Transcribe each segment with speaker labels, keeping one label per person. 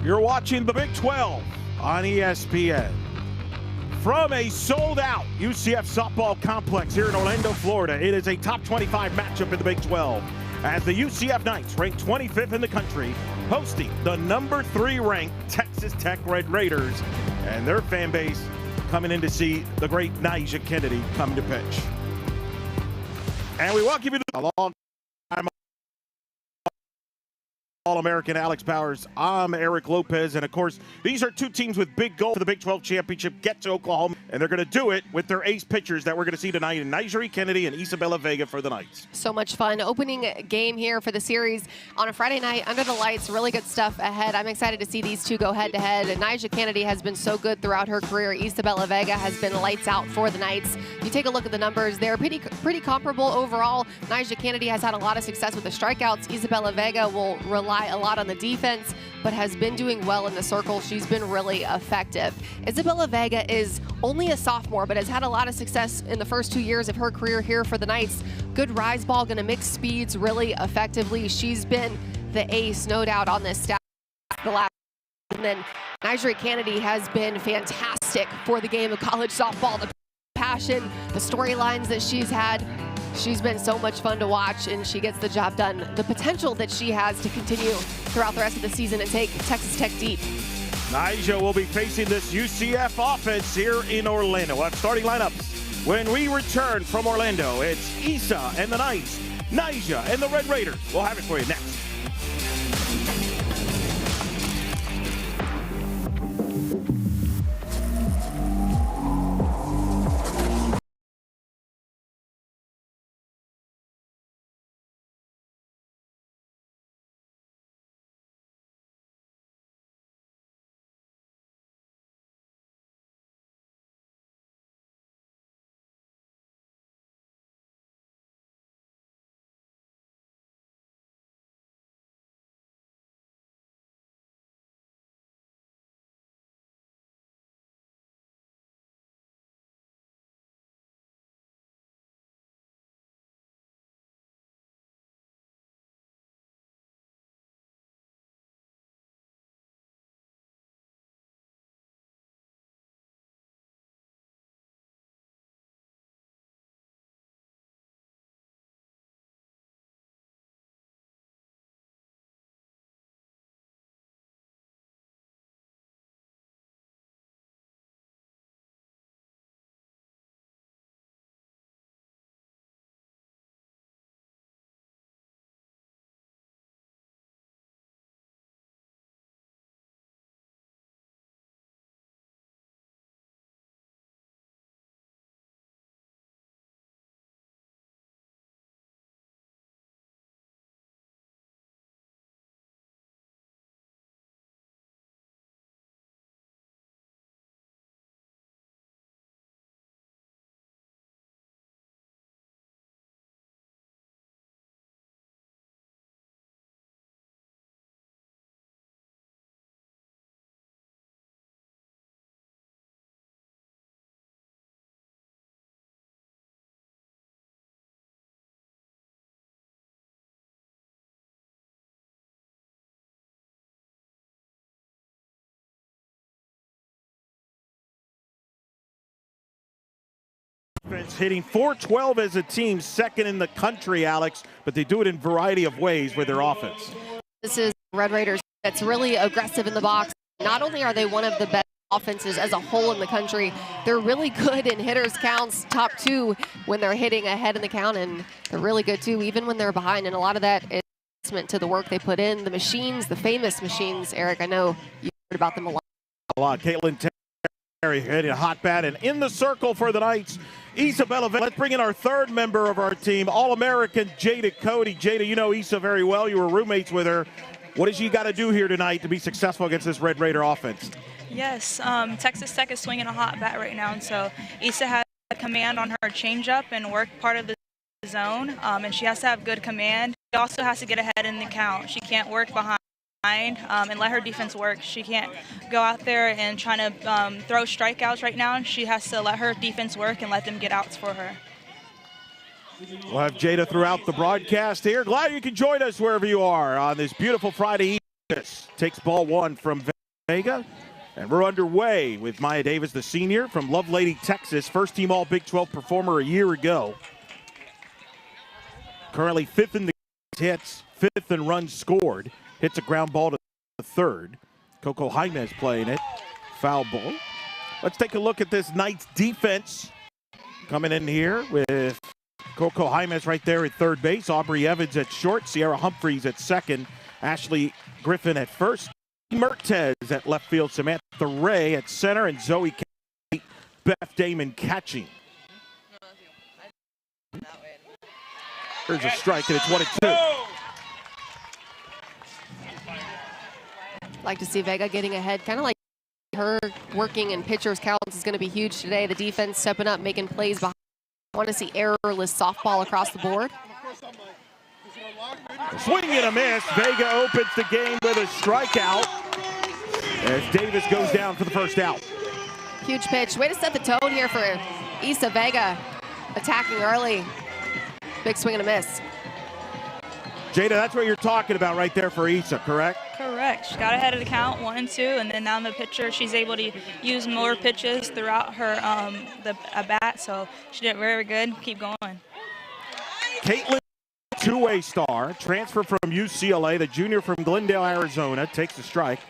Speaker 1: You're watching the Big 12 on ESPN. From a sold-out UCF softball complex here in Orlando, Florida, it is a top 25 matchup in the Big 12 as the UCF Knights, ranked 25th in the country, hosting the number 3 ranked Texas Tech Red Raiders and their fan base coming in to see the great Nyjah Kennedy come to pitch. And we welcome you to a long time All-American Alex Powers. I'm Eric Lopez, and of course, these are two teams with big goals for the Big 12 championship, get to Oklahoma, and they're going to do it with their ace pitchers that we're going to see tonight in Nyjah Kennedy and Isabella Vega for the Knights.
Speaker 2: So much fun. Opening game here for the series on a Friday night under the lights. Really good stuff ahead. I'm excited to see these two go head-to-head. Nyjah Kennedy has been so good throughout her career. Isabella Vega has been lights out for the Knights. You take a look at the numbers, they're pretty comparable overall. Nyjah Kennedy has had a lot of success with the strikeouts. Isabella Vega will rely a lot on the defense, but has been doing well in the circle. She's been really effective. Isabella Vega is only a sophomore, but has had a lot of success in the first 2 years of her career here for the Knights. Good rise ball, going to mix speeds really effectively. She's been the ace, no doubt, on this staff the last. And then Nyjah Kennedy has been fantastic for the game of college softball. The passion, the storylines that she's had. She's been so much fun to watch, and she gets the job done. The potential that she has to continue throughout the rest of the season and take Texas Tech deep.
Speaker 1: Nyjah will be facing this UCF offense here in Orlando. We'll have starting lineups when we return from Orlando. It's Isa and the Knights, Nyjah and the Red Raiders. We'll have it for you next. Hitting .412 as a team, second in the country, Alex, but they do it in a variety of ways with their offense.
Speaker 2: This is Red Raiders that's really aggressive in the box. Not only are they one of the best offenses as a whole in the country, they're really good in hitters counts, top 2 when they're hitting ahead in the count, and they're really good too, even when they're behind. And a lot of that is testament to the work they put in. The machines, the famous machines, Eric, I know you heard about them a lot.
Speaker 1: Caitlin Terry hitting a hot bat, and in the circle for the Knights, Isabella Vega. Let's bring in our third member of our team, All-American Jada Cody. Jada, you know Isa very well. You were roommates with her. What does she got to do here tonight to be successful against this Red Raider offense?
Speaker 3: Yes, Texas Tech is swinging a hot bat right now, and so Isa has command on her changeup and work part of the zone, and she has to have good command. She also has to get ahead in the count. She can't work behind and let her defense work. She can't go out there and try to throw strikeouts right now. She has to let her defense work and let them get outs for her.
Speaker 1: We'll have Jada throughout the broadcast here. Glad you can join us wherever you are on this beautiful Friday evening. Takes ball 1 from Vega. And we're underway with Maya Davis, the senior from Lovelady, Texas. First team All Big 12 performer a year ago. Currently 5th in the hits, 5th in runs scored. Hits a ground ball to the third. Coco Jaime playing it. Foul ball. Let's take a look at this Knights defense. Coming in here with Coco Jaime right there at third base. Aubrey Evans at short. Sierra Humphreys at second. Ashley Griffin at first. Mertez at left field. Samantha Ray at center. And Zoe Kate, Beth Damon catching. There's a strike, and it's 1-2.
Speaker 2: Like to see Vega getting ahead, kind of like her working in pitchers counts is going to be huge today. The defense stepping up, making plays behind. I want to see errorless softball across the board.
Speaker 1: Swing and a miss. Vega opens the game with a strikeout as Davis goes down for the first out.
Speaker 2: Huge pitch. Way to set the tone here for Isa Vega, attacking early. Big swing and a miss.
Speaker 1: Jada, that's what you're talking about right there for Isa, correct?
Speaker 3: Correct. She got ahead of the count, 1-2, and then now in the pitcher, she's able to use more pitches throughout her at-bat, so she did very good. Keep going.
Speaker 1: Caitlin, two-way star, transfer from UCLA, the junior from Glendale, Arizona, takes the strike,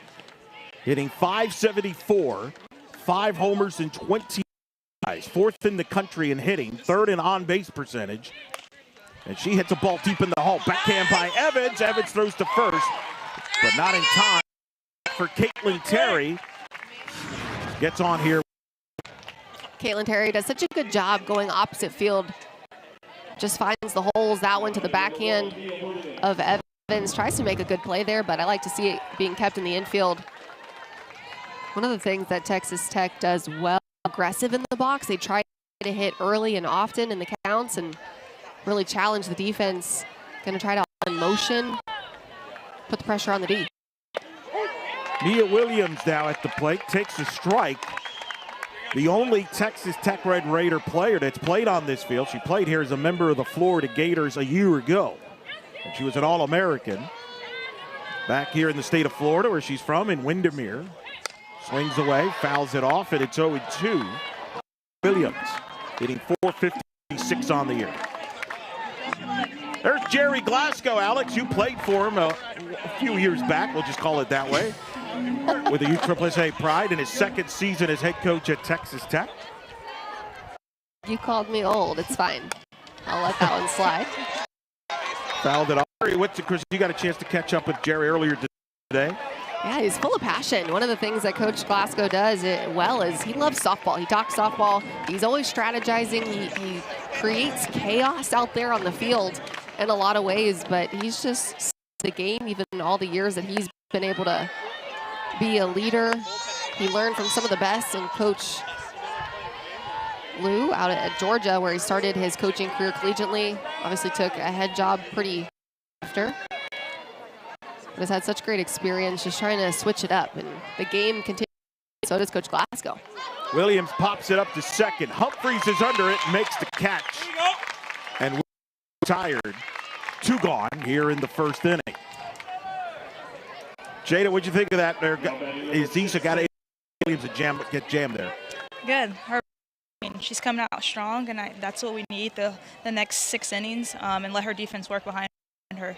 Speaker 1: hitting .574, 5 homers and 20 guys, 4th in the country in hitting, 3rd in on-base percentage. And she hits a ball deep in the hole. Backhand by Evans. Evans throws to first, but not in time for Caitlin Terry. Gets on here.
Speaker 2: Caitlin Terry does such a good job going opposite field. Just finds the holes. That one to the backhand of Evans. Tries to make a good play there, but I like to see it being kept in the infield. One of the things that Texas Tech does well, aggressive in the box. They try to hit early and often in the counts and really challenge the defense. Going to try to in motion, put the pressure on the D.
Speaker 1: Mia Williams now at the plate, takes a strike. The only Texas Tech Red Raider player that's played on this field. She played here as a member of the Florida Gators a year ago. And she was an All-American back here in the state of Florida, where she's from, in Windermere. Swings away, fouls it off, and it's 0-2. Williams hitting .456 on the year. There's Jerry Glasgow, Alex. You played for him a few years back, we'll just call it that way, with the USSSA Pride in his second season as head coach at Texas Tech.
Speaker 2: You called me old. It's fine. I'll let that one slide.
Speaker 1: Fouled it off. Chris, you got a chance to catch up with Jerry earlier today.
Speaker 2: Yeah, he's full of passion. One of the things that Coach Glasgow does well is he loves softball. He talks softball. He's always strategizing. He creates chaos out there on the field in a lot of ways, but he's just the game, even all the years that he's been able to be a leader. He learned from some of the best, and Coach Lou out at Georgia, where he started his coaching career collegiately, obviously took a head job pretty after. But has had such great experience just trying to switch it up, and the game continues. So does Coach Glasgow.
Speaker 1: Williams pops it up to second. Humphreys is under it, makes the catch. And tired. 2 gone here in the first inning. Jada, what'd you think of that? Is Isa got Williams to get jammed there?
Speaker 3: Good. She's coming out strong, and that's what we need the next 6 innings, and let her defense work behind her.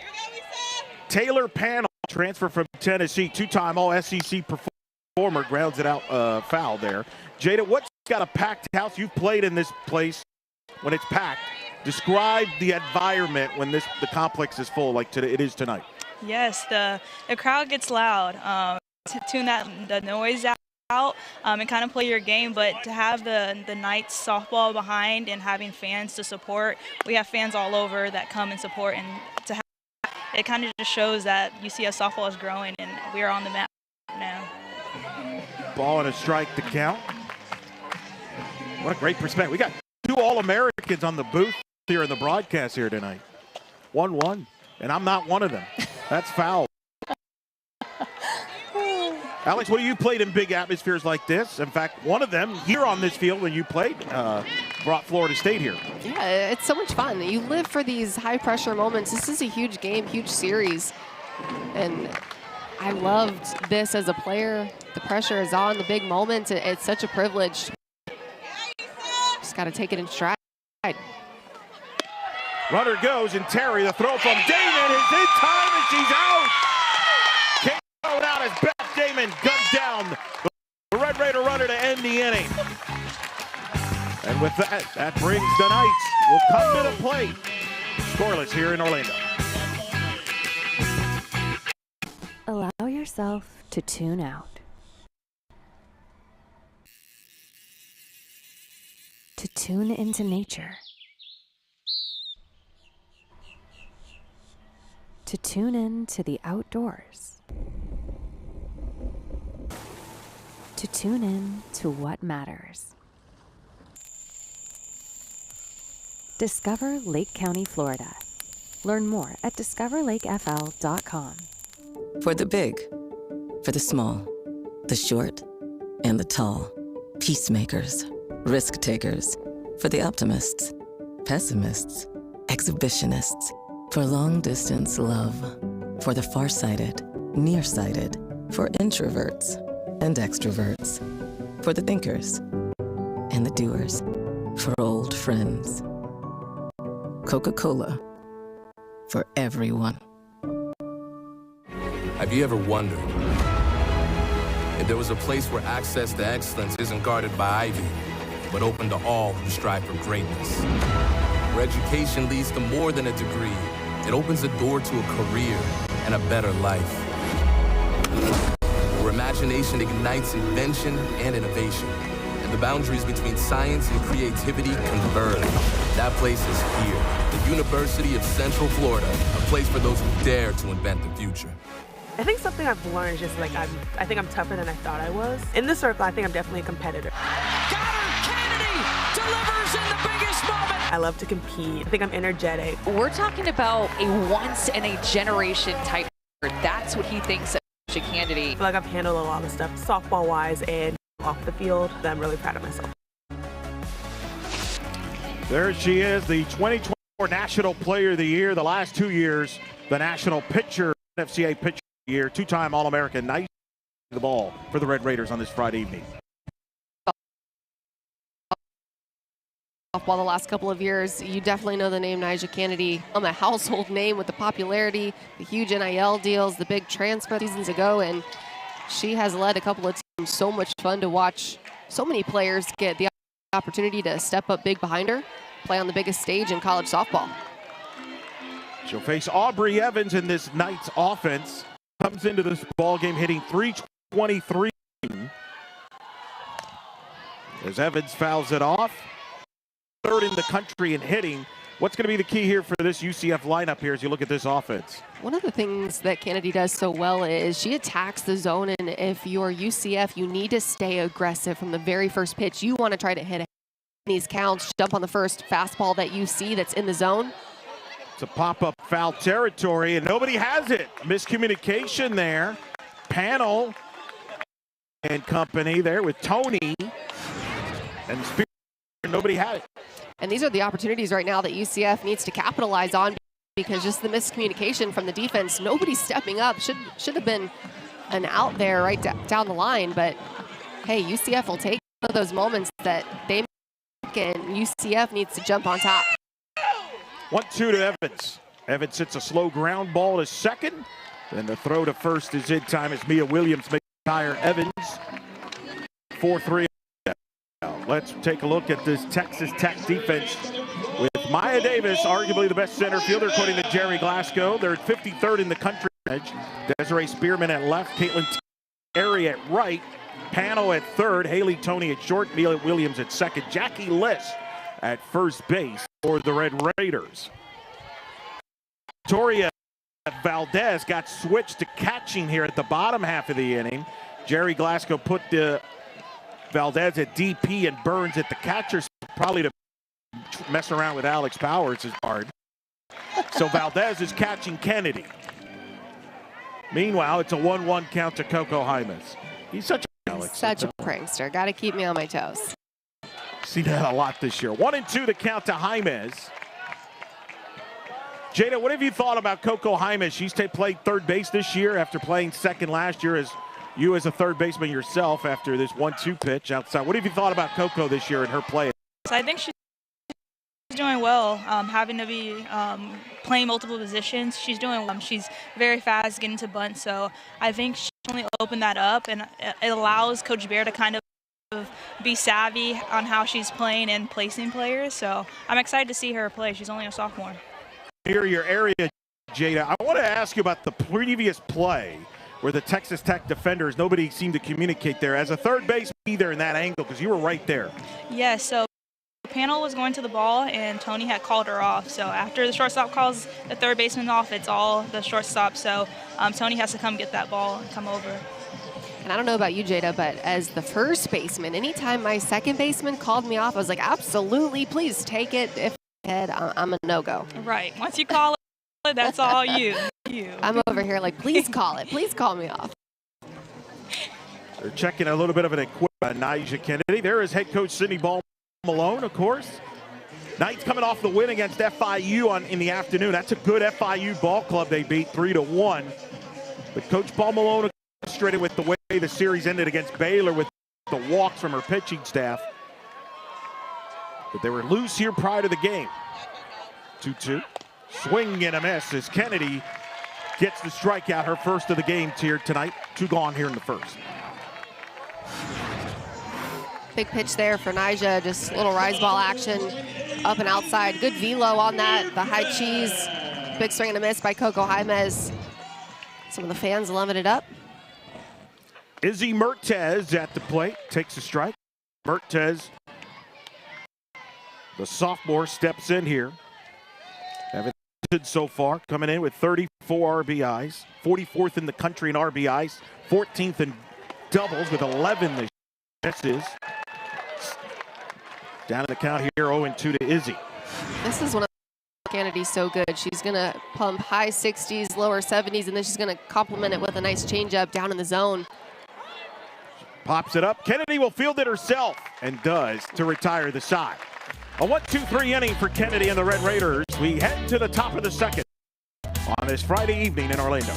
Speaker 1: Taylor Panel, transfer from Tennessee, 2-time All-SEC performer, grounds it out, foul there. Jada, what's got a packed house? You've played in this place when it's packed. Describe the environment when the complex is full like it is tonight.
Speaker 3: Yes, the crowd gets loud. To tune the noise out and kind of play your game, but to have the Knights softball behind and having fans to support, we have fans all over that come and support, and to have it kind of just shows that UCF softball is growing, and we are on the map now.
Speaker 1: Ball and a strike to count. What a great perspective. We got 2 All-Americans on the booth here in the broadcast here tonight. 1-1, and I'm not one of them. That's foul. Alex, what have you played in big atmospheres like this? In fact, one of them here on this field when you played brought Florida State here.
Speaker 2: Yeah, it's so much fun. You live for these high-pressure moments. This is a huge game, huge series. And I loved this as a player. The pressure is on, the big moments. It's such a privilege. Just got to take it in stride.
Speaker 1: Runner goes, and Terry, the throw from Damon is in time, and she's out. Can't throw it out as Beth Damon guns down the Red Raider runner to end the inning. And with that, that brings the Knights will come to the plate. Scoreless here in Orlando.
Speaker 4: Allow yourself to tune out. To tune into nature. To tune in to the outdoors. To tune in to what matters. Discover Lake County, Florida. Learn more at discoverlakefl.com.
Speaker 5: For the big, for the small, the short, and the tall. Peacemakers, risk takers. For the optimists, pessimists, exhibitionists. For long distance love. For the farsighted, nearsighted. For introverts and extroverts. For the thinkers and the doers. For old friends. Coca-Cola. For everyone.
Speaker 6: Have you ever wondered if there was a place where access to excellence isn't guarded by ivy, but open to all who strive for greatness? Where education leads to more than a degree, it opens the door to a career and a better life. Where imagination ignites invention and innovation, and the boundaries between science and creativity converge. That place is here, the University of Central Florida, a place for those who dare to invent the future.
Speaker 7: I think something I've learned is just like I think I'm tougher than I thought I was. In this circle, I think I'm definitely a competitor.
Speaker 8: Kennedy delivers in the biggest moment.
Speaker 7: I love to compete. I think I'm energetic.
Speaker 9: We're talking about a once-in-a-generation type. That's what he thinks of Kennedy.
Speaker 7: I feel like I've handled a lot of stuff softball-wise and off the field. That I'm really proud of myself.
Speaker 1: There she is, the 2024 National Player of the Year. The last 2 years, the National Pitcher, NCAA Pitcher of the Year, two-time All-American. Nice the ball for the Red Raiders on this Friday evening.
Speaker 2: Softball the last couple of years, you definitely know the name Nyjah Kennedy. I'm a household name with the popularity, the huge NIL deals, the big transfer seasons ago, and she has led a couple of teams. So much fun to watch. So many players get the opportunity to step up big behind her, play on the biggest stage in college softball.
Speaker 1: She'll face Aubrey Evans in this Knights offense. Comes into this ball game hitting .323 as Evans fouls it off. Third in the country in hitting. What's going to be the key here for this UCF lineup here as you look at this offense?
Speaker 2: One of the things that Kennedy does so well is she attacks the zone, and if you're UCF, you need to stay aggressive from the very first pitch. You want to try to hit these counts, jump on the first fastball that you see that's in the zone.
Speaker 1: It's a pop-up foul territory, and nobody has it. Miscommunication there. Panel and company there with Tony and Spear. Nobody had it.
Speaker 2: And these are the opportunities right now that UCF needs to capitalize on, because just the miscommunication from the defense, nobody's stepping up. Should have been an out there right down the line, but hey, UCF will take one of those moments that they make, and UCF needs to jump on top.
Speaker 1: 1-2 to Evans. Evans hits a slow ground ball to second. Then the throw to first is in time as Mia Williams makes higher Evans. 4-3. Let's take a look at this Texas Tech defense with Maya Davis, arguably the best center fielder according to Jerry Glasgow. They're at 53rd in the country. Desiree Spearman at left, Caitlin Terry at right, Pano at third, Haley Tony at short, Mia Williams at second, Jackie Liss at first base for the Red Raiders. Victoria Valdez got switched to catching here at the bottom half of the inning. Jerry Glasgow put the Valdez at DP and Burns at the catcher, probably to mess around with Alex Powers is hard. So Valdez is catching Kennedy. Meanwhile, it's a 1-1 count to Coco Jaimes. He's such a
Speaker 2: prankster. Got to keep me on my toes.
Speaker 1: See that a lot this year. 1-2 the count to Jaimes. Jada, what have you thought about Coco Jaimes? She's played third base this year after playing second last year as a third baseman yourself after this 1-2 pitch outside. What have you thought about Coco this year and her play?
Speaker 3: So I think she's doing well, having to be playing multiple positions. She's doing well. She's very fast getting to bunt, so I think she only opened that up, and it allows Coach Bear to kind of be savvy on how she's playing and placing players. So I'm excited to see her play. She's only a sophomore.
Speaker 1: Near your area, Jada, I want to ask you about the previous play where the Texas Tech defenders, nobody seemed to communicate there. As a third baseman, either in that angle, because you were right there.
Speaker 3: Yeah, so the panel was going to the ball, and Tony had called her off. So after the shortstop calls the third baseman off, it's all the shortstop. So Tony has to come get that ball and come over.
Speaker 2: And I don't know about you, Jada, but as the first baseman, anytime my second baseman called me off, I was like, absolutely, please take it. If I'm a no-go.
Speaker 3: Right. Once you call it, that's all you.
Speaker 2: I'm over here like, please call it. Please call me off.
Speaker 1: They're checking a little bit of an equipment on Nyjah Kennedy. There is head coach Sydney Ball Malone, of course. Knights coming off the win against FIU in the afternoon. That's a good FIU ball club they beat 3-1. But Coach Ball Malone frustrated with the way the series ended against Baylor with the walks from her pitching staff. But they were loose here prior to the game. 2-2. Swing and a miss as Kennedy gets the strikeout, her first of the game here tonight. 2 gone here in the first.
Speaker 2: Big pitch there for Nyjah, just a little rise ball action, up and outside. Good velo on that, the high cheese. Big swing and a miss by Coco Jaimes. Some of the fans loving it up.
Speaker 1: Izzy Mertez at the plate, takes a strike. Mertez, the sophomore, steps in here. Haven't so far, coming in with 34 RBIs, 44th in the country in RBIs, 14th in doubles with 11 this year. This is down in the count here, 0-2 to Izzy.
Speaker 2: This is one of Kennedy's so good. She's going to pump high 60s, lower 70s, and then she's going to complement it with a nice changeup down in the zone.
Speaker 1: Pops it up. Kennedy will field it herself and does to retire the side. A 1-2-3 inning for Kennedy and the Red Raiders. We head to the top of the second on this Friday evening in Orlando.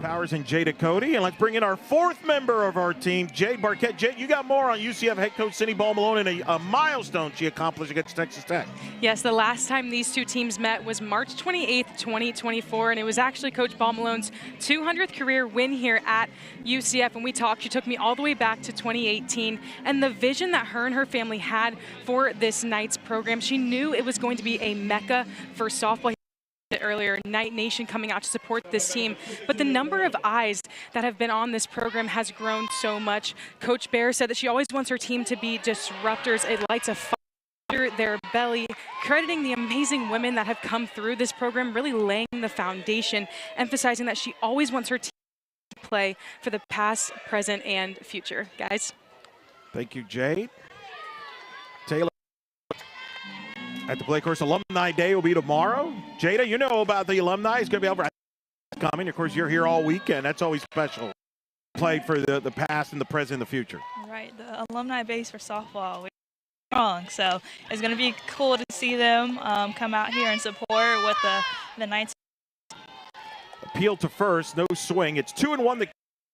Speaker 1: Powers and Jada Cody, and let's bring in our fourth member of our team, Jade Barquette. Jade, you got more on UCF head coach Sydney Ball Malone and a milestone she accomplished against Texas Tech.
Speaker 10: Yes, the last time these two teams met was March 28th, 2024, and it was actually Coach Ball Malone's 200th career win here at UCF. And we talked, she took me all the way back to 2018, and the vision that her and her family had for this Knights program. She knew it was going to be a mecca for softball. Earlier, Knight Nation coming out to support this team, but the number of eyes that have been on this program has grown so much. Coach Bear said that she always wants her team to be disruptors. It lights a fire under their belly, crediting the amazing women that have come through this program, really laying the foundation, emphasizing that she always wants her team to play for the past, present, and future. Guys.
Speaker 1: Thank you, Jade. Taylor. at the play course. Alumni Day will be tomorrow. Jada, you know about the alumni. It's going to be over coming. Of course, you're here all weekend. That's always special. Played for the past and the present and the future.
Speaker 3: Right, the alumni base for softball. We're strong, so it's going to be cool to see them come out here and support with the Knights.
Speaker 1: Appeal to first, no swing. It's 2-1 the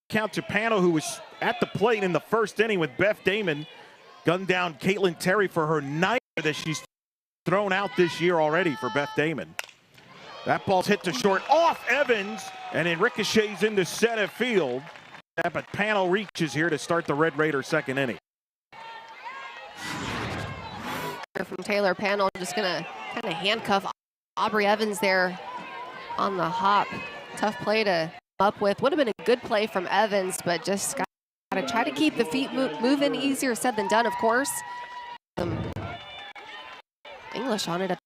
Speaker 1: count to Pano, who was at the plate in the first inning with Beth Damon. Gunned down Caitlin Terry for her ninth that she's thrown out this year already for Beth Damon. That ball's hit to short off Evans, and it ricochets into center field. But Pano reaches here to start the Red Raider second inning.
Speaker 2: From Taylor, Pano just gonna kind of handcuff Aubrey Evans there on the hop. Tough play to come up with. Would have been a good play from Evans, but just got to try to keep the feet moving. Easier said than done, of course. English on it.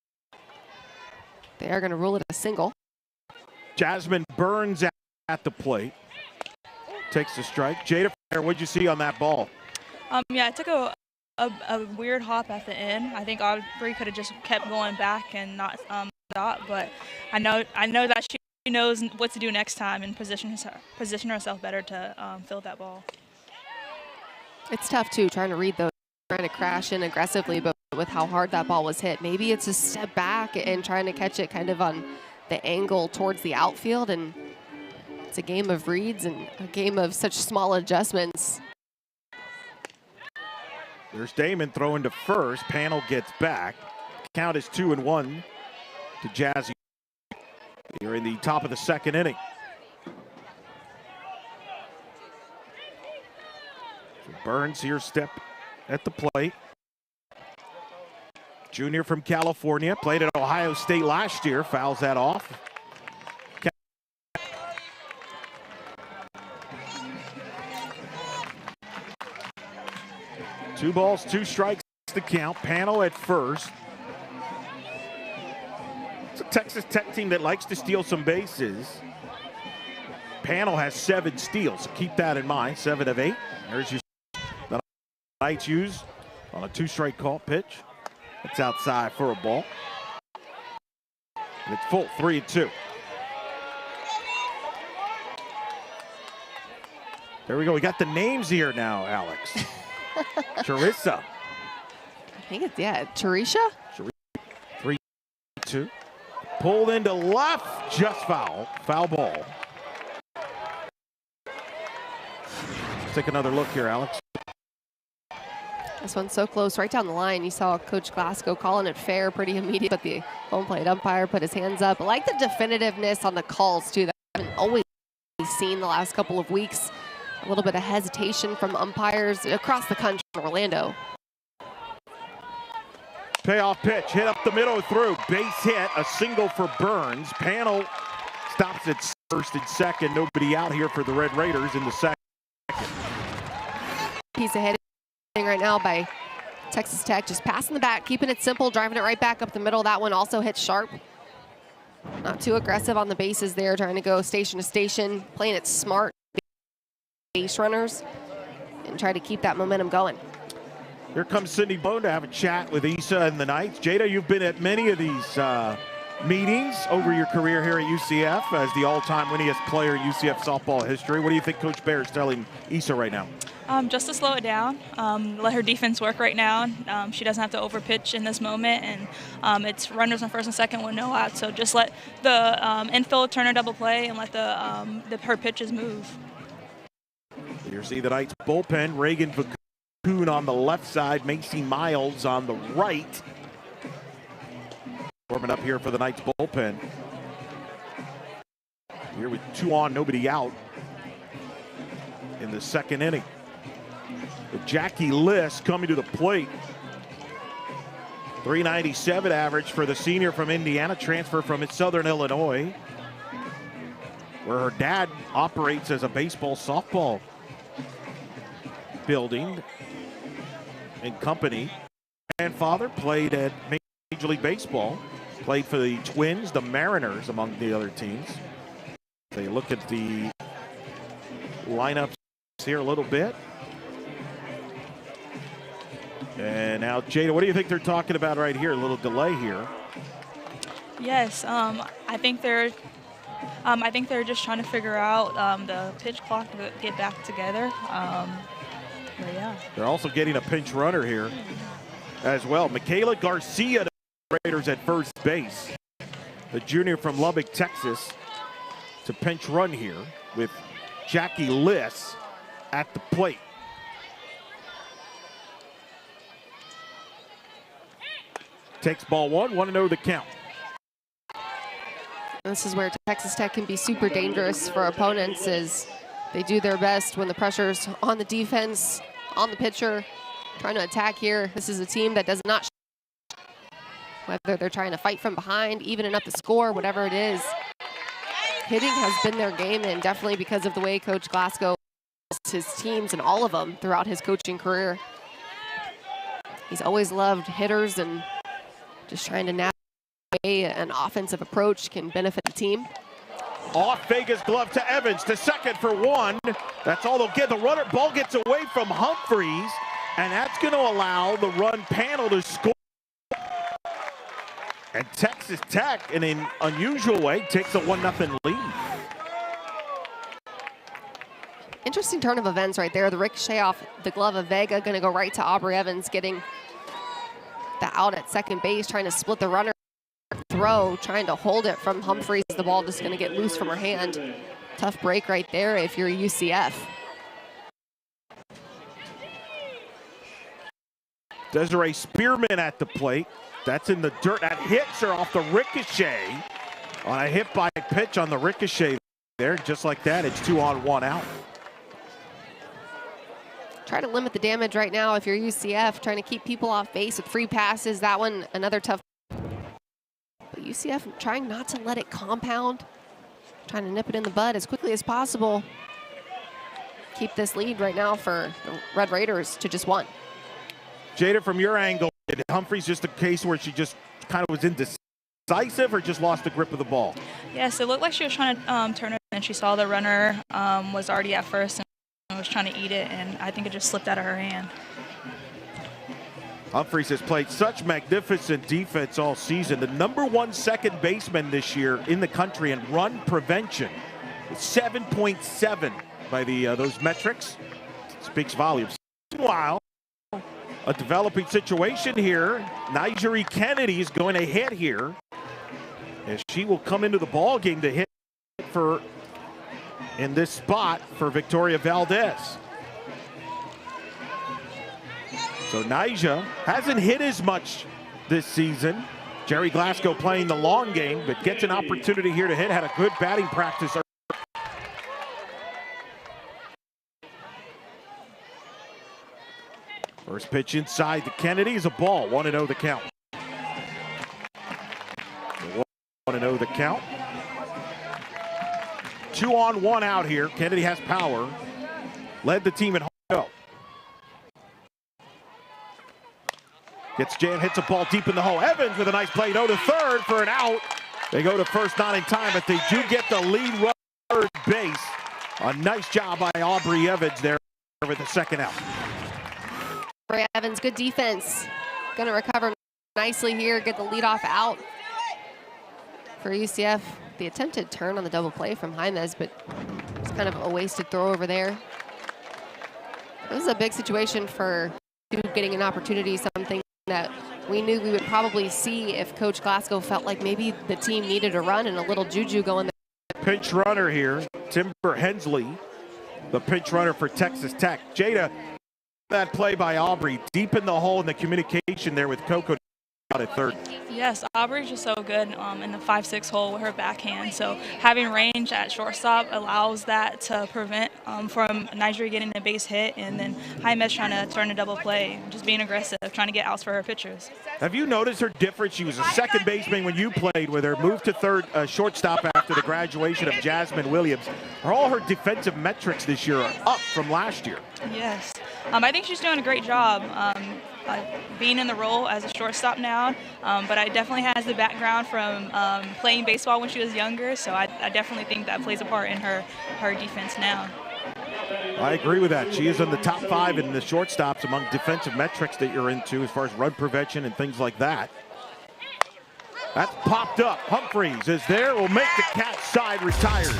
Speaker 2: They are going to rule it a single.
Speaker 1: Jasmine Burns at the plate. Takes the strike. Jada, what'd you see on that ball?
Speaker 3: Yeah, it took a weird hop at the end. I think Aubrey could have just kept going back and not stop, but I know that she knows what to do next time and position herself better to fill that ball.
Speaker 2: It's tough too, trying to read those, trying to crash in aggressively, but with how hard that ball was hit, maybe it's a step back and trying to catch it kind of on the angle towards the outfield, and it's a game of reads and a game of such small adjustments.
Speaker 1: There's Damon throwing to first. Pano gets back. Count is 2-1 to Jazzy. You're in the top of the second inning. So Burns here, step at the plate. Junior from California, played at Ohio State last year, fouls that off. 2 balls, 2 strikes to count. Pano at first. It's a Texas Tech team that likes to steal some bases. Pano has 7 steals, so keep that in mind. 7 of 8. There's your the Knights use on a 2-strike call pitch. It's outside for a ball. And it's full, 3-2. There we go. We got the names here now, Alex. Charissa.
Speaker 2: I think it's, yeah, Tarisha?
Speaker 1: 3-2. Pulled into left, just foul. Foul ball. Let's take another look here, Alex.
Speaker 2: This one's so close, right down the line. You saw Coach Glasgow calling it fair pretty immediate, but the home plate umpire put his hands up. I like the definitiveness on the calls, too. That I haven't always seen the last couple of weeks. A little bit of hesitation from umpires across the country in Orlando.
Speaker 1: Payoff pitch, hit up the middle through. Base hit, a single for Burns. Pano stops at first and second. Nobody out here for the Red Raiders in the second.
Speaker 2: Piece of hitting right now by Texas Tech, just passing the bat, keeping it simple, driving it right back up the middle. That one also hits sharp. Not too aggressive on the bases there, trying to go station to station, playing it smart. Base runners and try to keep that momentum going.
Speaker 1: Here comes Cindy Bone to have a chat with Issa and the Knights. Jada, you've been at many of these meetings over your career here at UCF as the all-time winningest player in UCF softball history. What do you think Coach Bear is telling Issa right now?
Speaker 3: Just to slow it down, let her defense work right now. She doesn't have to overpitch in this moment, and it's runners on first and second with no out. So just let the infield turn her double play and let her pitches move.
Speaker 1: You see the Knights bullpen. Reagan Vacoon on the left side. Macy Miles on the right. Warming up here for the Knights bullpen. Here with 2 on, nobody out in the second inning. With Jackie List coming to the plate. 397 average for the senior from Indiana, transfer from Southern Illinois, where her dad operates as a baseball, softball building and company. Grandfather played at Major League Baseball, played for the Twins, the Mariners, among the other teams. So you look at the lineups here a little bit. And now, Jada, what do you think they're talking about right here? A little delay here.
Speaker 3: Yes, I think they're just trying to figure out the pitch clock to get back together. But yeah.
Speaker 1: They're also getting a pinch runner here as well. Michaela Garcia, the Raiders at first base. The junior from Lubbock, Texas, to pinch run here with Jackie Liss at the plate. Takes ball one, 1-0 the count.
Speaker 2: This is where Texas Tech can be super dangerous for opponents, as they do their best when the pressure's on the defense, on the pitcher, trying to attack here. This is a team that does not, whether they're trying to fight from behind, evening up the score, whatever it is. Hitting has been their game, and definitely because of the way Coach Glasgow has his teams and all of them throughout his coaching career. He's always loved hitters, and just trying to navigate an offensive approach can benefit the team.
Speaker 1: Off Vega's glove to Evans, to second for one. That's all they'll get. The runner ball gets away from Humphreys, and that's going to allow the run panel to score. And Texas Tech, in an unusual way, takes a 1-0 lead.
Speaker 2: Interesting turn of events right there. The ricochet off the glove of Vega, going to go right to Aubrey Evans, getting the out at second base, trying to split the runner. Throw, trying to hold it from Humphreys. The ball just going to get loose from her hand. Tough break right there if you're UCF.
Speaker 1: Desiree Spearman at the plate. That's in the dirt. That hits her off the ricochet. On a hit by pitch on the ricochet there. Just like that, it's 2-on-1 out.
Speaker 2: Try to limit the damage right now if you're UCF, trying to keep people off base with free passes. That one, another tough. But UCF trying not to let it compound, trying to nip it in the bud as quickly as possible. Keep this lead right now for the Red Raiders to just 1.
Speaker 1: Jada, from your angle, did Humphreys just a case where she just kind of was indecisive or just lost the grip of the ball?
Speaker 3: Yes, it looked like she was trying to turn it, and she saw the runner was already at first and was trying to eat it, and I think it just slipped out of her hand.
Speaker 1: Humphreys has played such magnificent defense all season. The #1 second baseman this year in the country in run prevention. 7.7 by those metrics. Speaks volumes. Meanwhile, a developing situation here. Nigeri Kennedy is going to hit here, as she will come into the ball game to hit for in this spot for Victoria Valdez. So Nyjah hasn't hit as much this season. Jerry Glasgow playing the long game, but gets an opportunity here to hit. Had a good batting practice. First pitch inside to Kennedy is a ball. 1-0 the count. 1-0 the count. 2-on-1 out here. Kennedy has power. Led the team in home go. Gets jammed, hits a ball deep in the hole. Evans with a nice play. No to third for an out. They go to first, not in time, but they do get the lead runner third base. A nice job by Aubrey Evans there with the second out.
Speaker 2: Aubrey Evans, good defense. Going to recover nicely here, get the leadoff out for UCF. The attempted turn on the double play from Jaimez, but it's kind of a wasted throw over there. This is a big situation for getting an opportunity, something that we knew we would probably see if Coach Glasgow felt like maybe the team needed a run and a little juju going there.
Speaker 1: Pinch runner here, Timber Hensley, the pinch runner for Texas Tech. Jada, that play by Aubrey, deep in the hole in the communication there with Coco out at third.
Speaker 3: Yes, Aubrey's just so good in the 5-6 hole with her backhand. So having range at shortstop allows that to prevent from Nigeria getting a base hit, and then Jaimez trying to turn a double play, just being aggressive, trying to get outs for her pitchers.
Speaker 1: Have you noticed her difference? She was a second baseman when you played with her, moved to third shortstop after the graduation of Jasmine Williams. All her defensive metrics this year are up from last year.
Speaker 3: Yes, I think she's doing a great job. Being in the role as a shortstop now, but I definitely has the background from playing baseball when she was younger, so I definitely think that plays a part in her defense now.
Speaker 1: I agree with that. She is in the top 5 in the shortstops among defensive metrics that you're into as far as run prevention and things like that. That's popped up. Humphreys is there. Will make the catch side retired.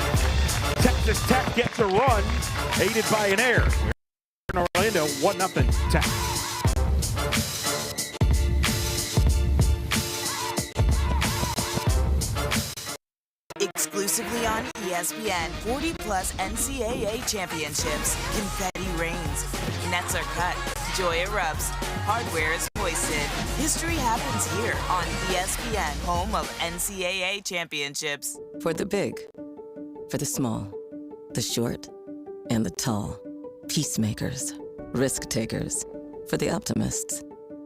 Speaker 1: Texas Tech gets a run, aided by an error. In Orlando, 1-0 Tech.
Speaker 11: Exclusively on ESPN, 40-plus NCAA championships. Confetti rains. Nets are cut. Joy erupts. Hardware is hoisted. History happens here on ESPN, home of NCAA championships.
Speaker 5: For the big, for the small, the short, and the tall. Peacemakers, risk takers. For the optimists,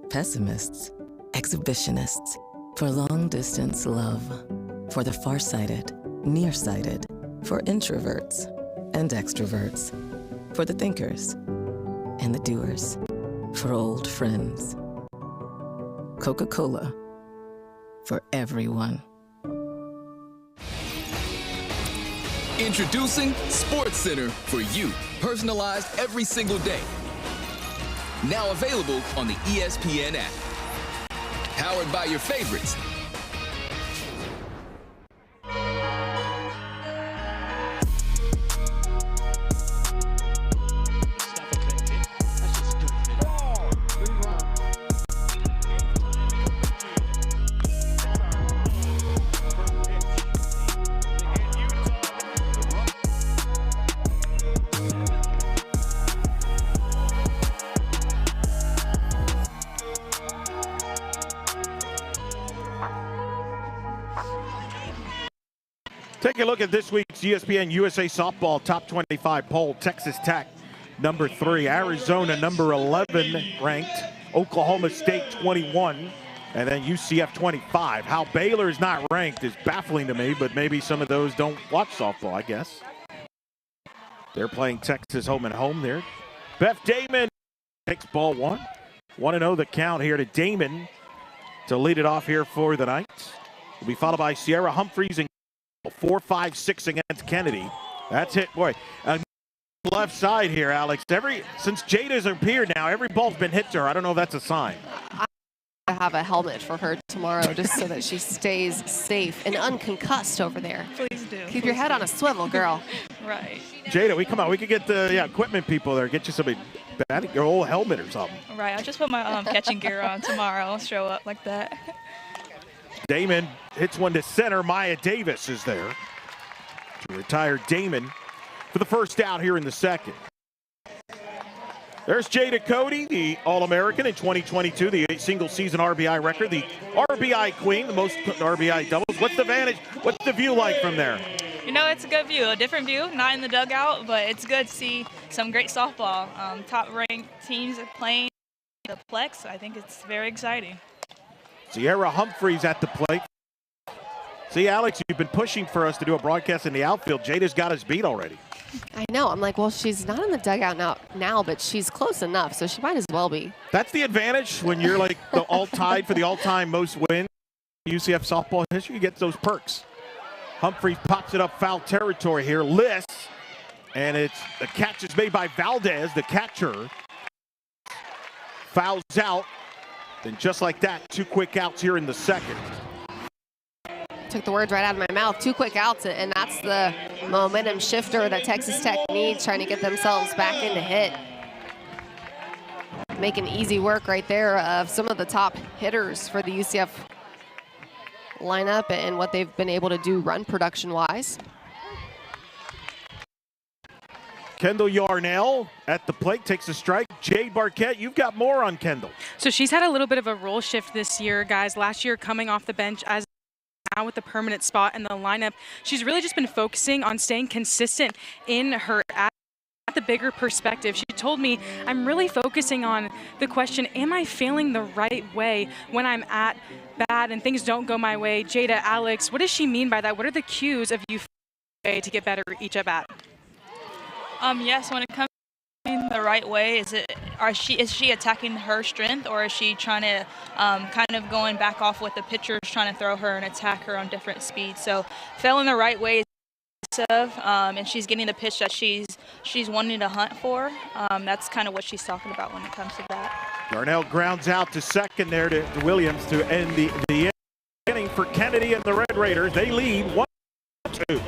Speaker 5: pessimists, exhibitionists. For long distance love. For the farsighted, nearsighted. For introverts and extroverts. For the thinkers and the doers. For old friends. Coca-Cola. For everyone.
Speaker 12: Introducing SportsCenter for you, personalized every single day. Now available on the ESPN app. Powered by your favorites.
Speaker 1: Take a look at this week's ESPN USA Softball Top 25 poll. Texas Tech, number 3. Arizona, number 11 ranked. Oklahoma State, 21. And then UCF, 25. How Baylor is not ranked is baffling to me, but maybe some of those don't watch softball, I guess. They're playing Texas home and home there. Beth Damon takes ball 1. 1-0 the count here to Damon to lead it off here for the Knights. Will be followed by Sierra Humphreys and 4-5-6 against Kennedy. That's hit, boy. Left side here, Alex. Since Jada's appeared now, every ball's been hit to her. I don't know if that's a sign.
Speaker 2: I have a helmet for her tomorrow just so that she stays safe and unconcussed over there.
Speaker 3: Please do.
Speaker 2: Keep your head on a swivel, girl.
Speaker 3: Right.
Speaker 1: Jada, we could get the equipment people there. Get you some your old helmet or something.
Speaker 3: Right. I just put my catching gear on tomorrow. I'll show up like that.
Speaker 1: Damon hits one to center. Maya Davis is there to retire Damon for the first out here in the second. There's Jada Cody, the All-American in 2022, the single-season RBI record, the RBI queen, the most RBI doubles. What's the view like from there?
Speaker 3: You know, it's a good view, a different view, not in the dugout, but it's good to see some great softball. Top-ranked teams playing the Plex. I think it's very exciting.
Speaker 1: Sierra Humphreys at the plate. See, Alex, you've been pushing for us to do a broadcast in the outfield. Jada's got us beat already.
Speaker 2: I know. I'm like, well, she's not in the dugout now, but she's close enough, so she might as well be.
Speaker 1: That's the advantage when you're like the all-tied for the all-time most wins in UCF softball history. You get those perks. Humphreys pops it up foul territory here. Liss, and the catch is made by Valdez, the catcher. Fouls out. And just like that, 2 quick outs here in the second.
Speaker 2: Took the words right out of my mouth. 2 quick outs, and that's the momentum shifter that Texas Tech needs, trying to get themselves back into hit. Making easy work right there of some of the top hitters for the UCF lineup and what they've been able to do run production-wise.
Speaker 1: Kendall Yarnell at the plate takes a strike. Jade Barquette, you've got more on Kendall.
Speaker 10: So she's had a little bit of a role shift this year, guys. Last year coming off the bench as now with the permanent spot in the lineup. She's really just been focusing on staying consistent in her at the bigger perspective. She told me, I'm really focusing on the question, am I feeling the right way when I'm at bat and things don't go my way? Jada, Alex, what does she mean by that? What are the cues of you to get better each at bat?
Speaker 3: Yes, when it comes to the right way, is she attacking her strength, or is she trying to kind of going back off what the pitcher's trying to throw her and attack her on different speeds? So feeling the right way is aggressive, and she's getting the pitch that she's wanting to hunt for. That's kind of what she's talking about when it comes to that.
Speaker 1: Yarnell grounds out to second there to Williams to end the inning for Kennedy and the Red Raiders. They lead 1-2.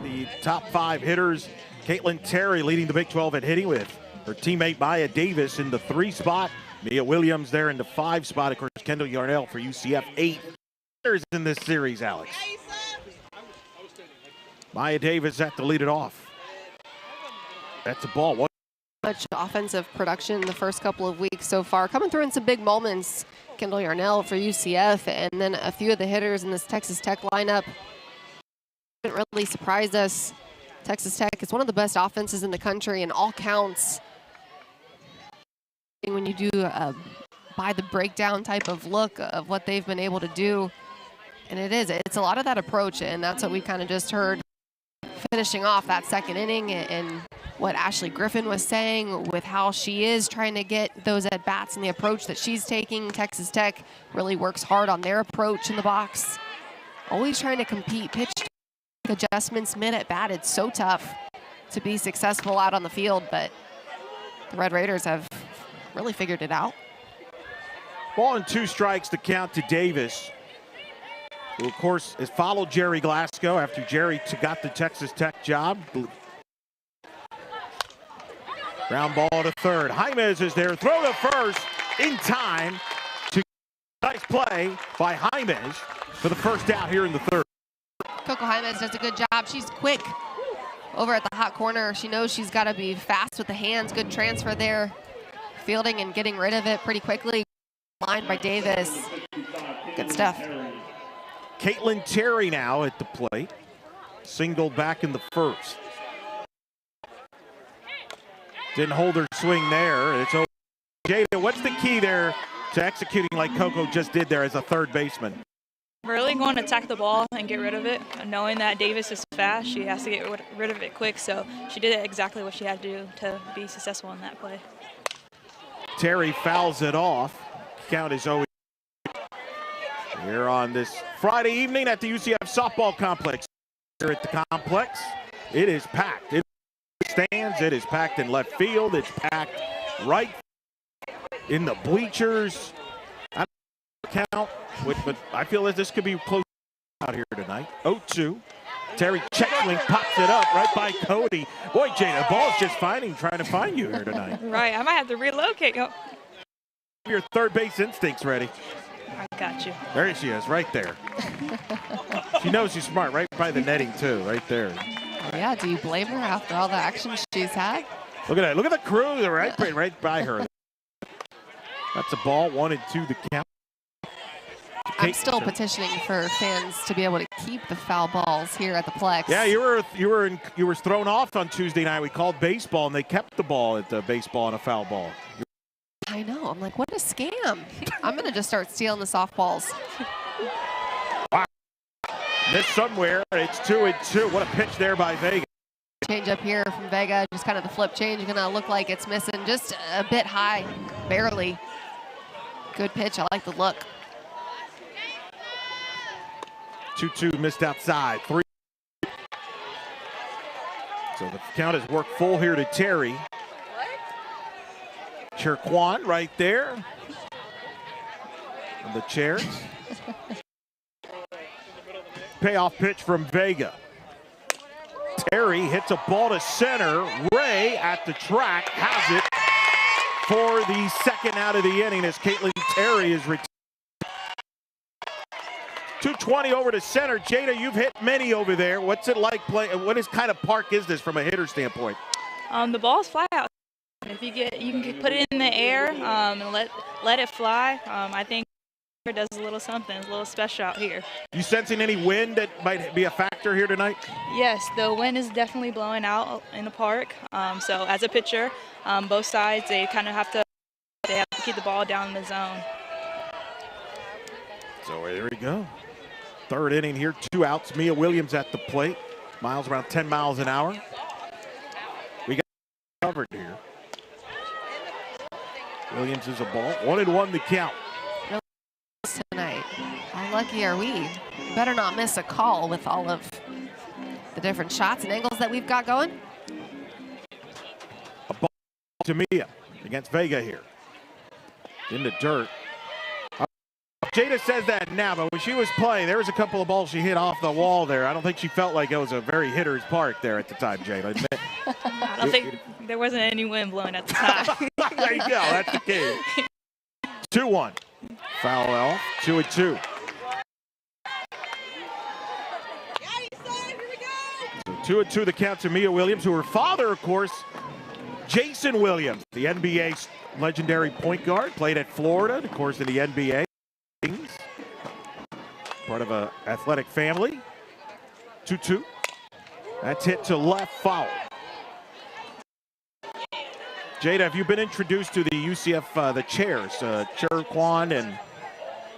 Speaker 1: The top 5 hitters, Caitlin Terry leading the Big 12 at hitting with her teammate Maya Davis in the 3 spot. Mia Williams there in the 5 spot. Of course, Kendall Yarnell for UCF. 8 hitters in this series, Alex. Maya Davis had to lead it off. That's a ball.
Speaker 2: Much offensive production the first couple of weeks so far. Coming through in some big moments. Kendall Yarnell for UCF, and then a few of the hitters in this Texas Tech lineup. Didn't really surprise us. Texas Tech is one of the best offenses in the country in all counts. When you do by the breakdown type of look of what they've been able to do, and it's a lot of that approach, and that's what we kind of just heard finishing off that second inning, and what Ashley Griffin was saying with how she is trying to get those at bats and the approach that she's taking. Texas Tech really works hard on their approach in the box, always trying to compete, pitch adjustments mid at bat. It's so tough to be successful out on the field, but the Red Raiders have really figured it out.
Speaker 1: Ball and 2 strikes to count to Davis, who of course has followed Jerry Glasgow after Jerry got the Texas Tech job. Ground ball to third. Jaimez is there. Throw to first in time. Nice play by Jaimez for the first out here in the third.
Speaker 2: Coco Jaimez does a good job. She's quick over at the hot corner. She knows she's got to be fast with the hands. Good transfer there. Fielding and getting rid of it pretty quickly. Lined by Davis. Good stuff.
Speaker 1: Caitlin Terry now at the plate. Singled back in the first. Didn't hold her swing there. It's over. Jada, what's the key there to executing like Coco just did there as a third baseman?
Speaker 3: Really going to attack the ball and get rid of it. And knowing that Davis is fast, she has to get rid of it quick. So she did exactly what she had to do to be successful in that play.
Speaker 1: Terry fouls it off. Count is 0. Here on this Friday evening at the UCF softball complex. Here at the complex, it is packed. It stands. It is packed in left field. It's packed right in the bleachers. I don't count, but I feel that this could be close out here tonight. 0-2. Terry check-link pops it up right by Cody. Boy, Jay, the ball's just trying to find you here tonight.
Speaker 3: Right, I might have to relocate. Oh.
Speaker 1: Your third base instincts ready.
Speaker 3: I got you.
Speaker 1: There she is, right there. She knows she's smart, right by the netting too, right there.
Speaker 2: Yeah, do you blame her after all the action she's had?
Speaker 1: Look at that, look at the crew, they're right by her. That's a ball, 1-2 the count.
Speaker 2: I'm still petitioning for fans to be able to keep the foul balls here at the Plex.
Speaker 1: Yeah, you were thrown off on Tuesday night. We called baseball and they kept the ball at the baseball and a foul ball.
Speaker 2: I know. I'm like, what a scam. I'm going to just start stealing the softballs.
Speaker 1: Wow. Missed somewhere. It's 2-2. What a pitch there by Vega.
Speaker 2: Change up here from Vega. Just kind of the flip change. Going to look like it's missing just a bit high. Barely. Good pitch. I like the look.
Speaker 1: 2-2 missed outside. 3. So the count has worked full here to Terry. Cherquan right there. On the chairs. Payoff pitch from Vega. Terry hits a ball to center. Ray at the track has it for the second out of the inning as Caitlin Terry is retired. 220 over to center. Jada, you've hit many over there. What's it like playing? What kind of park is this from a hitter standpoint?
Speaker 3: The ball's fly out. If you can put it in the air and let it fly. I think it does a little something, a little special out here.
Speaker 1: You sensing any wind that might be a factor here tonight?
Speaker 3: Yes, the wind is definitely blowing out in the park. So as a pitcher, both sides they have to keep the ball down in the zone.
Speaker 1: So there we go. Third inning here, 2 outs. Mia Williams at the plate. Miles around 10 miles an hour. We got covered here. Williams is a ball. 1-1 the count.
Speaker 2: Tonight. How lucky are we? Better not miss a call with all of the different shots and angles that we've got going.
Speaker 1: A ball to Mia against Vega here. In the dirt. Jada says that now, but when she was playing, there was a couple of balls she hit off the wall there. I don't think she felt like it was a very hitter's park there at the time, Jada.
Speaker 3: I don't think there wasn't any wind blowing at the time.
Speaker 1: There you go. That's the key. 2-1. Foul off. 2-2. So 2-2 the count to Mia Williams, who her father, of course, Jason Williams, the NBA's legendary point guard, played at Florida, of course, in the NBA. Part of an athletic family. 2-2. That's hit to left, foul. Jada, have you been introduced to the UCF the chairs, Cherquan and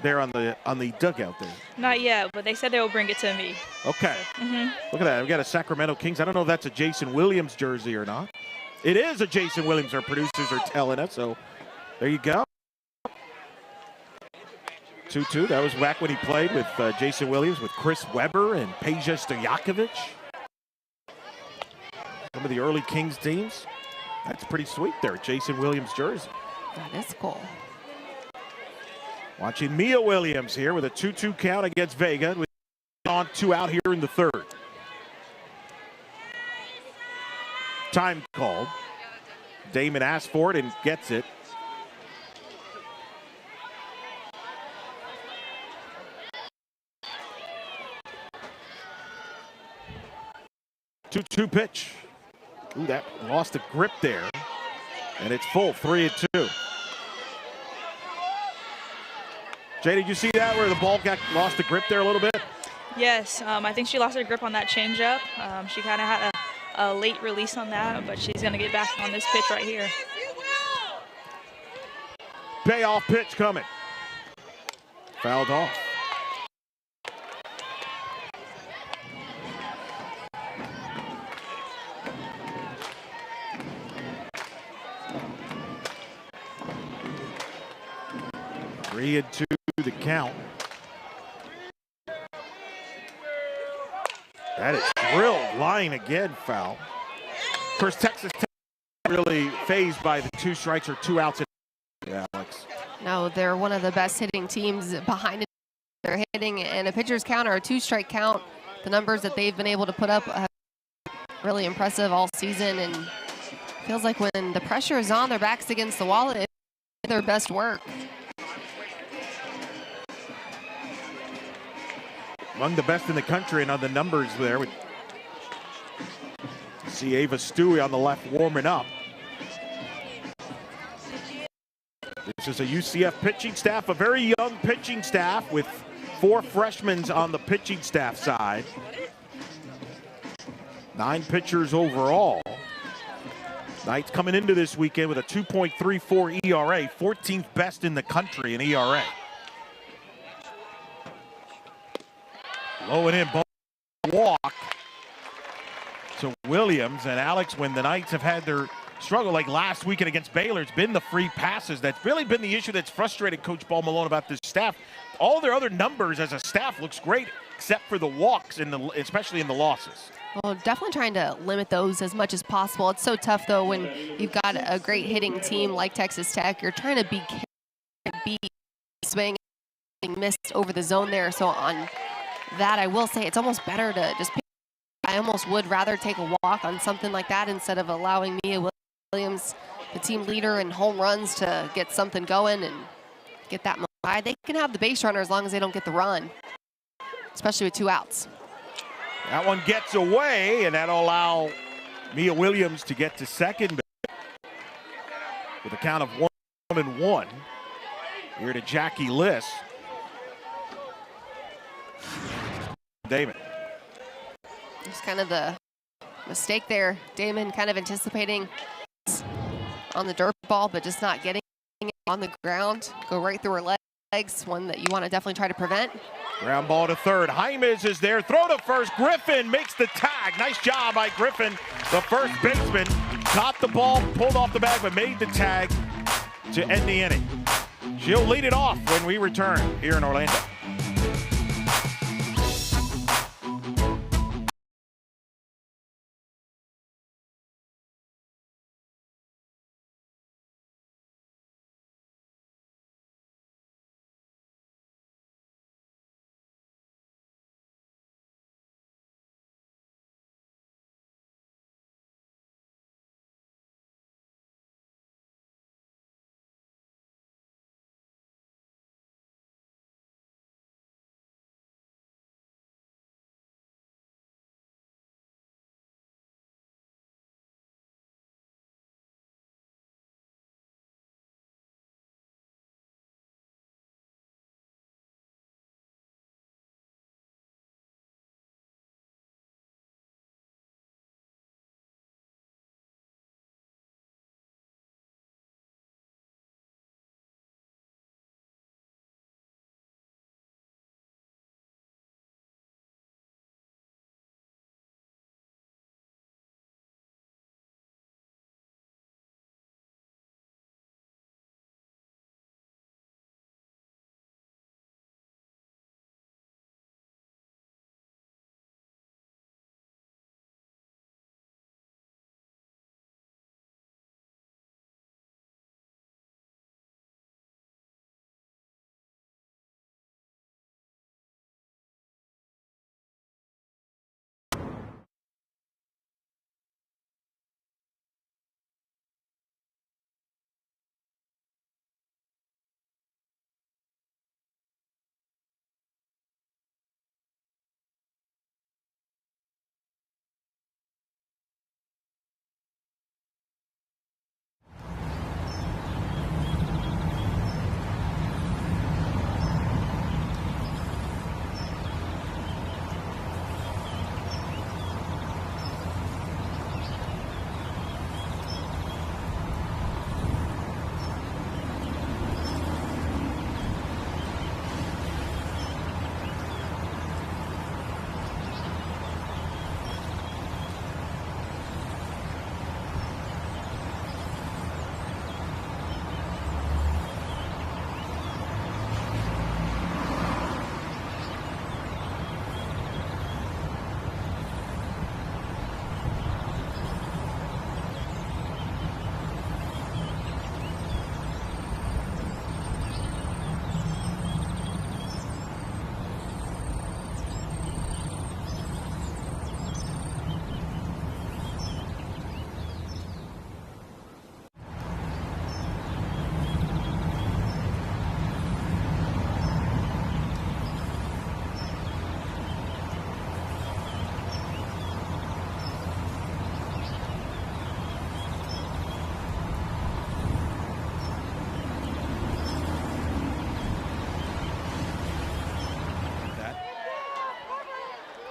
Speaker 1: there on the dugout there?
Speaker 3: Not yet, but they said they will bring it to me.
Speaker 1: Okay. So, look at that. We got a Sacramento Kings. I don't know if that's a Jason Williams jersey or not. It is a Jason Williams. Our producers are telling us. So there you go. 2-2. That was back when he played with Jason Williams, with Chris Webber and Peja Stojakovic. Some of the early Kings teams. That's pretty sweet there, Jason Williams jersey.
Speaker 2: That is cool.
Speaker 1: Watching Mia Williams here with a 2-2 count against Vega. With on 2 out here in the third. Time called. Damon asked for it and gets it. Two pitch. Ooh, that lost the grip there. And it's full, 3-2. Jay, did you see that where the ball lost the grip there a little bit?
Speaker 3: Yes, I think she lost her grip on that changeup. She kind of had a late release on that, but she's going to get back on this pitch right here.
Speaker 1: Payoff pitch coming. Fouled off. Three and 2 the count. That is drilled line again, foul. Of course, Texas Tech really phased by the 2 strikes or 2 outs. Yeah, Alex.
Speaker 2: No, they're one of the best hitting teams behind it. They're hitting in a pitcher's count or a 2-strike count. The numbers that they've been able to put up have been really impressive all season, and feels like when the pressure is on, their backs against the wall, it's their best work.
Speaker 1: Among the best in the country, and on the numbers there. We see Ava Stewie on the left warming up. This is a UCF pitching staff, a very young pitching staff with 4 freshmen on the pitching staff side. 9 pitchers overall. Knights coming into this weekend with a 2.34 ERA, 14th best in the country in ERA. Low and in, walk to Williams. And Alex, when the Knights have had their struggle like last weekend against Baylor, it's been the free passes. That's really been the issue that's frustrated Coach Paul Malone about this staff. All their other numbers as a staff looks great, except for the walks, especially in the losses.
Speaker 2: Well, definitely trying to limit those as much as possible. It's so tough, though, when you've got a great hitting team like Texas Tech. You're trying to be swing, missed over the zone there. So on that, I will say it's almost better to just pick. I almost would rather take a walk on something like that instead of allowing Mia Williams, the team leader in home runs, to get something going and get that by. They can have the base runner as long as they don't get the run, especially with 2 outs.
Speaker 1: That one gets away, and that'll allow Mia Williams to get to second with a count of 1-1. Here to Jackie Liss. Damon.
Speaker 2: Just kind of the mistake there. Damon kind of anticipating on the dirt ball, but just not getting it on the ground. Go right through her legs, one that you want to definitely try to prevent.
Speaker 1: Ground ball to third. Jaimes is there. Throw to first. Griffin makes the tag. Nice job by Griffin, the first baseman. Caught the ball, pulled off the bag, but made the tag to end the inning. She'll lead it off when we return here in Orlando.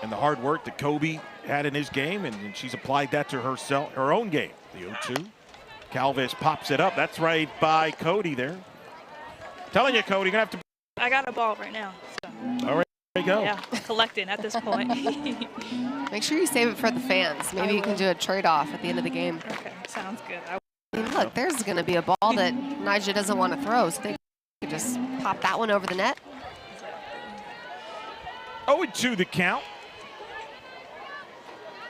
Speaker 1: And the hard work that Kobe had in his game, and she's applied that to herself, her own game. The 0-2. Calvis pops it up. That's right by Cody there. Telling you, Cody, you're going to have to.
Speaker 3: I got a ball right now. So.
Speaker 1: All right, there you go.
Speaker 3: Yeah, collecting at this point.
Speaker 2: Make sure you save it for the fans. Maybe you can do a trade-off at the end of the game.
Speaker 3: Okay, sounds good.
Speaker 2: I mean, look, there's going to be a ball that Nyjah doesn't want to throw, so they can just pop that one over the net.
Speaker 1: 0-2 the count.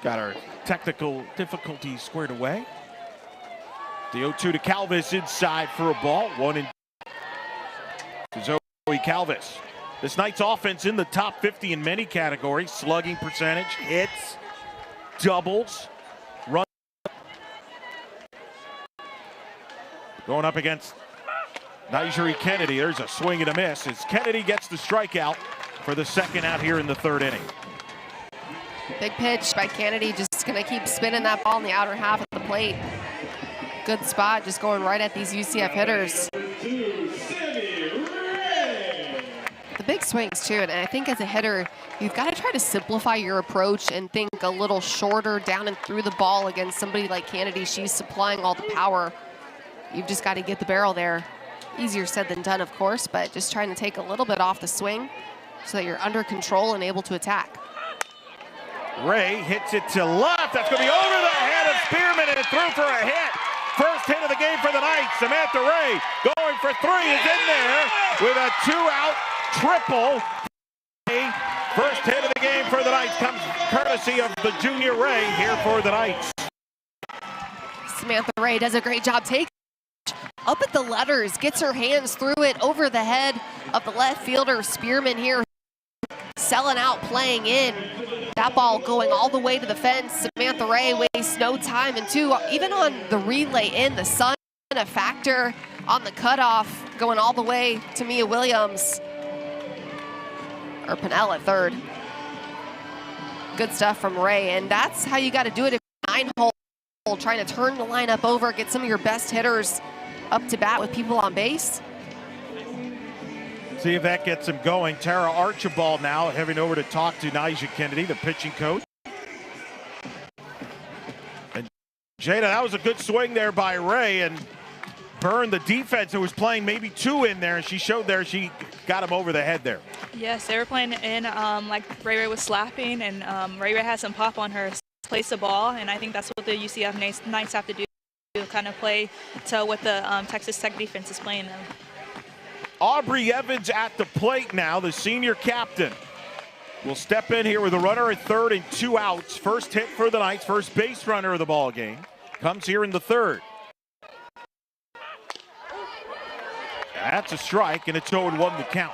Speaker 1: Got our technical difficulties squared away. The 0-2 to Calvis inside for a ball. 1-2 to Zoe Calvis. This night's offense in the top 50 in many categories. Slugging percentage, hits, doubles, run. Going up against Nyjah Kennedy. There's a swing and a miss as Kennedy gets the strikeout for the second out here in the third inning.
Speaker 2: Big pitch by Kennedy, just going to keep spinning that ball in the outer half of the plate. Good spot, just going right at these UCF hitters. The big swings too, and I think as a hitter, you've got to try to simplify your approach and think a little shorter down and through the ball against somebody like Kennedy. She's supplying all the power. You've just got to get the barrel there. Easier said than done, of course, but just trying to take a little bit off the swing so that you're under control and able to attack.
Speaker 1: Ray hits it to left. That's going to be over the head of Spearman and through for a hit. First hit of the game for the Knights. Samantha Ray going for three is in there with a two-out triple. First hit of the game for the Knights comes courtesy of the junior Ray here for the Knights.
Speaker 2: Samantha Ray does a great job taking up at the letters, gets her hands through it over the head of the left fielder Spearman here, selling out, playing in. That ball going all the way to the fence. Samantha Ray wastes no time, and two, even on the relay in, the sun a factor on the cutoff, going all the way to Mia Williams. Or Pinnell at third. Good stuff from Ray, and that's how you got to do it. 9-hole, trying to turn the lineup over, get some of your best hitters up to bat with people on base.
Speaker 1: See if that gets him going. Tara Archibald now heading over to talk to Nyjah Kennedy, the pitching coach. And Jada, that was a good swing there by Ray, and burned the defense who was playing maybe two in there, and she showed there she got him over the head there.
Speaker 3: Yes, they were playing in like Ray was slapping, and Ray had some pop on her, place the ball, and I think that's what the UCF Knights have to do, kind of play to what the Texas Tech defense is playing them.
Speaker 1: Aubrey Evans at the plate now, the senior captain. Will step in here with a runner at third and two outs. First hit for the Knights, first base runner of the ball game. Comes here in the third. That's a strike, and it's 0-1 the count.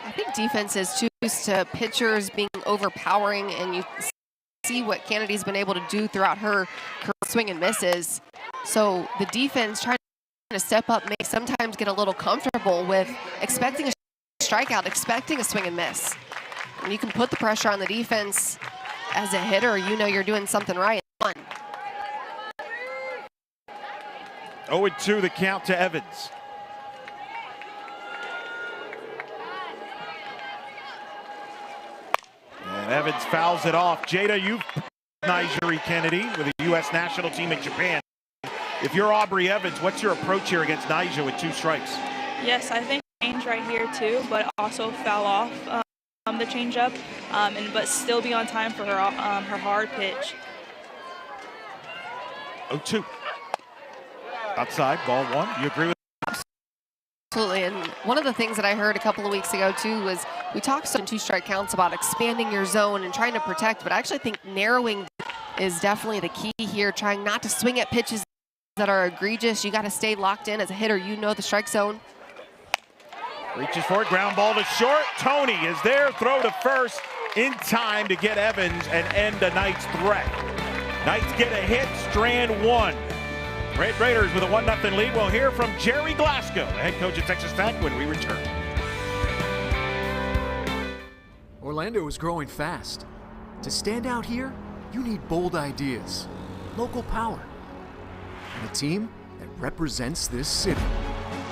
Speaker 2: I think defense is too used to pitchers being overpowering, and you see what Kennedy's been able to do throughout her swing and misses. So the defense trying to step up, may sometimes get a little comfortable with expecting a strikeout, expecting a swing and miss. When you can put the pressure on the defense as a hitter, you know you're doing something right.
Speaker 1: 0-2 the count to Evans. And Evans fouls it off. Jada, you've Nyjah Kennedy with the U.S. national team in Japan. If you're Aubrey Evans, what's your approach here against Nyjah with two strikes?
Speaker 3: Yes, I think change right here too, but also foul off the changeup, but still be on time for her hard pitch.
Speaker 1: 0-2. Outside, ball one. You agree with that?
Speaker 2: Absolutely, and one of the things that I heard a couple of weeks ago too was we talked in two strike counts about expanding your zone and trying to protect, but I actually think narrowing is definitely the key here, trying not to swing at pitches that are egregious. You got to stay locked in as a hitter. You know the strike zone.
Speaker 1: Reaches for it, ground ball to short. Tony is there, throw to first in time to get Evans and end the Knights' threat. Knights get a hit, strand one. Red Raiders with a 1-0 lead. We'll hear from Jerry Glasgow, the head coach at Texas Tech, when we return.
Speaker 13: Orlando is growing fast. To stand out here, you need bold ideas, local power, and a team that represents this city.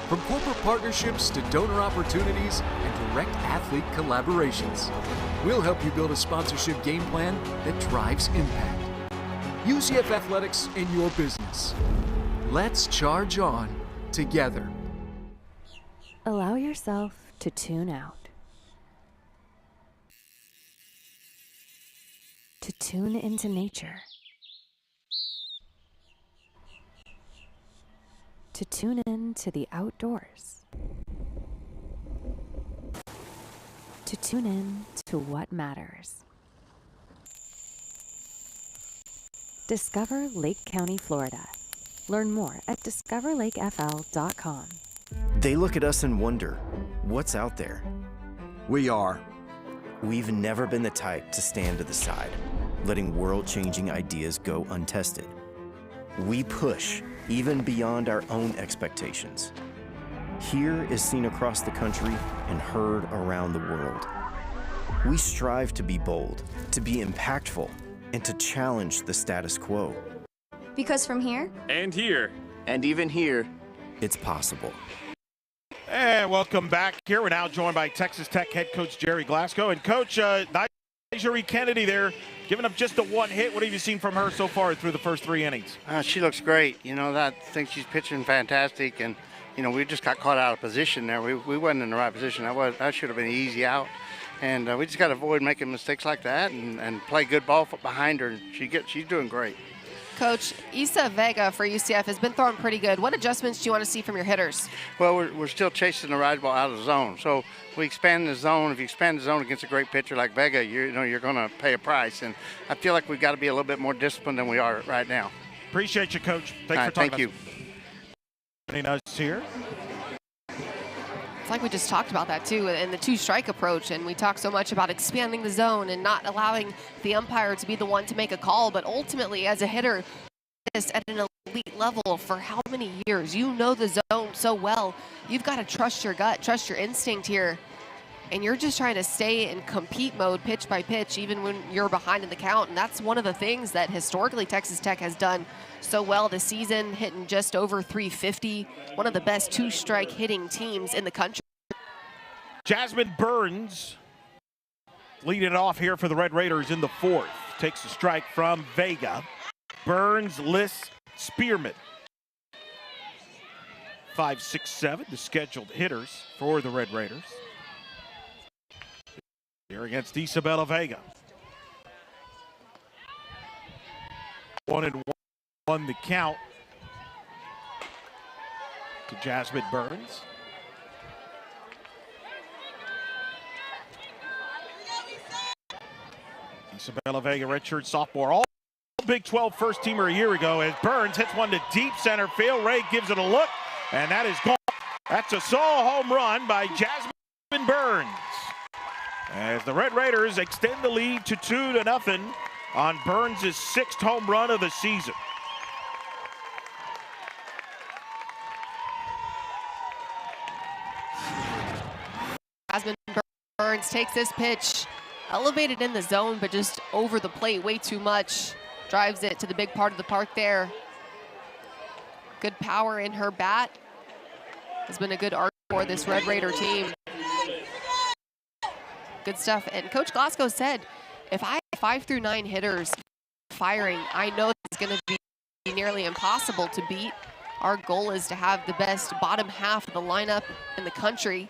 Speaker 13: From corporate partnerships to donor opportunities and direct athlete collaborations, we'll help you build a sponsorship game plan that drives impact. UCF Athletics in your business. Let's charge on together.
Speaker 4: Allow yourself to tune out. To tune into nature. To tune in to the outdoors. To tune in to what matters. Discover Lake County, Florida. Learn more at discoverlakefl.com.
Speaker 14: They look at us and wonder, what's out there? We are. We've never been the type to stand to the side, letting world-changing ideas go untested. We push even beyond our own expectations. Here is seen across the country and heard around the world. We strive to be bold, to be impactful, and to challenge the status quo.
Speaker 15: Because from here,
Speaker 16: and here,
Speaker 14: and even here, it's possible.
Speaker 1: And welcome back here. We're now joined by Texas Tech head coach Jerry Glasgow. And Coach, Nyjah Kennedy there, giving up just the one hit. What have you seen from her so far through the first 3 innings?
Speaker 17: She looks great. You know, I think she's pitching fantastic. And, you know, we just got caught out of position there. We wasn't in the right position. That should have been an easy out. And we just got to avoid making mistakes like that and play good ball behind her. And she's doing great.
Speaker 2: Coach, Isa Vega for UCF has been throwing pretty good. What adjustments do you want to see from your hitters?
Speaker 17: Well, we're still chasing the ride ball out of the zone. So we expand the zone. If you expand the zone against a great pitcher like Vega, you're going to pay a price. And I feel like we've got to be a little bit more disciplined than we are right now.
Speaker 1: Appreciate you, Coach. Thanks for talking.
Speaker 17: Thank you.
Speaker 1: Us here.
Speaker 2: It's like we just talked about that too in the two-strike approach, and we talk so much about expanding the zone and not allowing the umpire to be the one to make a call, but ultimately as a hitter at an elite level for how many years, you know the zone so well, you've got to trust your gut, trust your instinct here, and you're just trying to stay in compete mode pitch by pitch even when you're behind in the count. And that's one of the things that historically Texas Tech has done so well this season, hitting just over 350, one of the best two-strike hitting teams in the country.
Speaker 1: Jasmine Burns leading it off here for the Red Raiders in the 4th. Takes a strike from Vega. Burns, Liss, Spearman. 5, 6, 7, the scheduled hitters for the Red Raiders. Here against Isabella Vega. 1-1 the count to Jasmine Burns. Isabella Vega, redshirt sophomore, all Big 12 first teamer a year ago, as Burns hits one to deep center field. Ray gives it a look, and that is gone. That's a solo home run by Jasmine Burns, as the Red Raiders extend the lead to 2-0 on Burns' 6th home run of the season.
Speaker 2: Jasmine Burns takes this pitch, elevated in the zone, but just over the plate way too much. Drives it to the big part of the park there. Good power in her bat. Has been a good art for this Red Raider team. Good stuff. And Coach Glasgow said, if I have 5 through 9 hitters firing, I know it's going to be nearly impossible to beat. Our goal is to have the best bottom half of the lineup in the country.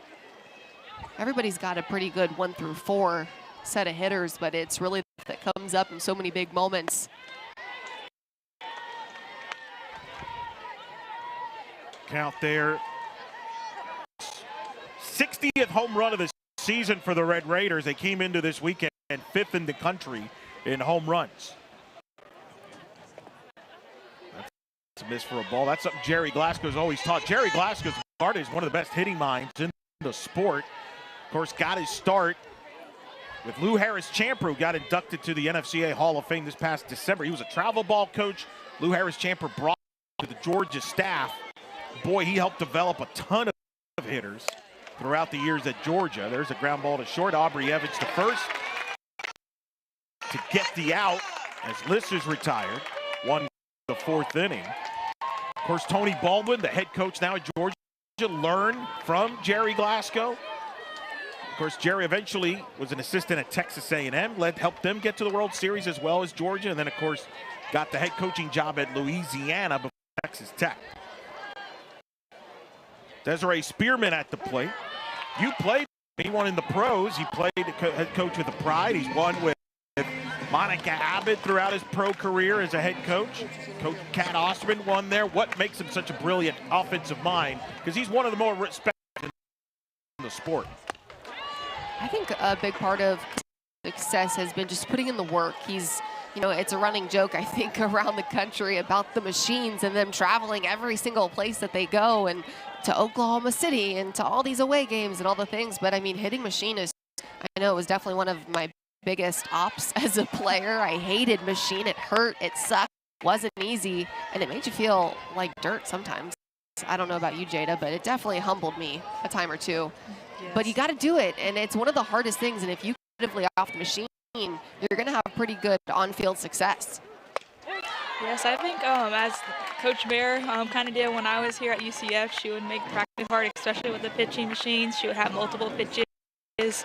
Speaker 2: Everybody's got a pretty good 1 through 4 set of hitters, but it's really that comes up in so many big moments.
Speaker 1: Count there. 60th home run of the season for the Red Raiders. They came into this weekend 5th in the country in home runs. That's a miss for a ball. That's something Jerry Glasgow's always taught. Jerry Glasgow's is one of the best hitting minds in the sport. Of course, got his start with Lou Harris-Champer, who got inducted to the NCAA Hall of Fame this past December. He was a travel ball coach. Lou Harris-Champer brought to the Georgia staff. Boy, he helped develop a ton of hitters throughout the years at Georgia. There's a ground ball to short. Aubrey Evans to first to get the out as Liss is retired. Won the 4th inning. Of course, Tony Baldwin, the head coach now at Georgia, learned from Jerry Glasgow. Of course, Jerry eventually was an assistant at Texas A&M, helped them get to the World Series as well as Georgia, and then, of course, got the head coaching job at Louisiana before Texas Tech. Desiree Spearman at the plate. You played, he won in the pros. He played head coach with the Pride. He's won with Monica Abbott throughout his pro career as a head coach. Coach Kat Osterman won there. What makes him such a brilliant offensive mind? Because he's one of the more respected in the sport.
Speaker 2: I think a big part of success has been just putting in the work. He's, you know, it's a running joke, I think, around the country about the machines and them traveling every single place that they go, and to Oklahoma City and to all these away games and all the things. But I mean, hitting machine is, I know it was definitely one of my biggest ops as a player. I hated machine. It hurt, it sucked, it wasn't easy, and it made you feel like dirt sometimes. I don't know about you, Jada, but it definitely humbled me a time or two. Yes. But you got to do it, and it's one of the hardest things. And if you competitively off the machine, you're going to have pretty good on-field success.
Speaker 3: Yes, I think as Coach Bear kind of did when I was here at UCF, she would make practice hard, especially with the pitching machines. She would have multiple pitches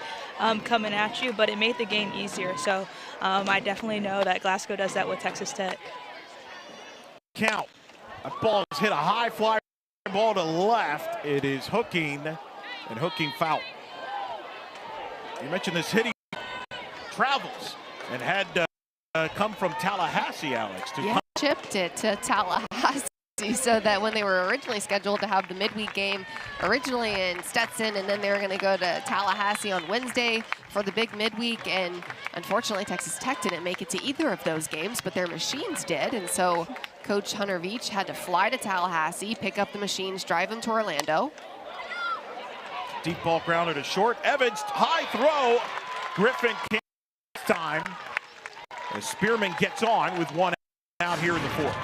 Speaker 3: coming at you, but it made the game easier. So I definitely know that Glasgow does that with Texas Tech.
Speaker 1: Count. A ball is hit a high fly ball to left. It is hooking, and hooking foul. You mentioned this hitting travels and had come from Tallahassee, Alex.
Speaker 2: Yeah, shipped it to Tallahassee so that when they were originally scheduled to have the midweek game originally in Stetson, and then they were going to go to Tallahassee on Wednesday for the big midweek. And unfortunately, Texas Tech didn't make it to either of those games, but their machines did. And so Coach Hunter Veach had to fly to Tallahassee, pick up the machines, drive them to Orlando.
Speaker 1: Deep ball grounded to short. Evans, high throw. Griffin can't time. As Spearman gets on with one out here in the fourth.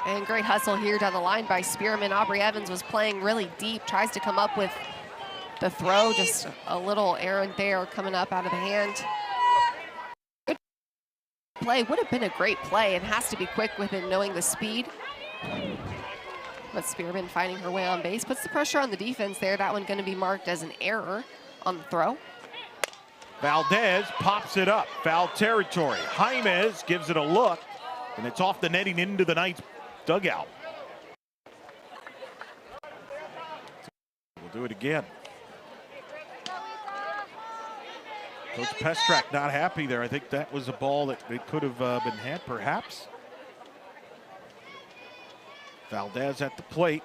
Speaker 2: And great hustle here down the line by Spearman. Aubrey Evans was playing really deep, tries to come up with the throw, just a little errant there coming up out of the hand. Good play, would have been a great play, and has to be quick with it, knowing the speed. But Spearman finding her way on base, puts the pressure on the defense there. That one going to be marked as an error on the throw.
Speaker 1: Valdez pops it up, foul territory. Jaimez gives it a look, and it's off the netting into the Knights dugout. We'll do it again. Coach Pestrak not happy there. I think that was a ball that it could have been had, perhaps. Valdez at the plate.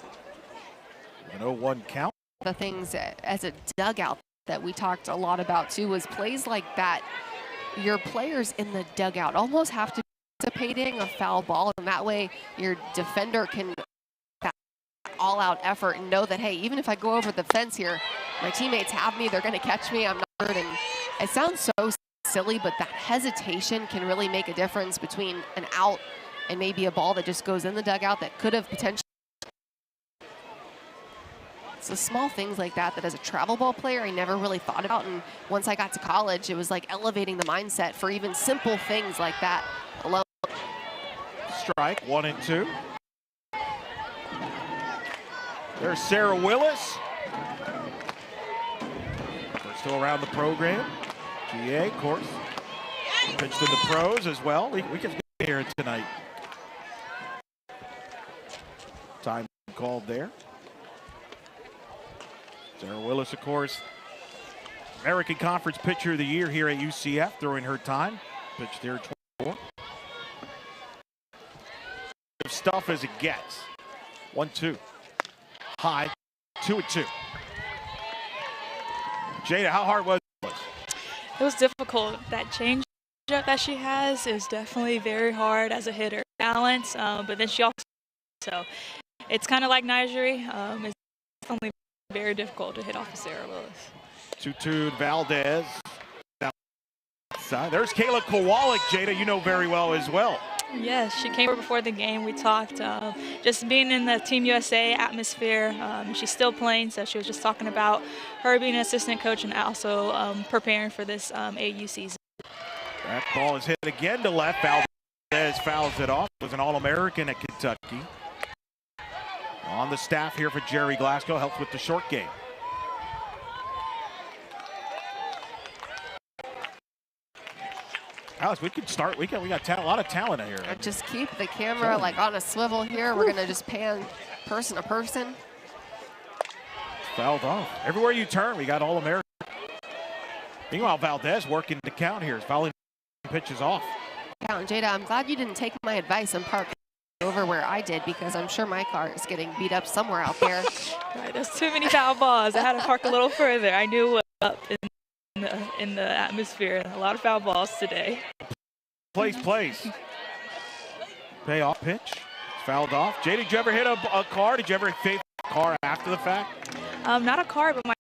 Speaker 1: An 0-1 count.
Speaker 2: The things as a dugout that we talked a lot about too was plays like that. Your players in the dugout almost have to be anticipating a foul ball, and that way your defender can all-out effort and know that, hey, even if I go over the fence here, my teammates have me, they're going to catch me, I'm not hurt. And it sounds so silly, but that hesitation can really make a difference between an out and maybe a ball that just goes in the dugout that could have potentially. It's the small things like that that as a travel ball player I never really thought about, and once I got to college it was like elevating the mindset for even simple things like that alone.
Speaker 1: Strike, 1 and 2. There's Sarah Willis. We're still around the program. GA, of course. Pitched in the pros as well. We can hear it tonight. Time called there. Sarah Willis, of course, American Conference Pitcher of the Year here at UCF during her time. Pitched there 24. Stuff as it gets. 1-2. High. 2-2. Jada, how hard was it?
Speaker 3: It was difficult. That change up that she has is definitely very hard as a hitter. Balance, but then she also, so it's kind of like Nigeria. It's definitely very difficult to hit off of Sarah Willis.
Speaker 1: 2-2 Valdez. There's Kayla Kowalik, Jada, you know very well as well.
Speaker 3: Yes, she came over before the game. We talked just being in the Team USA atmosphere. She's still playing, so she was just talking about her being an assistant coach and also preparing for this AU season.
Speaker 1: That ball is hit again to left. Valdez fouls it off. Was an All-American at Kentucky. On the staff here for Jerry Glasgow, helps with the short game. Alex, we could start. We got a lot of talent in here.
Speaker 2: Just keep the camera like on a swivel here. We're gonna just pan person to person.
Speaker 1: Fouled off. Everywhere you turn, we got All-American. Meanwhile, Valdez working the count here. Is fouling pitches off.
Speaker 2: Yeah, and Jada, I'm glad you didn't take my advice and park over where I did, because I'm sure my car is getting beat up somewhere out there.
Speaker 3: Right, there's too many foul balls. I had to park a little further. I knew what was up in the atmosphere. A lot of foul balls today.
Speaker 1: Place. Payoff pitch. It's fouled off. Jay, did you ever hit a car? Did you ever hit a car after the fact?
Speaker 3: Not a car, but my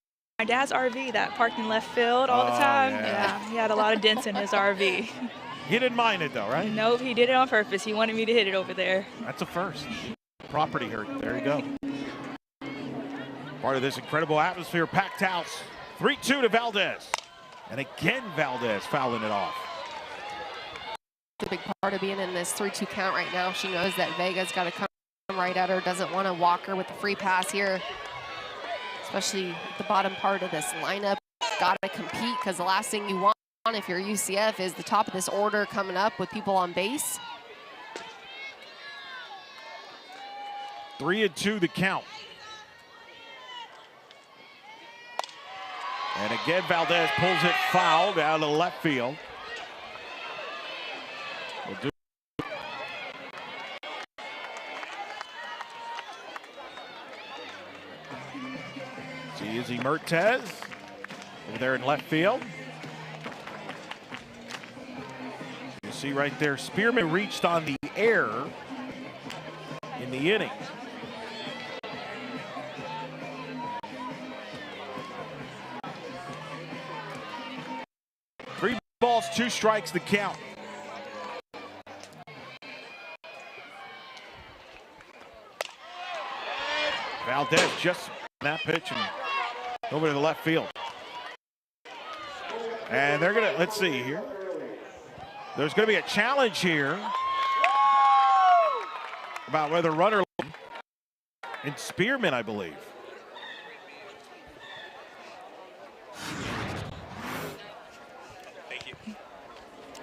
Speaker 3: dad's RV that parked in left field all the time. Yeah, he had a lot of dents in his RV.
Speaker 1: He didn't mind it though, right?
Speaker 3: Nope, he did it on purpose. He wanted me to hit it over there.
Speaker 1: That's a first. Property here. There you go. Part of this incredible atmosphere. Packed house. 3-2 to Valdez. And again, Valdez fouling it off.
Speaker 2: The big part of being in this 3-2 count right now. She knows that Vega's got to come right at her. Doesn't want to walk her with the free pass here. Especially at the bottom part of this lineup. Got to compete, because the last thing you want if you're UCF is the top of this order coming up with people on base.
Speaker 1: 3-2 the count. And again, Valdez pulls it foul down to left field. We'll do. See Izzy Mertez over there in left field. You see right there, Spearman reached on the air in the inning. Three balls, 2 strikes, the count. Valdez just that pitch and over to the left field. And they're gonna, let's see here. There's gonna be a challenge here about whether runner and Spearman, I believe.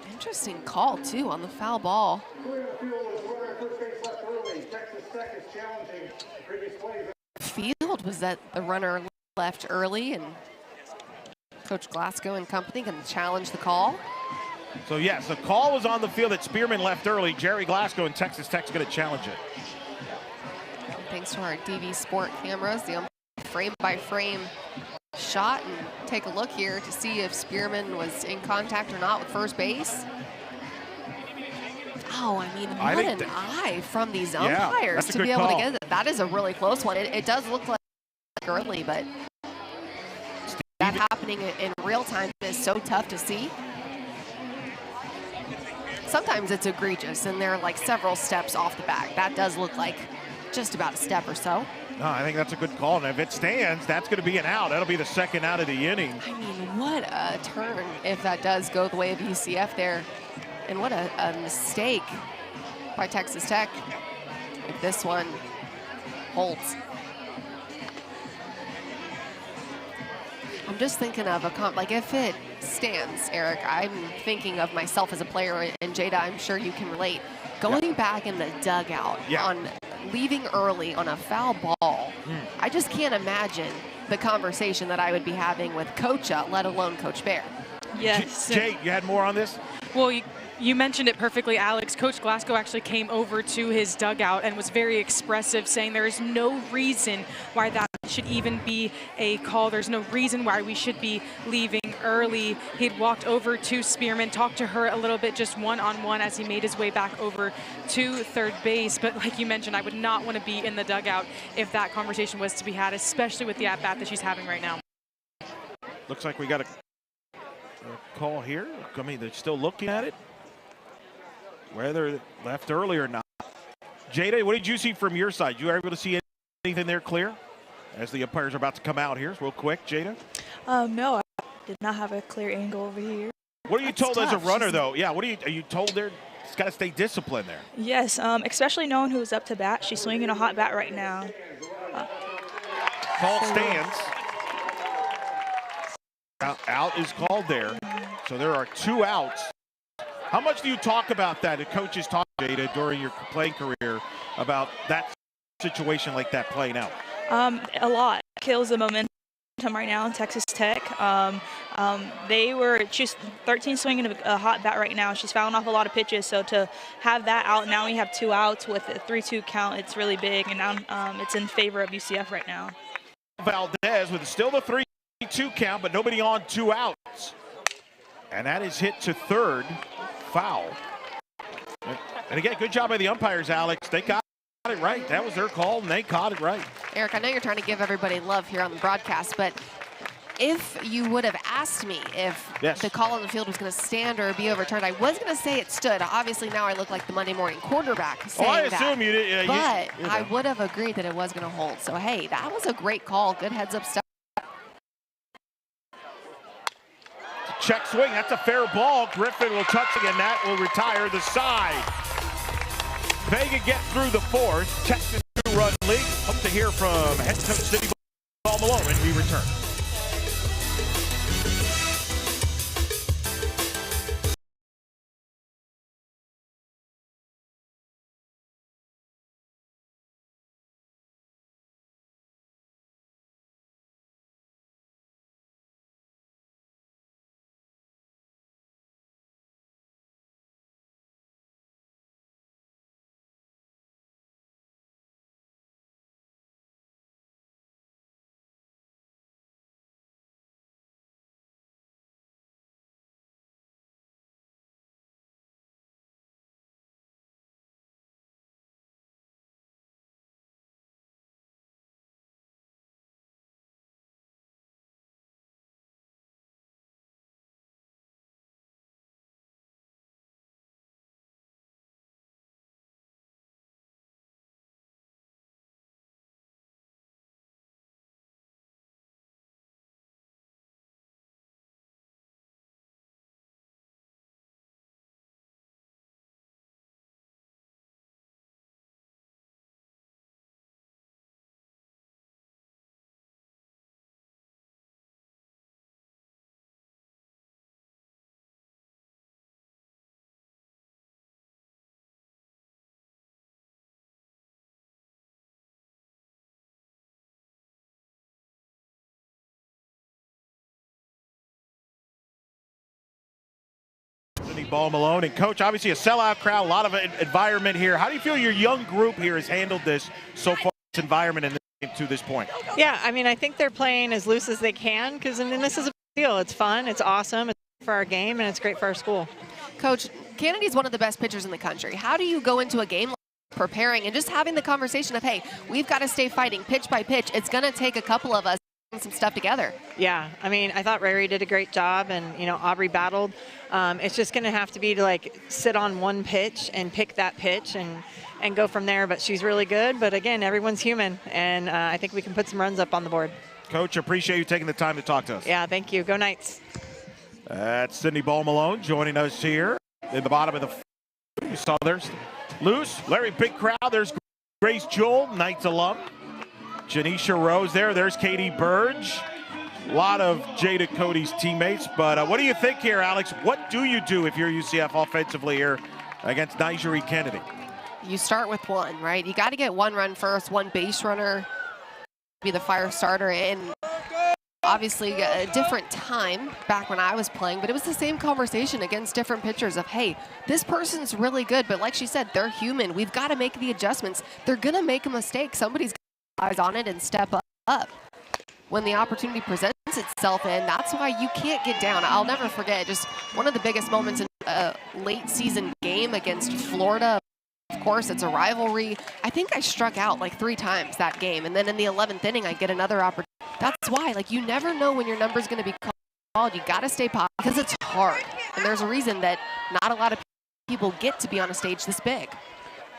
Speaker 2: Interesting call too on the foul ball. Field was that the runner left early, and Coach Glasgow and company can challenge the call.
Speaker 1: So yes, the call was on the field that Spearman left early. Jerry Glasgow and Texas Tech's going to challenge it.
Speaker 2: And thanks to our DV Sport cameras, the frame-by-frame shot, and take a look here to see if Spearman was in contact or not with first base. Oh, I mean, what an eye from these umpires to be able to get it. That is a really close one. It does look like early, but that happening in real time is so tough to see. Sometimes it's egregious, and they're like several steps off the back. That does look like just about a step or so.
Speaker 1: No, I think that's a good call, and if it stands, that's going to be an out. That'll be the second out of the inning.
Speaker 2: I mean, what a turn if that does go the way of UCF there. And what a mistake by Texas Tech if this one holds. I'm just thinking of like if it stands, Eric, I'm thinking of myself as a player, and Jada, I'm sure you can relate. Going back in the dugout on leaving early on a foul ball, I just can't imagine the conversation that I would be having with Coach, let alone Coach Bear.
Speaker 3: Yes.
Speaker 1: Jay, you had more on this?
Speaker 10: Well, you mentioned it perfectly, Alex. Coach Glasgow actually came over to his dugout and was very expressive, saying there is no reason why that should even be a call. There's no reason why we should be leaving early. He'd walked over to Spearman, talked to her a little bit, just one-on-one as he made his way back over to third base. But like you mentioned, I would not want to be in the dugout if that conversation was to be had, especially with the at-bat that she's having right now.
Speaker 1: Looks like we got a call here. I mean, they're still looking at it. Whether left early or not. Jada, what did you see from your side? You were able to see anything there clear as the umpires are about to come out here real quick, Jada?
Speaker 3: No, I did not have a clear angle over here.
Speaker 1: What are you told as a runner, though? Yeah, what are you told there? It's got to stay disciplined there.
Speaker 3: Yes, especially knowing who's up to bat. She's swinging a hot bat right now.
Speaker 1: Call stands. Out is called there. So there are 2 outs How much do you talk about that? The coaches talk, Jada, during your playing career about that situation like that playing out?
Speaker 3: A lot. Kills the momentum right now in Texas Tech. She's 13 swinging a hot bat right now. She's fouling off a lot of pitches, so to have that out, now we have 2 outs with a 3-2 count, it's really big, and now it's in favor of UCF right now.
Speaker 1: Valdez with still the 3-2 count, but nobody on, 2 outs. And that is hit to third, foul. And again, good job by the umpires, Alex. They got it right. That was their call, and they caught it right.
Speaker 2: Eric, I know you're trying to give everybody love here on the broadcast, but if you would have asked me if the call on the field was going to stand or be overturned, I was going to say it stood. Obviously, now I look like the Monday morning quarterback saying
Speaker 1: I assume you did.
Speaker 2: But I would have agreed that it was going to hold. So, hey, that was a great call. Good heads-up stuff.
Speaker 1: Check swing. That's a fair ball. Griffin will touch it, and that will retire the side. Vega gets through the 4th. Texas 2-run lead. Hope to hear from head coach Cindy Malone when we return. Ball Malone and coach, obviously a sellout crowd, a lot of environment here. How do you feel your young group here has handled this so far, this environment and to this point?
Speaker 16: Yeah, I mean, I think they're playing as loose as they can because I mean, this is a big deal. It's fun, it's awesome, it's for our game, and it's great for our school.
Speaker 2: Coach, Kennedy's one of the best pitchers in the country. How do you go into a game like preparing and just having the conversation of, hey, we've got to stay fighting pitch by pitch. It's going to take a couple of us some stuff together.
Speaker 16: Yeah, I mean, I thought Rary did a great job, and you know, Aubrey battled. It's just going to have to be to like sit on one pitch and pick that pitch and go from there. But she's really good. But again, everyone's human, and I think we can put some runs up on the board.
Speaker 1: Coach, appreciate you taking the time to talk to us.
Speaker 16: Yeah, thank you. Go Knights.
Speaker 1: That's Cindy Ball Malone joining us here in the bottom of the. You saw there's loose. Larry, big crowd. There's Grace Joel, Knights alum. Janisha Rose there. There's Katie Burge. A lot of Jada Cody's teammates. But what do you think here, Alex? What do you do if you're UCF offensively here against Nigeri Kennedy?
Speaker 2: You start with one, right? You got to get one run first, one base runner, be the fire starter. And obviously a different time back when I was playing, but it was the same conversation against different pitchers of, hey, this person's really good, but like she said, they're human. We've got to make the adjustments. They're going to make a mistake. Somebody's eyes on it and step up when the opportunity presents itself, and that's why you can't get down. I'll never forget just one of the biggest moments in a late season game against Florida. Of course, it's a rivalry. I think I struck out like 3 times that game, and then in the 11th inning I get another opportunity. That's why, like, you never know when your number's going to be called. You got to stay positive because it's hard, and there's a reason that not a lot of people get to be on a stage this big.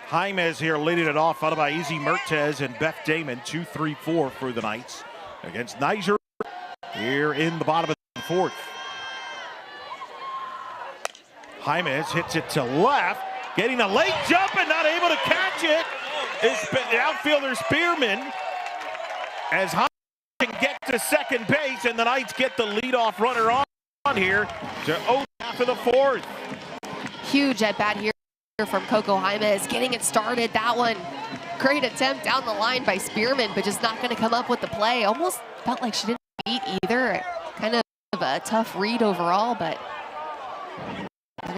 Speaker 1: Jaimez here leading it off, followed by Izzy Mertez and Beth Damon, 2-3-4 for the Knights against Niger here in the bottom of the 4th. Jaimez hits it to left, getting a late jump and not able to catch it. It's the outfielder Spearman as Jaimez can get to second base, and the Knights get the leadoff runner on here to half of the 4th.
Speaker 2: Huge at bat here from Coco Jaimes, getting it started. That one, great attempt down the line by Spearman, but just not going to come up with the play. Almost felt like she didn't beat either. Kind of a tough read overall, but they're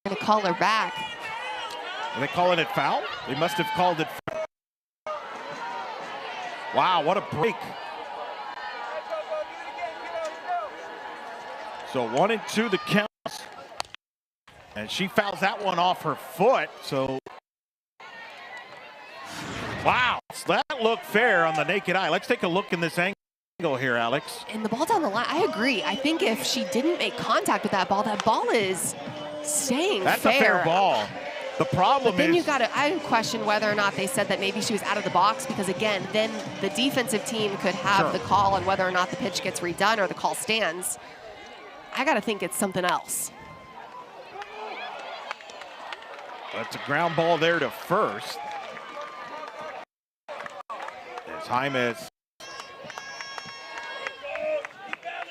Speaker 2: going to call her back.
Speaker 1: Are they calling it foul? They must have called it foul. Wow, what a break. So 1-2 the count. And she fouls that one off her foot, so. Wow, that looked fair on the naked eye. Let's take a look in this angle here, Alex.
Speaker 2: And the ball down the line, I agree. I think if she didn't make contact with that ball is staying
Speaker 1: That's
Speaker 2: fair.
Speaker 1: a fair ball. The problem
Speaker 2: then
Speaker 1: is,
Speaker 2: I question whether or not they said that maybe she was out of the box, because again, then the defensive team could have the call on whether or not the pitch gets redone or the call stands. I gotta think it's something else.
Speaker 1: that's a ground ball there to first. As Jaimes.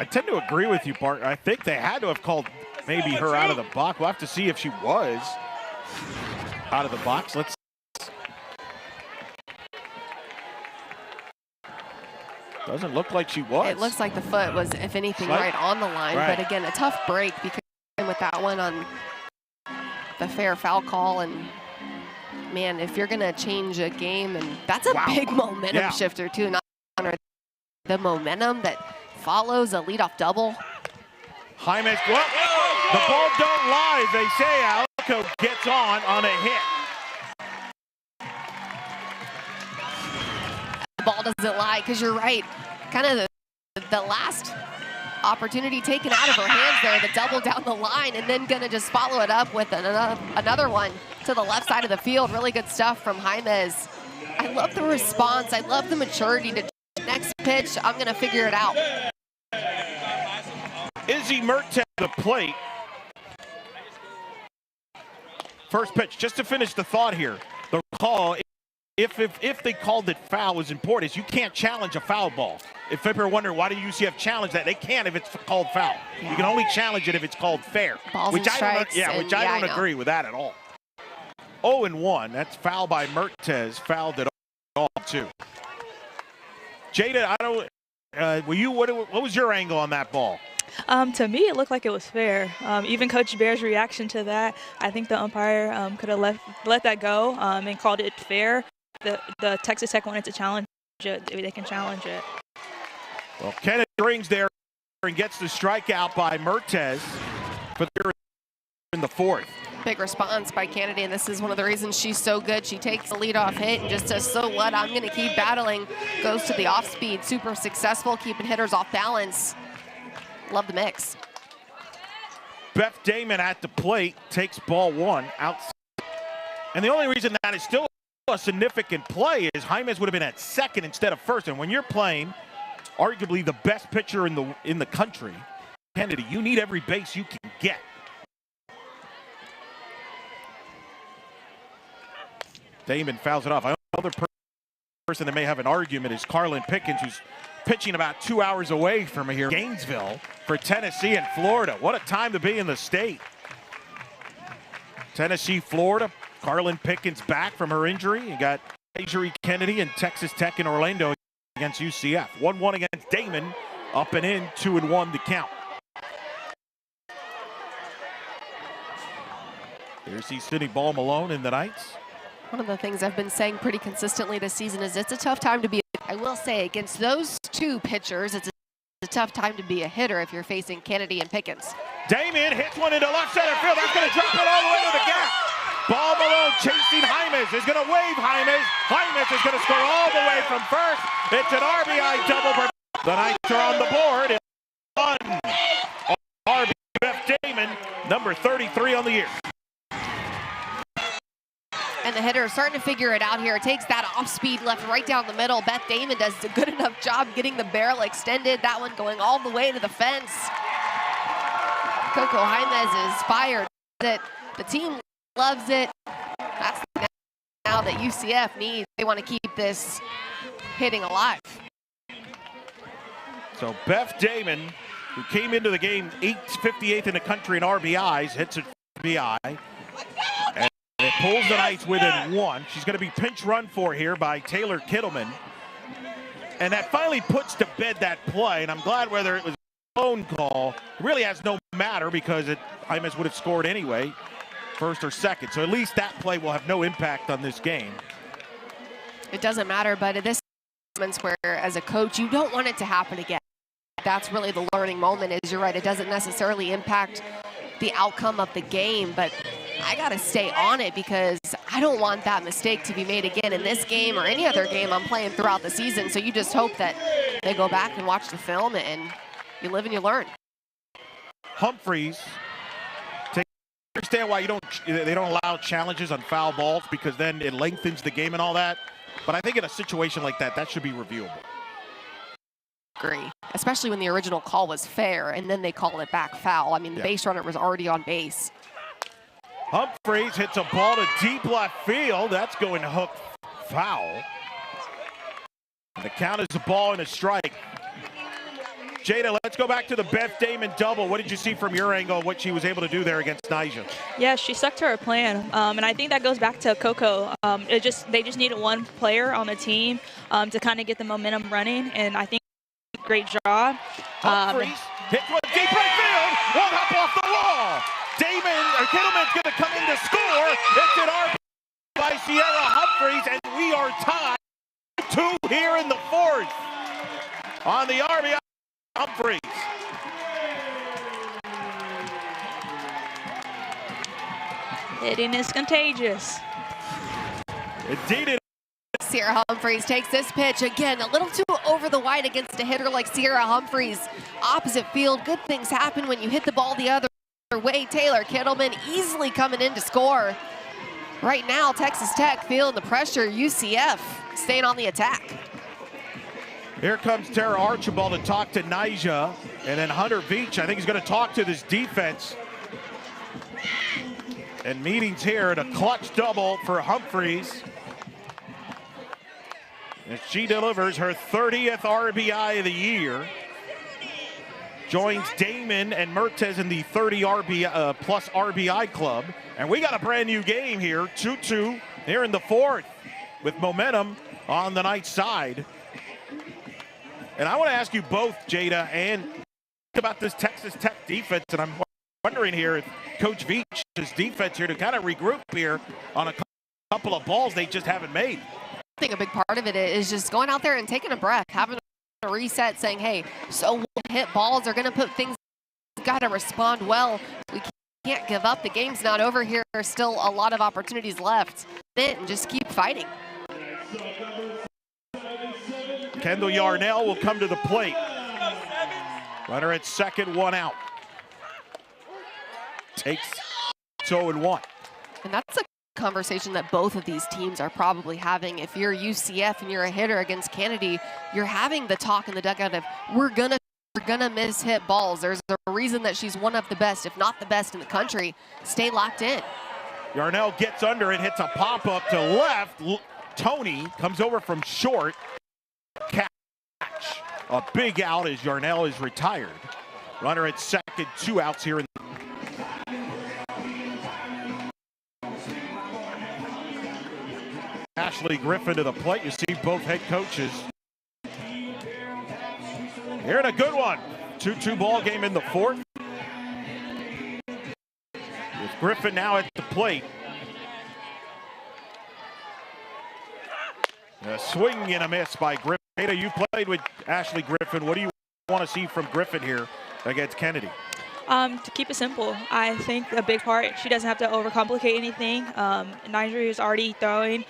Speaker 1: I tend to agree with you, Bart. I think they had to have called maybe her out of the box. We'll have to see if she was out of the box. Let's. Doesn't look like she was.
Speaker 2: It looks like the foot was, if anything, right on the line.
Speaker 1: Right.
Speaker 2: But again, a tough break because with that one on the fair foul call. And man, if you're going to change a game, and that's a big momentum shifter too. Not the momentum that follows a leadoff double.
Speaker 1: Jaimes, the ball don't lie, as they say. Alco gets on a hit.
Speaker 2: The ball doesn't lie, because you're right. Kind of the last opportunity taken out of her hands there, the double down the line, and then gonna just follow it up with another one to the left side of the field. Really good stuff from Jaimes. I love the response. I love the maturity to next pitch. I'm gonna figure it out.
Speaker 1: Izzy Mertens the plate. First pitch, just to finish the thought here. The call, if they called it foul, was important. Is you can't challenge a foul ball. If people are wondering why do UCF challenge that, they can't if it's called foul. You can only challenge it if it's called fair.
Speaker 2: Balls
Speaker 1: which
Speaker 2: and strikes.
Speaker 1: I don't agree with that at all. 0-1. That's foul by Mertens. Fouled it all too. Jada, I don't. What was your angle on that ball?
Speaker 3: To me, it looked like it was fair. Even Coach Bear's reaction to that, I think the umpire could have let that go and called it fair. The Texas Tech wanted to challenge it. They can challenge it.
Speaker 1: Well, Kenneth rings there and gets the strikeout by Mertens for the in the fourth.
Speaker 2: Big response by Kennedy, and this is one of the reasons she's so good. She takes the leadoff hit and just says, so what, I'm going to keep battling. Goes to the off speed, super successful, keeping hitters off balance. Love the mix.
Speaker 1: Beth Damon at the plate takes ball one outside. And the only reason that is still a significant play is Jaimes would have been at second instead of first. And when you're playing arguably the best pitcher in the country, Kennedy, you need every base you can get. Damon fouls it off. Another person that may have an argument is Carlin Pickens, who's pitching about 2 hours away from here, Gainesville, for Tennessee and Florida. What a time to be in the state. Tennessee, Florida. Carlin Pickens back from her injury. You got Ajari Kennedy and Texas Tech in Orlando against UCF. 1-1 against Damon. Up and in, 2-1 the count. Here's Sydney Ball Malone in the Knights.
Speaker 2: One of the things I've been saying pretty consistently this season is it's a tough time to be, I will say, against those two pitchers, it's a tough time to be a hitter if you're facing Kennedy and Pickens.
Speaker 1: Damien hits one into left center field. That's going to drop it all the way to the gap. Ball Malone chasing Jaimes. Is going to wave Jaimes. Jaimes is going to score all the way from first. It's an RBI double. The Knights are on the board. It's one RBI. Beth Damon, number 33 on the year.
Speaker 2: And the hitter is starting to figure it out here. It takes that off-speed left right down the middle. Beth Damon does a good enough job getting the barrel extended. That one going all the way to the fence. Coco Jaimes is fired. The team loves it. That's now that UCF needs. They want to keep this hitting alive.
Speaker 1: So Beth Damon, who came into the game 58th in the country in RBIs, hits a RBI. Pulls the Knights within one. She's going to be pinch run for here by Taylor Kittleman. And that finally puts to bed that play. And I'm glad whether it was a phone call, it really has no matter because Hymas would have scored anyway, first or second. So at least that play will have no impact on this game.
Speaker 2: It doesn't matter, but at this moment where as a coach, you don't want it to happen again. That's really the learning moment is you're right. It doesn't necessarily impact the outcome of the game, but I got to stay on it because I don't want that mistake to be made again in this game or any other game I'm playing throughout the season. So you just hope that they go back and watch the film and you live and you learn.
Speaker 1: Humphreys, I understand why they don't allow challenges on foul balls because then it lengthens the game and all that. But I think in a situation like that, that should be reviewable.
Speaker 2: Agree, especially when the original call was fair and then they call it back foul. I mean, the base runner was already on base.
Speaker 1: Humphreys hits a ball to deep left field. That's going to hook foul. And the count is a ball and a strike. Jada, let's go back to the Beth Damon double. What did you see from your angle, what she was able to do there against Nyjah?
Speaker 3: Yeah, she stuck to her plan, and I think that goes back to Coco. They just needed one player on the team to kind of get the momentum running, and I think great job.
Speaker 1: Humphreys hits one deep right field, won't hop off the wall. Kittleman's going to come in to score. It's an RBI by Sierra Humphreys, and we are tied 2 here in the 4th. On the RBI, Humphreys.
Speaker 3: Hitting is contagious.
Speaker 1: Indeed it.
Speaker 2: Sierra Humphreys takes this pitch again, a little too over the white against a hitter like Sierra Humphreys. Opposite field, good things happen when you hit the ball the other way. Taylor Kittleman easily coming in to score. Right now, Texas Tech feeling the pressure. UCF staying on the attack.
Speaker 1: Here comes Tara Archibald to talk to Nyjah, and then Hunter Veach, I think he's going to talk to this defense. And meetings here at a clutch double for Humphreys. And she delivers her 30th RBI of the year. Joins Damon and Mertes in the 30 plus RBI club. And we got a brand new game here, 2-2 here in the 4th with momentum on the Knights side. And I want to ask you both, Jada, and about this Texas Tech defense. And I'm wondering here if Coach Veach's defense here to kind of regroup here on a couple of balls they just haven't made.
Speaker 2: I think a big part of it is just going out there and taking a breath, having a reset, saying, hey, so we'll hit balls, they're going to put things, got to respond well. We can't give up. The game's not over here. There's still a lot of opportunities left. And just keep fighting.
Speaker 1: Kendall Yarnell will come to the plate. Runner at second, 1 out. Takes 0-1.
Speaker 2: And that's a conversation that both of these teams are probably having. If you're UCF and you're a hitter against Kennedy, you're having the talk in the dugout of we're gonna miss hit balls. There's a reason that she's one of the best, if not the best in the country. Stay locked in.
Speaker 1: Yarnell gets under it, hits a pop-up to left. Tony comes over from short. Catch. A big out as Yarnell is retired. Runner at second, 2 outs here in Ashley Griffin to the plate. You see both head coaches. Here in a good one. 2-2 ball game in the 4th. With Griffin now at the plate. A swing and a miss by Griffin. Ada, you played with Ashley Griffin. What do you want to see from Griffin here against Kennedy?
Speaker 3: To keep it simple, I think a big part, she doesn't have to overcomplicate anything. Nyjah is already throwing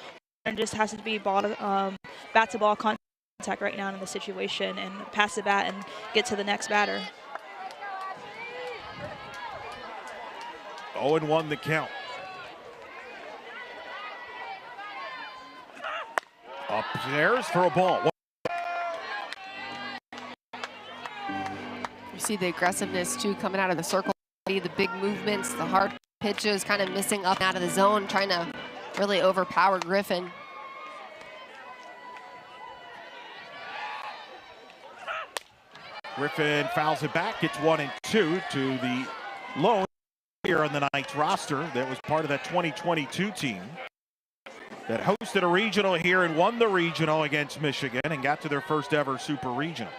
Speaker 3: and just has to be bat to ball contact right now in the situation and pass the bat and get to the next batter.
Speaker 1: 0-1 the count. Upstairs for a ball.
Speaker 2: You see the aggressiveness too coming out of the circle, the big movements, the hard pitches, kind of missing up and out of the zone, trying to really overpower Griffin.
Speaker 1: Griffin fouls it back, gets 1 and 2 to the lone player on the Knights roster that was part of that 2022 team that hosted a regional here and won the regional against Michigan and got to their first ever super regional.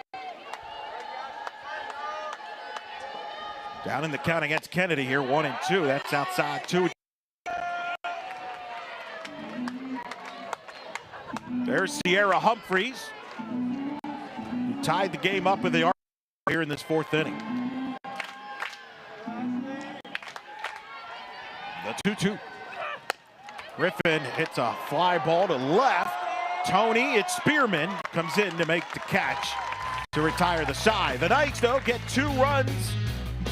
Speaker 1: Down in the count against Kennedy here, 1-2. That's outside 2. There's Sierra Humphreys, who tied the game up with the Army here in this 4th inning. The 2-2. Griffin hits a fly ball to left. Tony, it's Spearman, comes in to make the catch to retire the side. The Knights, though, get 2 runs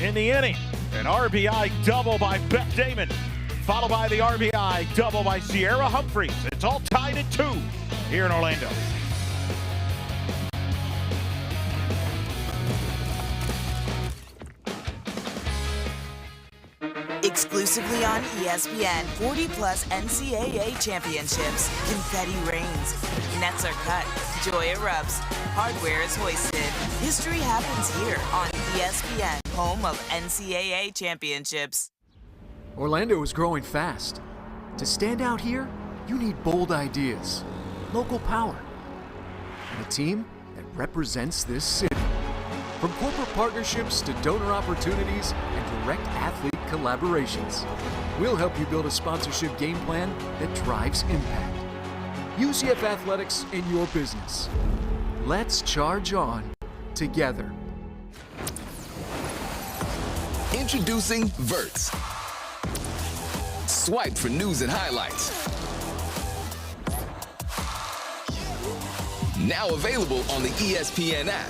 Speaker 1: in the inning. An RBI double by Beth Damon, followed by the RBI double by Sierra Humphreys. It's all tied at 2 here in Orlando.
Speaker 11: Exclusively on ESPN, 40-plus NCAA championships. Confetti rains. Nets are cut. Joy erupts. Hardware is hoisted. History happens here on ESPN, home of NCAA championships.
Speaker 13: Orlando is growing fast. To stand out here, you need bold ideas, local power, and a team that represents this city. From corporate partnerships to donor opportunities and direct athlete collaborations, we'll help you build a sponsorship game plan that drives impact. UCF Athletics in your business. Let's charge on together.
Speaker 12: Introducing Verts. Swipe for news and highlights. Now available on the ESPN app.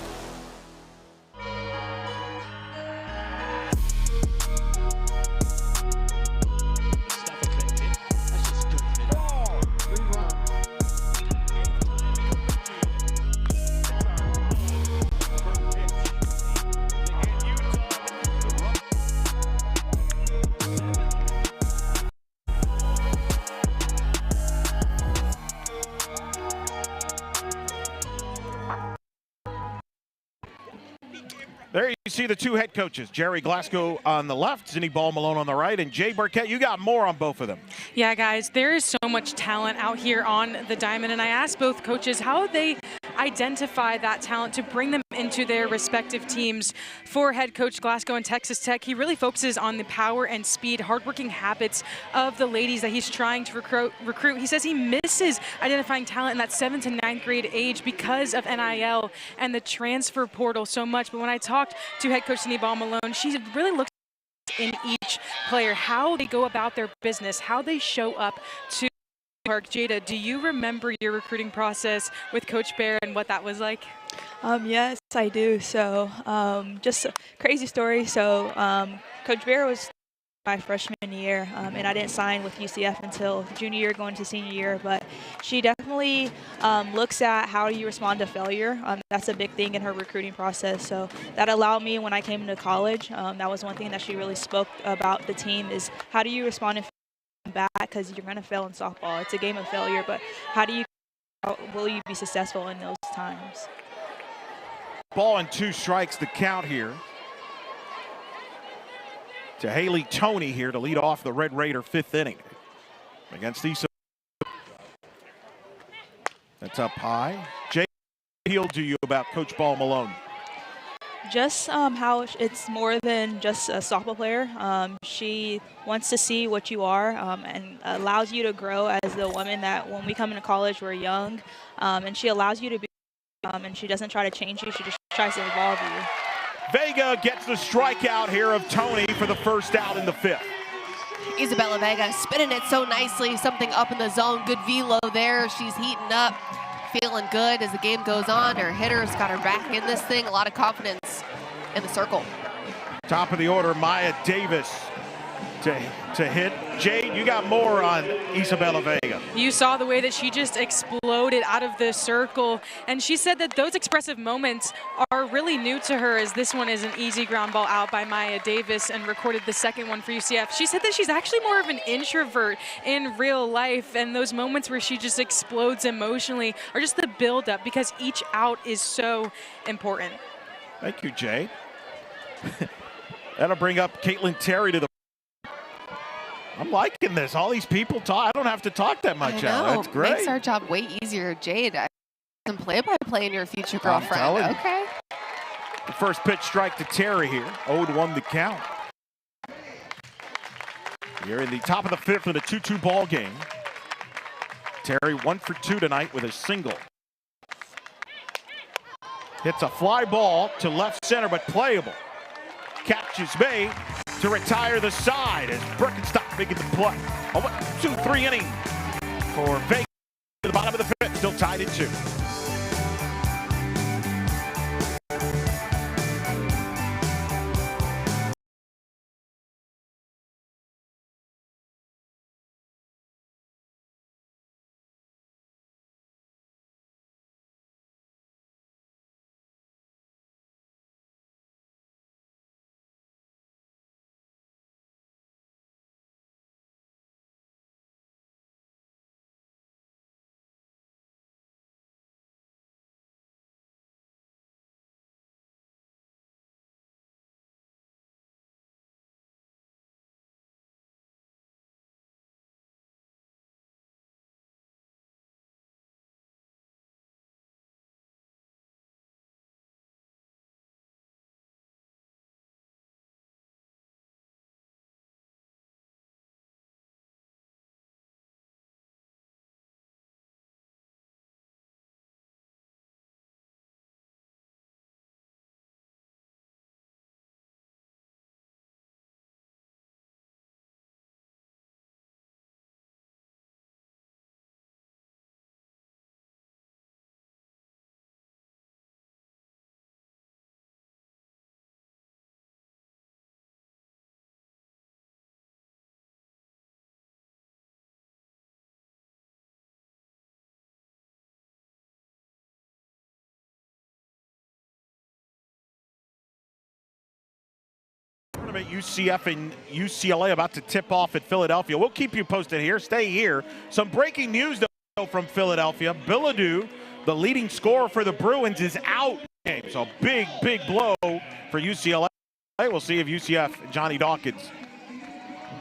Speaker 1: There you see the 2 head coaches, Jerry Glasgow on the left, Zinni Ball Malone on the right, and Jay Burkett. You got more on both of them.
Speaker 10: Yeah, guys, there is so much talent out here on the diamond, and I asked both coaches how they identify that talent to bring them into their respective teams. For head coach Glasgow and Texas Tech, he really focuses on the power and speed, hardworking habits of the ladies that he's trying to recruit. He says he misses identifying talent in that 7th to 9th grade age because of NIL and the transfer portal so much. But when I talked to head coach Zinni Ball Malone, she really looks in each player, how they go about their business, how they show up to Park. Jada, do you remember your recruiting process with Coach Bear and what that was like?
Speaker 3: Yes, I do. So just a crazy story. So Coach Bear was my freshman year, and I didn't sign with UCF until junior year going to senior year, but she definitely looks at how you respond to failure. That's a big thing in her recruiting process. So that allowed me when I came into college, that was one thing that she really spoke about the team is how do you respond to back, because you're going to fail in softball. It's a game of failure, but how will you be successful in those times?
Speaker 1: Ball and 2 strikes the count here to Haley Tony here to lead off the Red Raider 5th inning against Issa. That's up high. Jay, appealed to you about Coach Ball Malone?
Speaker 3: Just how it's more than just a softball player. She wants to see what you are and allows you to grow as the woman that when we come into college, we're young. And she allows you to be, and she doesn't try to change you. She just tries to evolve you.
Speaker 1: Vega gets the strikeout here of Tony for the first out in the 5th.
Speaker 2: Isabella Vega spinning it so nicely, something up in the zone. Good velo there. She's heating up, feeling good as the game goes on. Her hitter's got her back in this thing. A lot of confidence in the circle.
Speaker 1: Top of the order, Maya Davis to hit. Jade, you got more on Isabella Vega.
Speaker 10: You saw the way that she just exploded out of the circle, and she said that those expressive moments are really new to her, as this one is an easy ground ball out by Maya Davis and recorded the second one for UCF. She said that she's actually more of an introvert in real life, and those moments where she just explodes emotionally are just the build-up, because each out is so important.
Speaker 1: Thank you, Jade. That'll bring up Caitlin Terry to the I'm liking this. All these people talk. I don't have to talk that much. That's great.
Speaker 2: Makes our job way easier. Jade, some play-by-play in your future girlfriend. Okay.
Speaker 1: The first pitch strike to Terry here. 0-1 the count. Here in the top of the fifth with a 2-2 ball game. Terry 1 for 2 tonight with a single. Hits a fly ball to left center, but playable. Catch is made to retire the side as Birkenstock making the play. A 1-2-3 inning for Vegas to the bottom of the fifth, still tied at 2. Tournament UCF and UCLA about to tip off at Philadelphia. We'll keep you posted here. Stay here. Some breaking news though from Philadelphia. Billadu, the leading scorer for the Bruins, is out. So big blow for UCLA. We'll see if UCF and Johnny Dawkins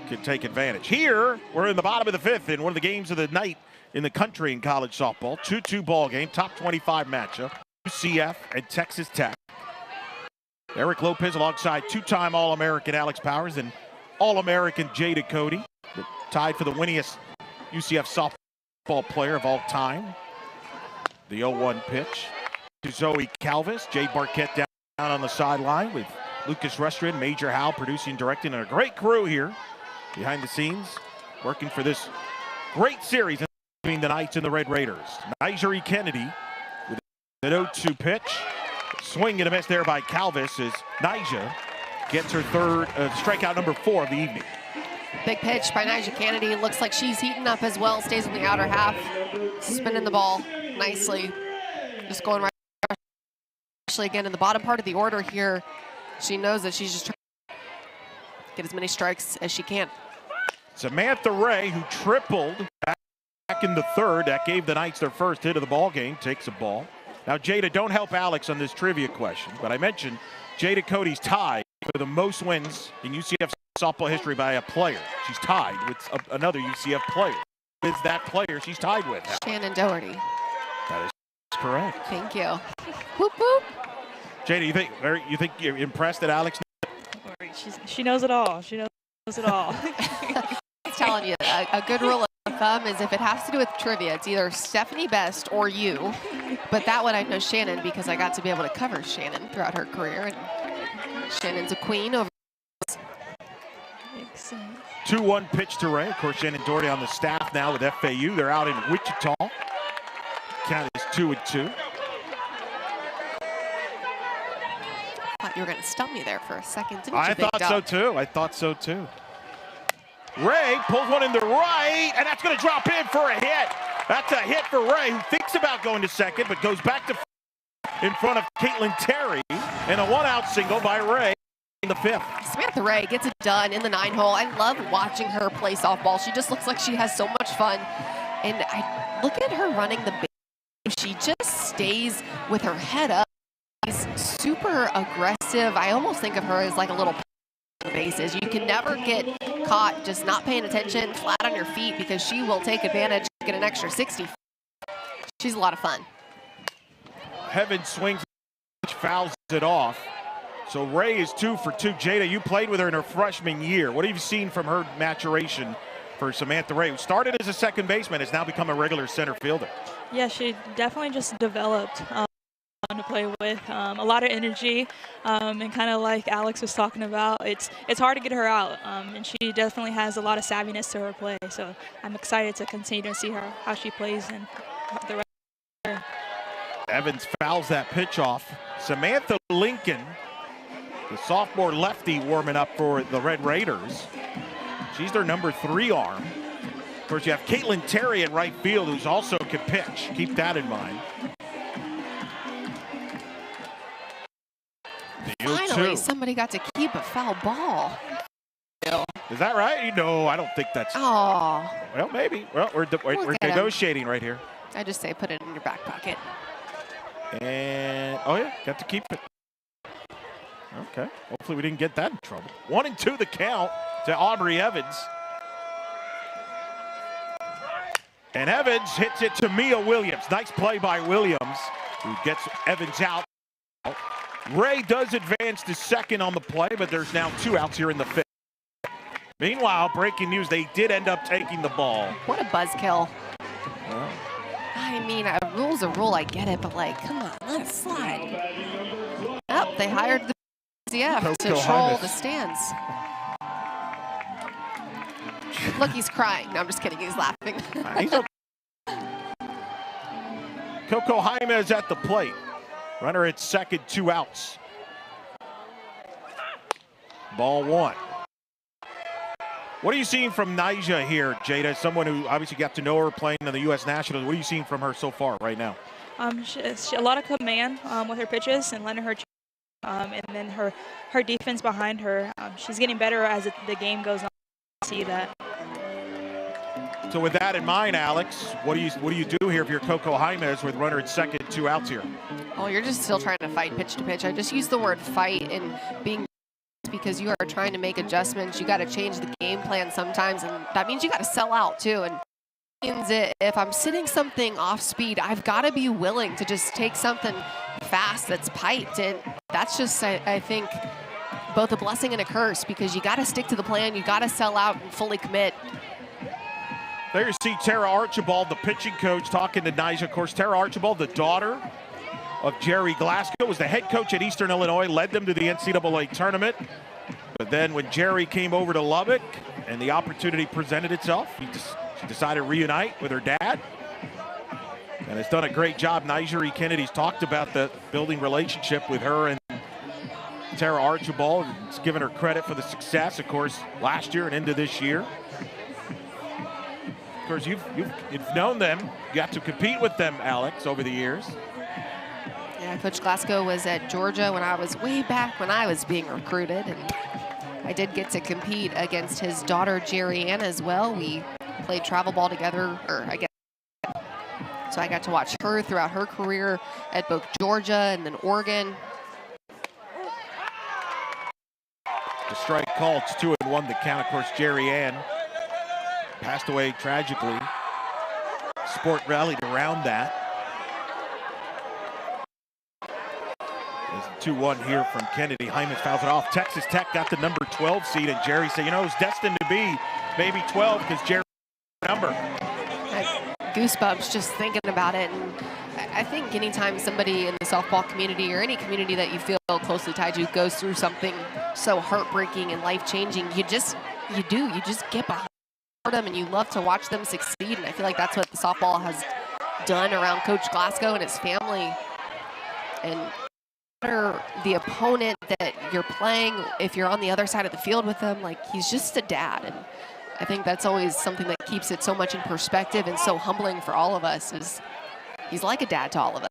Speaker 1: can take advantage. Here, we're in the bottom of the fifth in one of the games of the night in the country in college softball. 2-2 ball game, top 25 matchup. UCF and Texas Tech. Eric Lopez alongside two-time All-American Alex Powers and All-American Jada Cody, tied for the winningest UCF softball player of all time. The 0-1 pitch to Zoe Calvis. Jade Barquette down on the sideline with Lucas Restrin, Major Howell producing and directing, and a great crew here behind the scenes working for this great series between the Knights and the Red Raiders. Nigeri Kennedy with an 0-2 pitch. Swing and a miss there by Calvis as Nyjah gets her third strikeout number 4 of the evening.
Speaker 2: Big pitch by Nyjah Kennedy. Looks like she's heating up as well. Stays in the outer half. Spinning the ball nicely. Just going right. Actually, again, in the bottom part of the order here, she knows that she's just trying to get as many strikes as she can.
Speaker 1: Samantha Ray, who tripled back in the third. That gave the Knights their first hit of the ball game. Takes a ball. Now, Jada, don't help Alex on this trivia question, but I mentioned Jada Cody's tied for the most wins in UCF softball history by a player. She's tied with another UCF player. Who is that player she's tied with?
Speaker 2: Shannon Doherty.
Speaker 1: That is correct.
Speaker 2: Thank you. Whoop, whoop.
Speaker 1: Jada, you think you're impressed that Alex?
Speaker 3: She knows it all. She knows it all.
Speaker 2: I'm telling you, a good rule of thumb is if it has to do with trivia, it's either Stephanie Best or you. But that one I know Shannon because I got to be able to cover Shannon throughout her career. And Shannon's a queen over.
Speaker 1: 2-1 pitch to Ray. Of course, Shannon Doherty on the staff now with FAU. They're out in Wichita. Count is 2-2.
Speaker 2: Thought you were going to stump me there for a second, didn't you?
Speaker 1: I thought so too. Ray pulls one in the right, and that's going to drop in for a hit. That's a hit for Ray, who thinks about going to second, but goes back to in front of Caitlin Terry, and a one-out single by Ray in the fifth.
Speaker 2: Samantha Ray gets it done in the 9-hole. I love watching her play softball. She just looks like she has so much fun. And I look at her running the base. She just stays with her head up. She's super aggressive. I almost think of her as like a little bases. You can never get caught just not paying attention, flat on your feet, because she will take advantage, get an extra 60. She's a lot of fun.
Speaker 1: Heaven swings, fouls it off. So Ray is 2 for 2. Jada, you played with her in her freshman year. What have you seen from her maturation for Samantha Ray, who started as a second baseman, has now become a regular center fielder?
Speaker 3: Yeah, she definitely just developed to play with, a lot of energy, and kind of like Alex was talking about, it's hard to get her out, and she definitely has a lot of savviness to her play. So I'm excited to continue to see her how she plays and the rest of her.
Speaker 1: Evans fouls that pitch off. Samantha Lincoln, the sophomore lefty, warming up for the Red Raiders. She's their number 3 arm. Of course, you have Caitlin Terry in right field, who's also can pitch. Keep that in mind.
Speaker 2: Finally, somebody got to keep a foul ball.
Speaker 1: Is that right? No, I don't think that's.
Speaker 2: Oh.
Speaker 1: Well, maybe. Well, we're negotiating right here.
Speaker 2: I just say put it in your back pocket.
Speaker 1: And, oh yeah, got to keep it. Okay, hopefully we didn't get that in trouble. 1-2 the count to Aubrey Evans. And Evans hits it to Mia Williams. Nice play by Williams, who gets Evans out. Ray does advance to second on the play, but there's now 2 outs here in the 5th. Meanwhile, breaking news, they did end up taking the ball.
Speaker 2: What a buzzkill.
Speaker 1: Well,
Speaker 2: I mean, a rule's a rule, I get it, but like, come on, let it slide. Oh, they hired the UCF to troll the stands. Look, he's crying. No, I'm just kidding, he's laughing.
Speaker 1: He's okay. Coco Jaime at the plate. Runner at second, 2 outs. Ball 1. What are you seeing from Nyjah here, Jada? Someone who obviously got to know her playing in the U.S. Nationals. What are you seeing from her so far right now?
Speaker 3: She a lot of command with her pitches and letting her, and then her defense behind her. She's getting better as the game goes on. I see that.
Speaker 1: So with that in mind, Alex, what do you do here if you're Coco Jaime with runner at second, 2 outs here?
Speaker 2: Oh, you're just still trying to fight pitch to pitch. I just use the word fight and being, because you are trying to make adjustments. You got to change the game plan sometimes, and that means you got to sell out too. And means if I'm sitting something off speed, I've got to be willing to just take something fast that's piped, and that's just I think both a blessing and a curse, because you got to stick to the plan. You got to sell out and fully commit.
Speaker 1: There you see Tara Archibald, the pitching coach, talking to Nyjah. Of course, Tara Archibald, the daughter of Jerry Glasgow, was the head coach at Eastern Illinois, led them to the NCAA tournament. But then when Jerry came over to Lubbock and the opportunity presented itself, she decided to reunite with her dad. And has done a great job. Nyjah Kennedy's talked about the building relationship with her and Tara Archibald. It's given her credit for the success, of course, last year and into this year. Of course, you've known them. You got to compete with them, Alex, over the years.
Speaker 2: Yeah, Coach Glasgow was at Georgia when I was way back when I was being recruited, and I did get to compete against his daughter Jerry Ann as well. We played travel ball together, so I got to watch her throughout her career at both Georgia and then Oregon.
Speaker 1: The strike call, it's 2-1 the count. Of course, Jerry Ann passed away tragically. Sport rallied around that. There's 2-1 here from Kennedy. Hyman fouls it off. Texas Tech got the number 12 seed, and Jerry said, you know, it's destined to be maybe 12 because Jerry's number.
Speaker 2: Goosebumps just thinking about it. And I think anytime somebody in the softball community or any community that you feel closely tied to goes through something so heartbreaking and life-changing, you just get behind them and you love to watch them succeed. And I feel like that's what the softball has done around Coach Glasgow and his family. And the opponent that you're playing, if you're on the other side of the field with them, like, he's just a dad. And I think that's always something that keeps it so much in perspective and so humbling for all of us, is he's like a dad to all of us.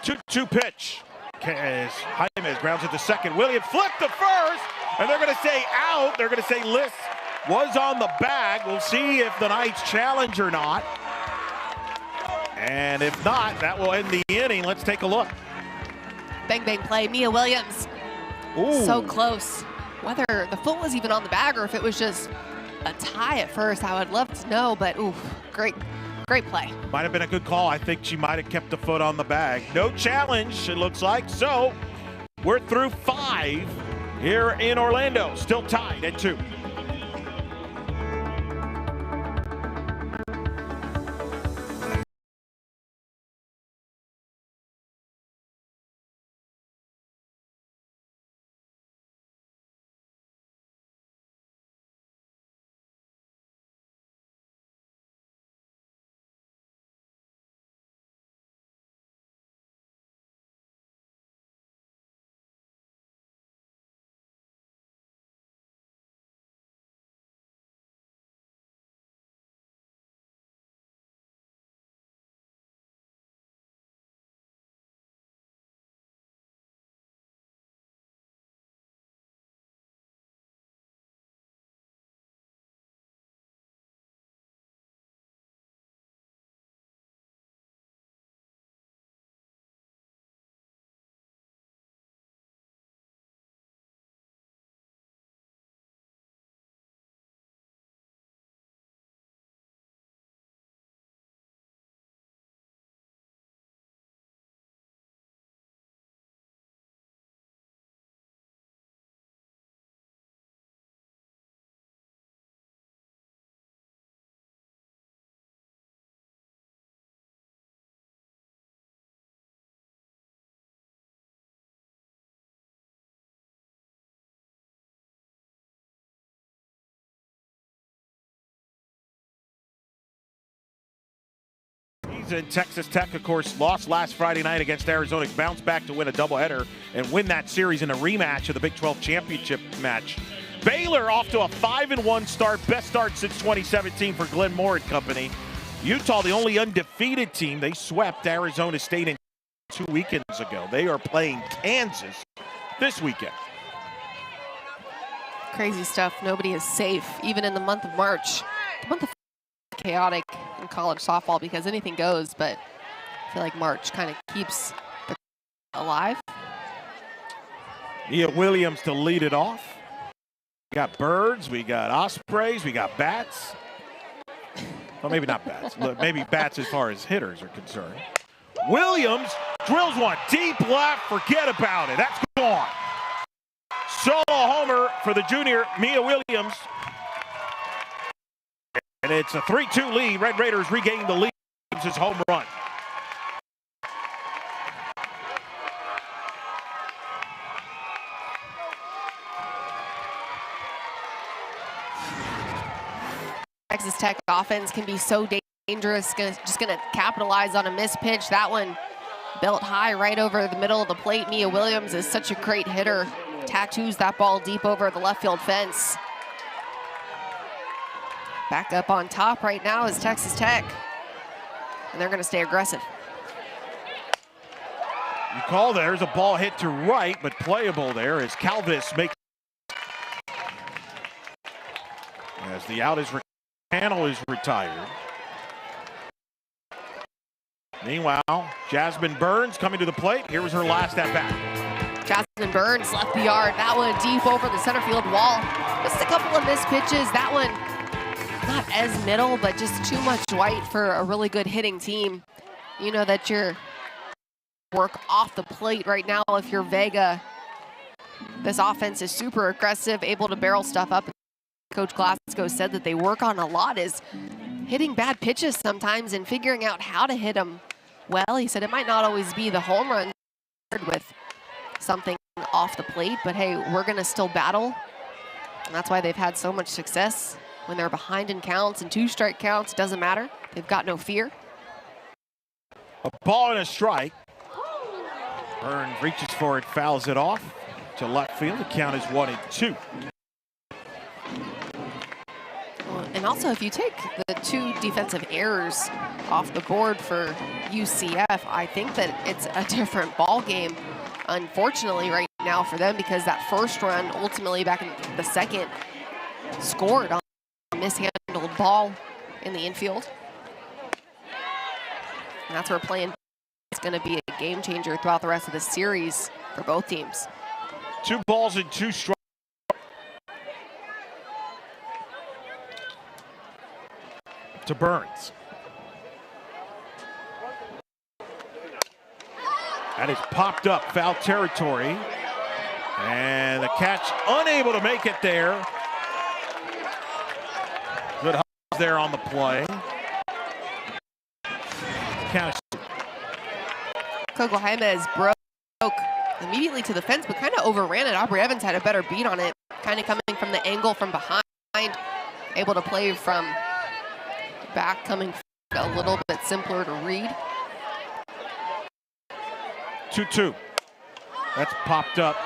Speaker 1: 2-2 pitch. Jaime grounds it to second. Williams flipped to first, and they're going to say out. They're going to say Liss was on the bag. We'll see if the Knights challenge or not. And if not, that will end the inning. Let's take a look.
Speaker 2: Bang, bang play. Mia Williams.
Speaker 1: Ooh.
Speaker 2: So close. whether the foot was even on the bag or if it was just a tie at first. I would love to know, but ooh, great play.
Speaker 1: Might have been a good call. I think she might have kept the foot on the bag. No challenge, it looks like. So we're through 5 here in Orlando. Still tied at 2. And Texas Tech, of course, lost last Friday night against Arizona, bounced back to win a doubleheader and win that series in a rematch of the Big 12 championship match. Baylor off to a 5-1 start, best start since 2017 for Glenn Moore and company. Utah, the only undefeated team, they swept Arizona State in 2 weekends ago. They are playing Kansas this weekend.
Speaker 2: Crazy stuff. Nobody is safe, even in the month of March. The month of chaotic in college softball because anything goes, but I feel like March kind of keeps the alive.
Speaker 1: Nia Williams to lead it off. We got birds, we got ospreys, we got bats. Well, maybe not bats. Maybe bats as far as hitters are concerned. Williams drills one deep left. Forget about it. That's gone. Solo homer for the junior Mia Williams. And it's a 3-2 lead. Red Raiders regain the lead. It's his home run.
Speaker 2: Texas Tech offense can be so dangerous. Just gonna capitalize on a missed pitch. That one built high right over the middle of the plate. Mia Williams is such a great hitter. Tattoos that ball deep over the left field fence. Back up on top right now is Texas Tech, and they're going to stay aggressive.
Speaker 1: You call there's a ball hit to right, but playable there as Calvis makes. As the out is panel is retired. Meanwhile, Jasmine Burns coming to the plate. Here was her last at bat.
Speaker 2: Jasmine Burns left the yard. That one deep over the center field wall. Just a couple of missed pitches. That one not as middle, but just too much white for a really good hitting team. You know that your work off the plate right now if you're Vega. This offense is super aggressive, able to barrel stuff up. Coach Glasgow said that they work on a lot is hitting bad pitches sometimes and figuring out how to hit them well. He said it might not always be the home run with something off the plate, but hey, we're going to still battle. And that's why they've had so much success. When they're behind in counts and 2-strike counts, doesn't matter. They've got no fear.
Speaker 1: A ball and a strike. Burns reaches for it, fouls it off to left field. The count is 1-2.
Speaker 2: And also, if you take the 2 defensive errors off the board for UCF, I think that it's a different ball game, unfortunately, right now for them, because that first run, ultimately back in the second, scored on a mishandled ball in the infield. And that's where playing is going to be a game changer throughout the rest of the series for both teams.
Speaker 1: 2 balls and 2 strikes. to Burns. That is popped up, foul territory. And the catch unable to make it there. Good there on the play.
Speaker 2: Coco Jaimez broke immediately to the fence, but kind of overran it. Aubrey Evans had a better beat on it, kind of coming from the angle from behind, able to play from back, coming a little bit simpler to read.
Speaker 1: 2-2. That's popped up.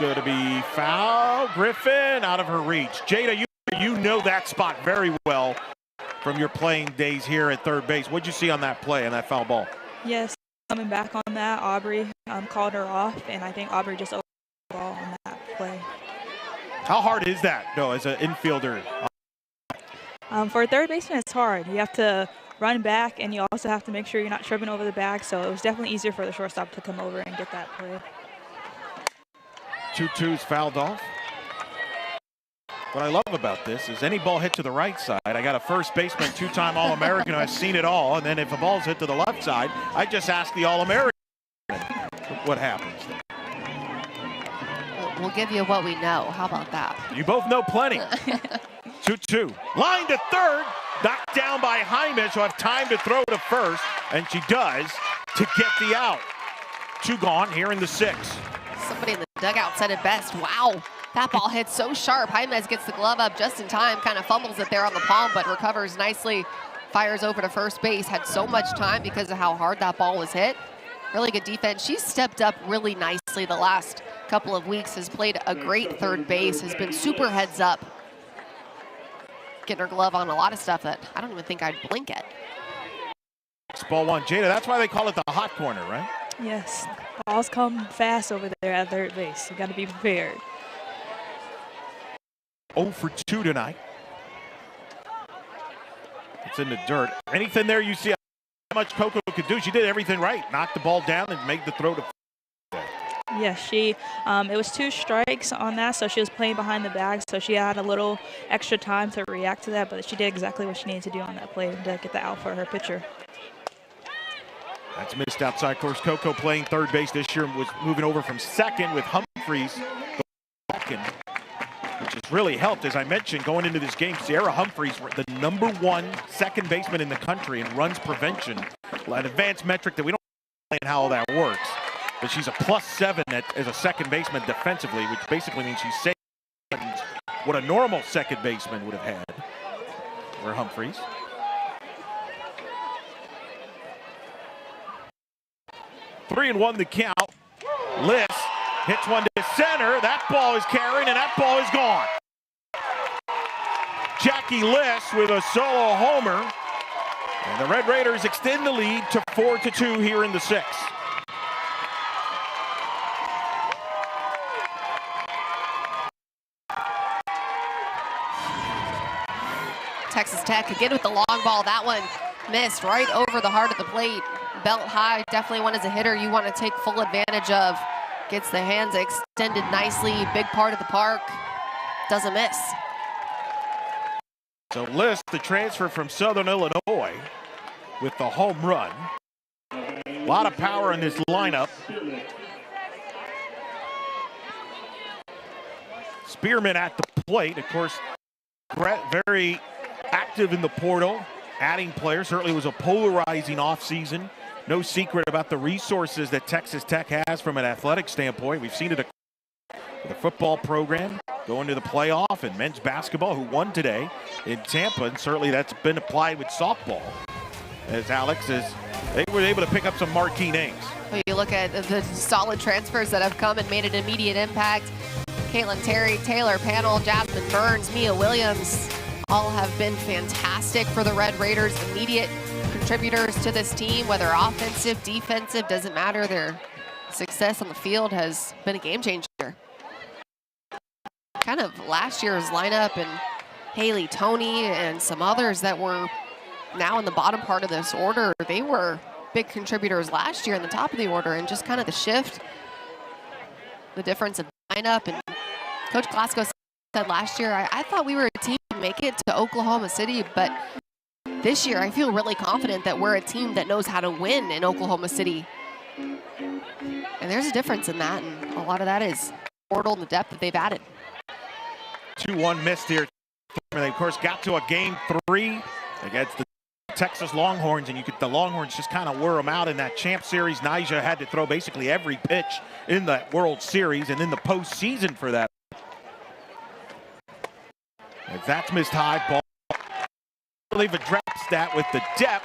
Speaker 1: Going to be foul. Griffin out of her reach. Jada, you know that spot very well from your playing days here at third base. What'd you see on that play and that foul ball?
Speaker 3: Yes, coming back on that, Aubrey called her off, and I think Aubrey just overall on that play.
Speaker 1: How hard is that, though, as an infielder?
Speaker 3: For a third baseman, it's hard. You have to run back, and you also have to make sure you're not tripping over the bag, so it was definitely easier for the shortstop to come over and get that play.
Speaker 1: 2-2's fouled off. What I love about this is any ball hit to the right side, I got a first baseman, two-time All-American who has seen it all, and then if a ball's hit to the left side, I just ask the All-American what happens.
Speaker 2: We'll give you what we know. How about that?
Speaker 1: You both know plenty. 2-2. Line to third. Knocked down by Jaime, so have time to throw to first, and she does to get the out. 2 gone here in the 6th.
Speaker 2: Somebody in the dugout said it best. Wow, that ball hit so sharp. Jaimez gets the glove up just in time, kind of fumbles it there on the palm, but recovers nicely, fires over to first base. Had so much time because of how hard that ball was hit. Really good defense. She's stepped up really nicely the last couple of weeks, has played a great third base, has been super heads up, getting her glove on a lot of stuff that I don't even think I'd blink at.
Speaker 1: Ball 1, Jada, that's why they call it the hot corner, right?
Speaker 3: Yes, balls come fast over there at third base. You got to be prepared.
Speaker 1: 0 for 2 tonight. It's in the dirt. Anything there you see how much Coco could do? She did everything right. Knocked the ball down and made the throw to.
Speaker 3: Yes, it was 2 strikes on that, so she was playing behind the bag, so she had a little extra time to react to that, but she did exactly what she needed to do on that play to get the out for her pitcher.
Speaker 1: That's missed outside course. Coco playing third base this year, was moving over from second with Humphreys second, which has really helped. As I mentioned, going into this game, Sierra Humphreys, the #1 second baseman in the country in runs prevention, an advanced metric that we don't know how that works. But she's a +7 as a second baseman defensively, which basically means she's saving what a normal second baseman would have had. Or Humphreys. 3-1 the count. Liss hits one to center. That ball is carrying, and that ball is gone. Jackie Liss with a solo homer. And the Red Raiders extend the lead to 4-2 here in the 6th.
Speaker 2: Texas Tech again with the long ball. That one missed right over the heart of the plate. Belt high, definitely one as a hitter you want to take full advantage of. Gets the hands extended nicely, big part of the park. Doesn't miss.
Speaker 1: So Liss, the transfer from Southern Illinois, with the home run. A lot of power in this lineup. Spearman at the plate, of course, very active in the portal, adding players. Certainly was a polarizing offseason. No secret about the resources that Texas Tech has from an athletic standpoint. We've seen it with the football program going to the playoff, and men's basketball, who won today in Tampa, and certainly that's been applied with softball. As Alex is, they were able to pick up some marquee names.
Speaker 2: Well, you look at the solid transfers that have come and made an immediate impact. Caitlin Terry, Taylor Panel, Jasmine Burns, Mia Williams, all have been fantastic for the Red Raiders. Immediate contributors to this team, whether offensive, defensive, doesn't matter. Their success on the field has been a game changer. Kind of last year's lineup and Haley Toney and some others that were now in the bottom part of this order, they were big contributors last year in the top of the order, and just kind of the shift, the difference in lineup. And Coach Glasgow said last year, I thought we were a team to make it to Oklahoma City, but this year, I feel really confident that we're a team that knows how to win in Oklahoma City. And there's a difference in that, and a lot of that is portal and the depth that they've added.
Speaker 1: 2-1 missed here. They, of course, got to a game 3 against the Texas Longhorns, and the Longhorns just kind of wore them out in that champ series. Nyjah had to throw basically every pitch in that World Series and in the postseason for that. If that's missed high ball, they've addressed that with the depth,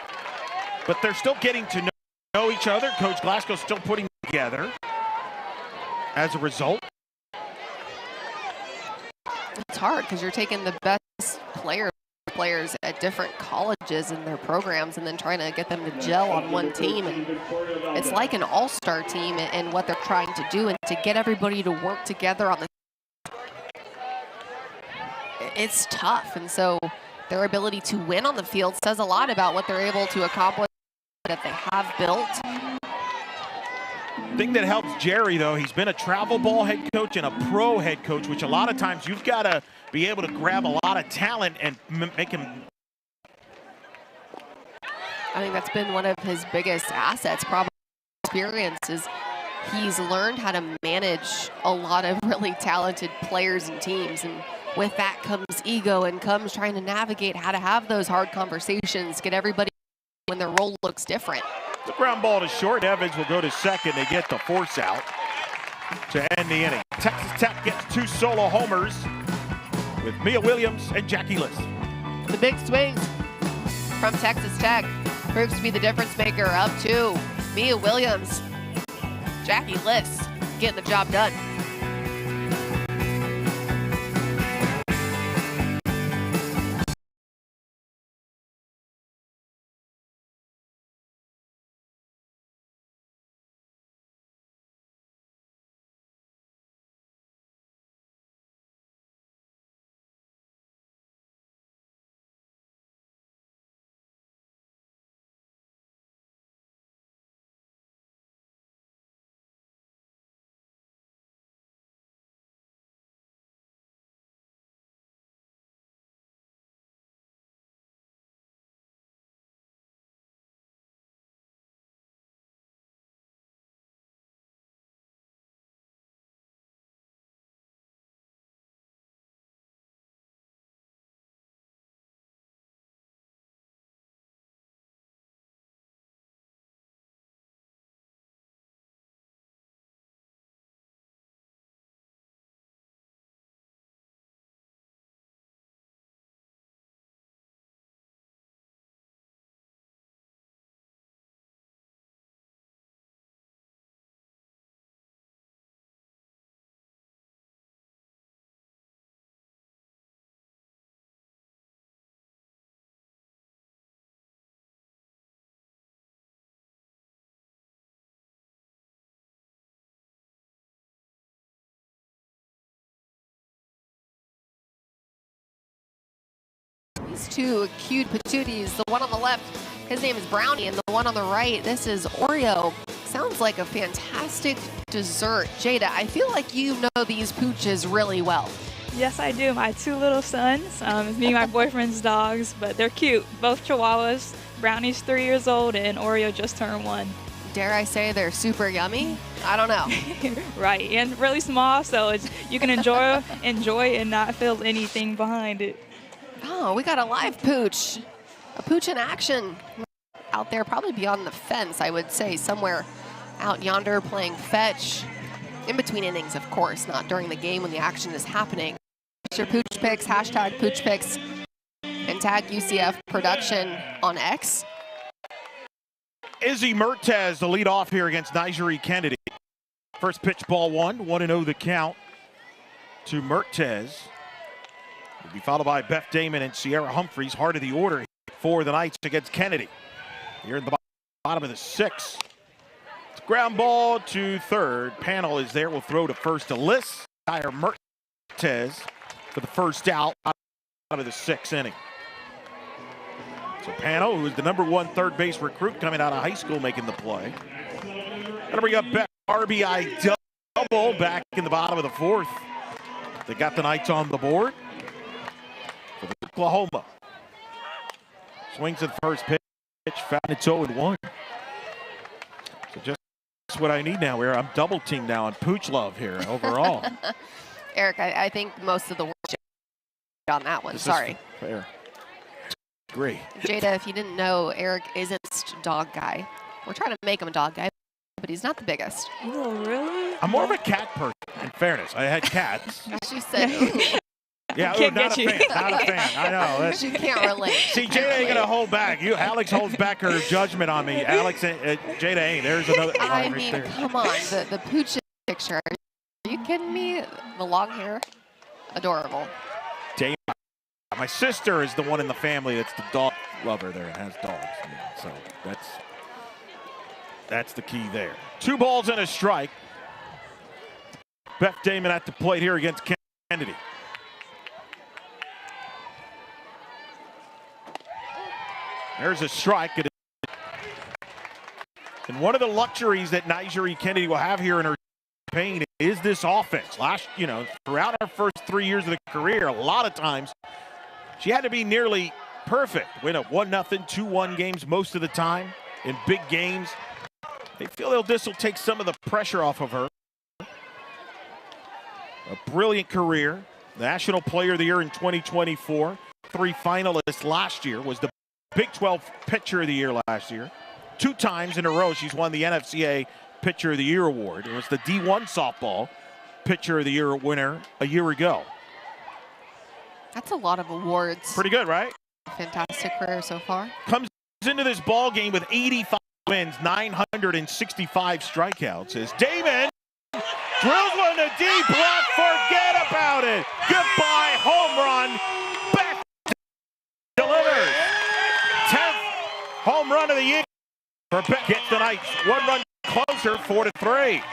Speaker 1: but they're still getting to know each other. Coach Glasgow's still putting them together as a result.
Speaker 2: It's hard because you're taking the best players at different colleges and their programs and then trying to get them to gel on one team. And it's like an all-star team and what they're trying to do, and to get everybody to work together on the it's tough. And so their ability to win on the field says a lot about what they're able to accomplish that they have built.
Speaker 1: Thing that helps Jerry, though, he's been a travel ball head coach and a pro head coach, which a lot of times you've got to be able to grab a lot of talent and make him.
Speaker 2: I think that's been one of his biggest assets, probably experience, is he's learned how to manage a lot of really talented players and teams. And with that comes ego and comes trying to navigate how to have those hard conversations, get everybody when their role looks different.
Speaker 1: The ground ball to short. Evans will go to second. They get the force out to end the inning. Texas Tech gets 2 solo homers with Mia Williams and Jackie Liss.
Speaker 2: The big swings from Texas Tech proves to be the difference maker. Up 2, Mia Williams, Jackie Liss getting the job done. These 2 acute patooties, the one on the left, his name is Brownie, and the one on the right, this is Oreo. Sounds like a fantastic dessert. Jada, I feel like you know these pooches really well.
Speaker 3: Yes, I do. My 2 little sons, it's me and my boyfriend's dogs, but they're cute. Both Chihuahuas. Brownie's 3 years old and Oreo just turned 1.
Speaker 2: Dare I say they're super yummy? I don't know.
Speaker 3: Right, and really small, so you can enjoy and not feel anything behind it.
Speaker 2: Oh, we got a live pooch. A pooch in action out there, probably beyond the fence, I would say, somewhere out yonder playing fetch. In between innings, of course, not during the game when the action is happening. Your pooch picks, hashtag pooch picks, and tag UCF production on X.
Speaker 1: Izzy Mertez, the lead off here against Nyjah Kennedy. First pitch, ball 1, 1-0 the count to Mertez. Will be followed by Beth Damon and Sierra Humphreys, heart of the order for the Knights against Kennedy. Here in the bottom of the 6th. It's ground ball to third. Panel is there. Will throw to first to Liss. Tyre Mertez for the first out of the 6th inning. So Panel, who is the #1 third base recruit coming out of high school, making the play. Gonna bring up Beck, RBI double back in the bottom of the 4th. They got the Knights on the board for Oklahoma. Swings at the first pitch, found it's 0-1. So just what I need now here. I'm double teamed now on Pooch Love here overall.
Speaker 2: Eric, I think most of the work on that one. Sorry.
Speaker 1: Fair. Agree.
Speaker 2: Jada, if you didn't know, Eric isn't a dog guy. We're trying to make him a dog guy, but he's not the biggest.
Speaker 3: Oh, really?
Speaker 1: I'm more of a cat person, in fairness. I had cats.
Speaker 2: She said, ooh.
Speaker 1: Yeah, not a fan. Not a fan. I know.
Speaker 2: She can't relate.
Speaker 1: See, Jada ain't gonna hold back. Alex holds back her judgment on me. Alex, Jada ain't. There's another.
Speaker 2: I mean, come on, the Pooch picture. Are you kidding me? The long hair, adorable.
Speaker 1: Damn. My sister is the one in the family that's the dog lover there and has dogs. Yeah, so that's the key there. 2 balls and a strike. Beth Damon at the plate here against Kennedy. There's a strike. And one of the luxuries that Nigeri Kennedy will have here in her campaign is this offense. Throughout her first 3 years of the career, a lot of times she had to be nearly perfect. Win a 1-0, 2-1 games most of the time in big games. They feel this will take some of the pressure off of her. A brilliant career. National Player of the Year in 2024. 3 finalists last year. Was the Big 12 Pitcher of the Year last year. 2 times in a row she's won the NCAA Pitcher of the Year award. It was the D1 softball Pitcher of the Year winner a year ago.
Speaker 2: That's a lot of awards.
Speaker 1: Pretty good, right?
Speaker 2: Fantastic career so far.
Speaker 1: Comes into this ball game with 85 wins, 965 strikeouts. As Damon drills one to deep left, forget about it. Goodbye, home run. Back delivers. 10th home run of the year for Beck. Gets the Knights 1 run closer, 4-3.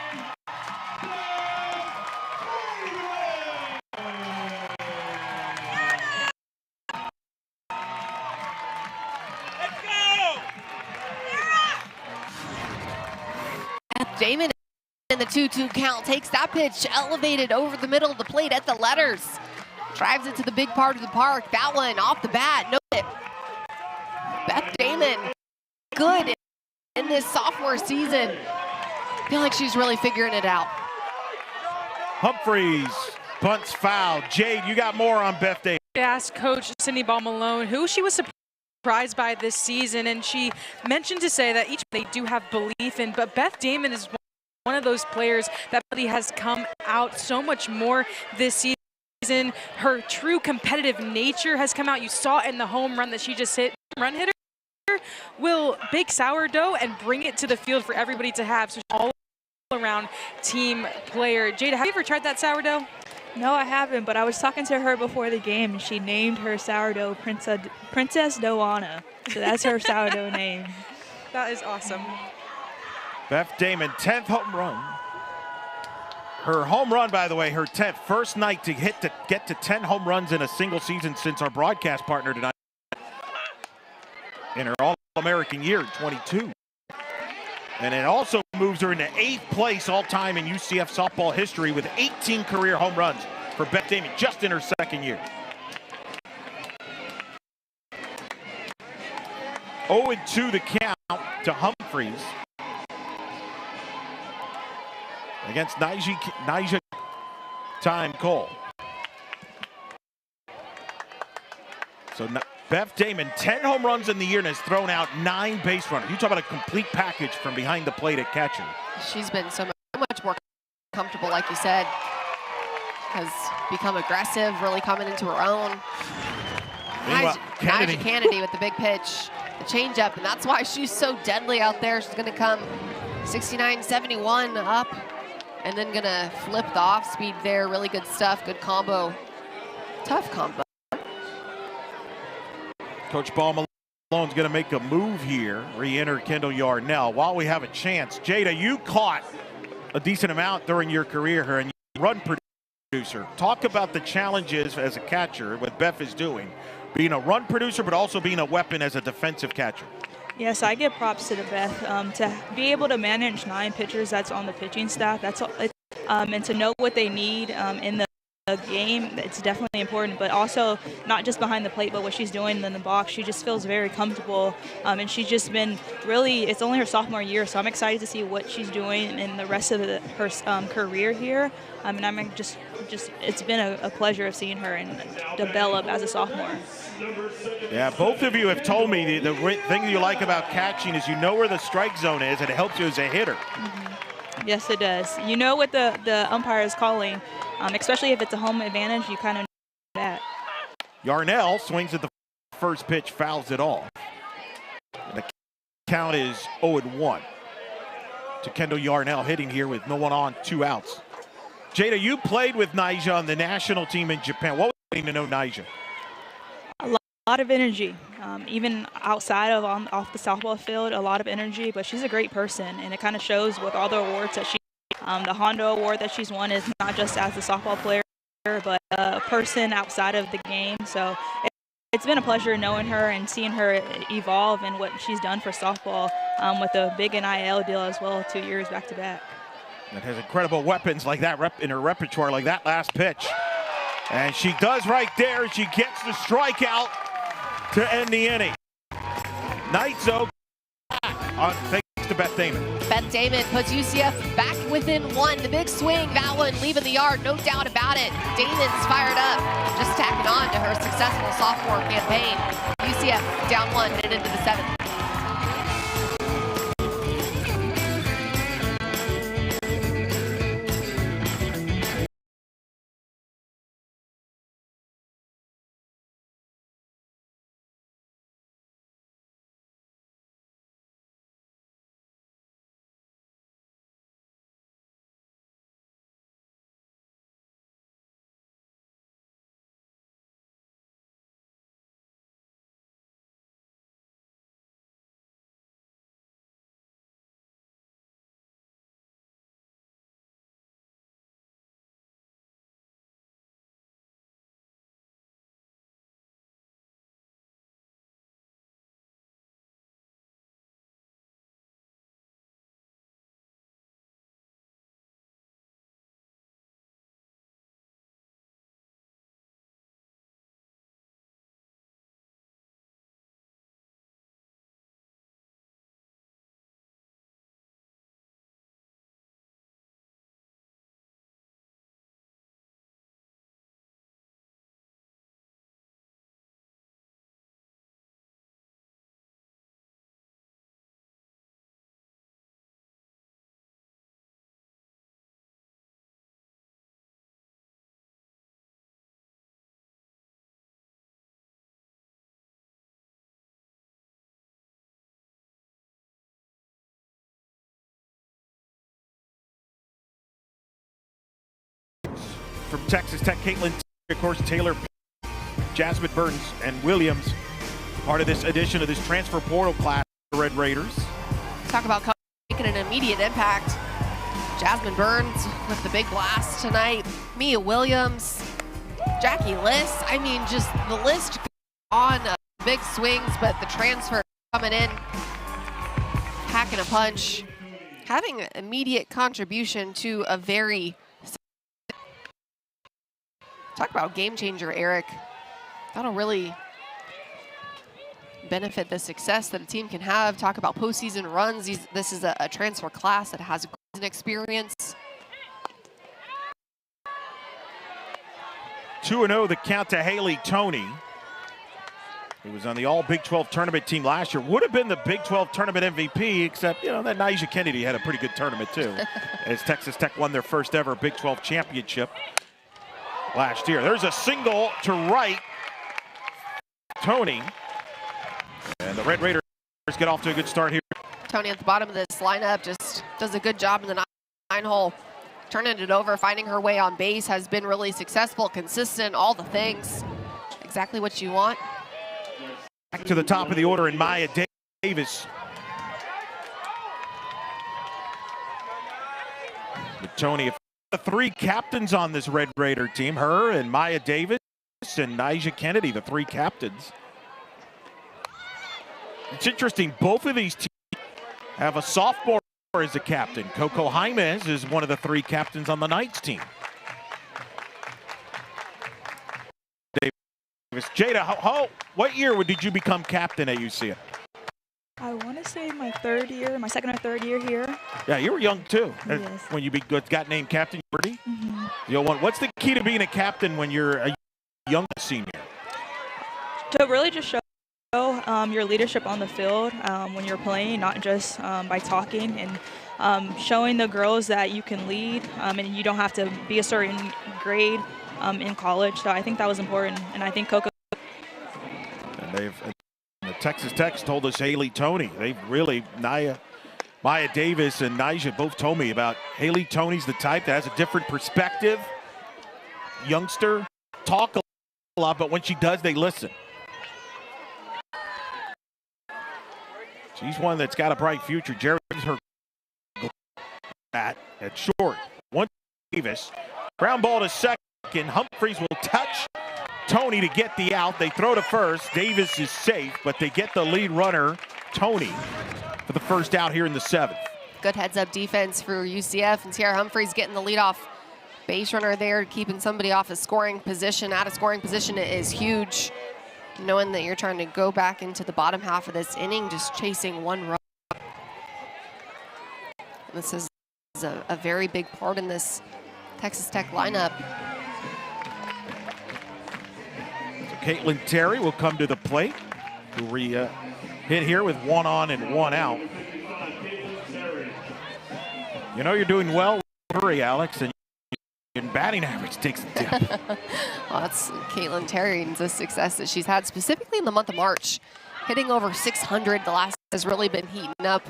Speaker 2: Damon in the 2-2 count takes that pitch elevated over the middle of the plate at the letters. Drives it to the big part of the park. That one off the bat. No hit. Beth Damon, good in this sophomore season. I feel like she's really figuring it out.
Speaker 1: Humphreys bunts foul. Jade, you got more on Beth Damon.
Speaker 10: I asked Coach Cindy Ball-Malone who she was surprised by this season, and she mentioned to say that each they do have belief in, but Beth Damon is one of those players that really has come out so much more this season. Her true competitive nature has come out. You saw it in the home run that she just hit. Run hitter will bake sourdough and bring it to the field for everybody to have. So she's all around team player. Jada, have you ever tried that sourdough?
Speaker 3: No, I haven't, but I was talking to her before the game, and she named her sourdough Princess Doana. So that's her sourdough name.
Speaker 10: That is awesome.
Speaker 1: Beth Damon, 10th home run. Her home run, by the way, her 10th. First night to get to 10 home runs in a single season since our broadcast partner tonight. In her All-American year in 22. And it also moves her into 8th place all-time in UCF softball history with 18 career home runs for Beth Damon just in her second year. 0-2 the count to Humphreys against Nyjah Time Cole. So Beth Damon, 10 home runs in the year and has thrown out 9 base runners. You talk about a complete package from behind the plate at catcher.
Speaker 2: She's been so much more comfortable, like you said. Has become aggressive, really coming into her own. Nyjah Kennedy with the big pitch, the changeup, and that's why she's so deadly out there. She's going to come 69-71 up, and then going to flip the off speed there. Really good stuff, good combo, tough combo.
Speaker 1: Coach Ball-Malone's going to make a move here, re-enter Kendall Yarnell. While we have a chance, Jada, you caught a decent amount during your career here, and you run producer. Talk about the challenges as a catcher, what Beth is doing, being a run producer, but also being a weapon as a defensive catcher.
Speaker 3: Yes, I give props to the Beth to be able to manage 9 pitchers that's on the pitching staff. That's all, and to know what they need in the game, it's definitely important, but also not just behind the plate, but what she's doing in the box. She just feels very comfortable, and she's just been really, it's only her sophomore year, so I'm excited to see what she's doing in the rest of her career here. And I'm just it's been a pleasure of seeing her and develop as a sophomore.
Speaker 1: Yeah, both of you have told me the thing you like about catching is you know where the strike zone is, and it helps you as a hitter.
Speaker 3: Mm-hmm. Yes, it does. You know what the umpire is calling. Especially if it's a home advantage, you kind of know that.
Speaker 1: Yarnell swings at the first pitch, fouls it off. And the count is 0-1 to Kendall Yarnell, hitting here with no one on, 2 outs. Jada, you played with Naija on the national team in Japan. What was it like to know Naija?
Speaker 3: A lot of energy, even outside of off the softball field, a lot of energy. But she's a great person, and it kind of shows with all the awards that she. The Hondo Award that she's won is not just as a softball player, but a person outside of the game. So it's been a pleasure knowing her and seeing her evolve and what she's done for softball with a big NIL deal as well, 2 years back to back.
Speaker 1: That has incredible weapons like that in her repertoire, like that last pitch. And she does right there. She gets the strikeout to end the inning. Knight's on thanks to Beth Damon.
Speaker 2: Beth Damon puts UCF back within 1. The big swing, that one leaving the yard, no doubt about it. Damon's fired up, just tacking on to her successful sophomore campaign. UCF down 1, headed into the 7th.
Speaker 1: From Texas Tech, Caitlin, of course, Taylor, Jasmine Burns, and Williams, part of this edition of this transfer portal class for the Red Raiders.
Speaker 2: Talk about making an immediate impact. Jasmine Burns with the big blast tonight. Mia Williams, Jackie Liss. I mean, just the list on big swings, but the transfer coming in, packing a punch, having an immediate contribution to a very. Talk about game changer, Eric. That'll really benefit the success that a team can have. Talk about postseason runs. This is a transfer class that has an experience.
Speaker 1: 2-0 the count to Haley Toney, who was on the all Big 12 tournament team last year. Would have been the Big 12 tournament MVP, except, you know, that Naija Kennedy had a pretty good tournament too. As Texas Tech won their first ever Big 12 championship last year. There's a single to right. Toney. And the Red Raiders get off to a good start here.
Speaker 2: Toney at the bottom of this lineup just does a good job in the 9-hole. Turning it over, finding her way on base, has been really successful, consistent, all the things. Exactly what you want.
Speaker 1: Back to the top of the order in Maya Davis. With Toney, the 3 captains on this Red Raider team, her and Maya Davis and Naija Kennedy, the 3 captains. It's interesting, both of these teams have a sophomore as a captain. Coco Jaimes is one of the 3 captains on the Knights team. Jada, what year did you become captain at UCF?
Speaker 3: I want to say my second or third year here.
Speaker 1: Yeah, you were young too.
Speaker 3: Yes.
Speaker 1: When you got named captain, you were What's the key to being a captain when you're a young senior?
Speaker 3: To really just show your leadership on the field when you're playing, not just by talking, and showing the girls that you can lead and you don't have to be a certain grade in college. So I think that was important, and I think Coco.
Speaker 1: And the Texas Tech told us Haley Toney. They've really, Maya Davis and Nyjah both told me about Haley Toney's the type that has a different perspective. Youngster, talk a lot, but when she does, they listen. She's one that's got a bright future. Jerry gives her at short. One Davis. Ground ball to second. Humphreys will touch Toney to get the out. They throw to first. Davis is safe, but they get the lead runner, Toney, for the first out here in the 7th.
Speaker 2: Good heads-up defense for UCF, and Tiara Humphreys getting the leadoff base runner there, keeping somebody off a scoring position. Out of scoring position is huge. Knowing that you're trying to go back into the bottom half of this inning, just chasing one run. This is a very big part in this Texas Tech lineup.
Speaker 1: Caitlin Terry will come to the plate. Who hit here with 1 on and 1 out. You know you're doing well, hurry, Alex, and batting average takes a dip.
Speaker 2: Well, that's Caitlin Terry's a success that she's had specifically in the month of March. Hitting over 600, the last has really been heating up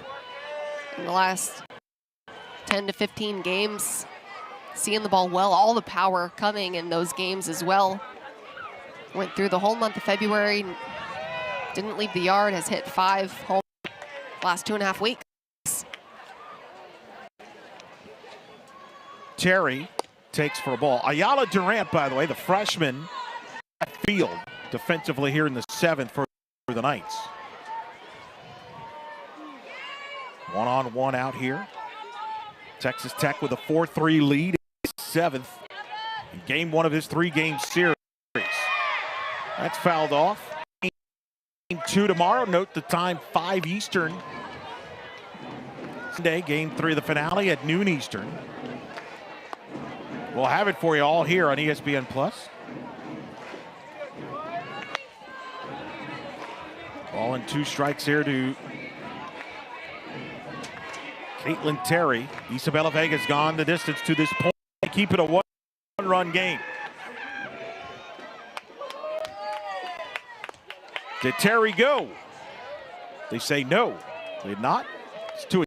Speaker 2: in the last 10 to 15 games. Seeing the ball well, all the power coming in those games as well. Went through the whole month of February, didn't leave the yard, has hit 5 home last 2.5 weeks.
Speaker 1: Terry takes for a ball. Ayala Durant, by the way, the freshman field defensively here in the 7th for the Knights. 1 on 1 out here. Texas Tech with a 4-3 lead in the 7th in game 1 of this 3-game series. That's fouled off. Game 2 tomorrow. Note the time, 5 Eastern. Sunday, game 3 of the finale at noon Eastern. We'll have it for you all here on ESPN+. Ball and 2 strikes here to Caitlin Terry. Isabella Vega's gone the distance to this point. Keep it a 1-run game. Did Terry go? They say no. Did not. It's 2.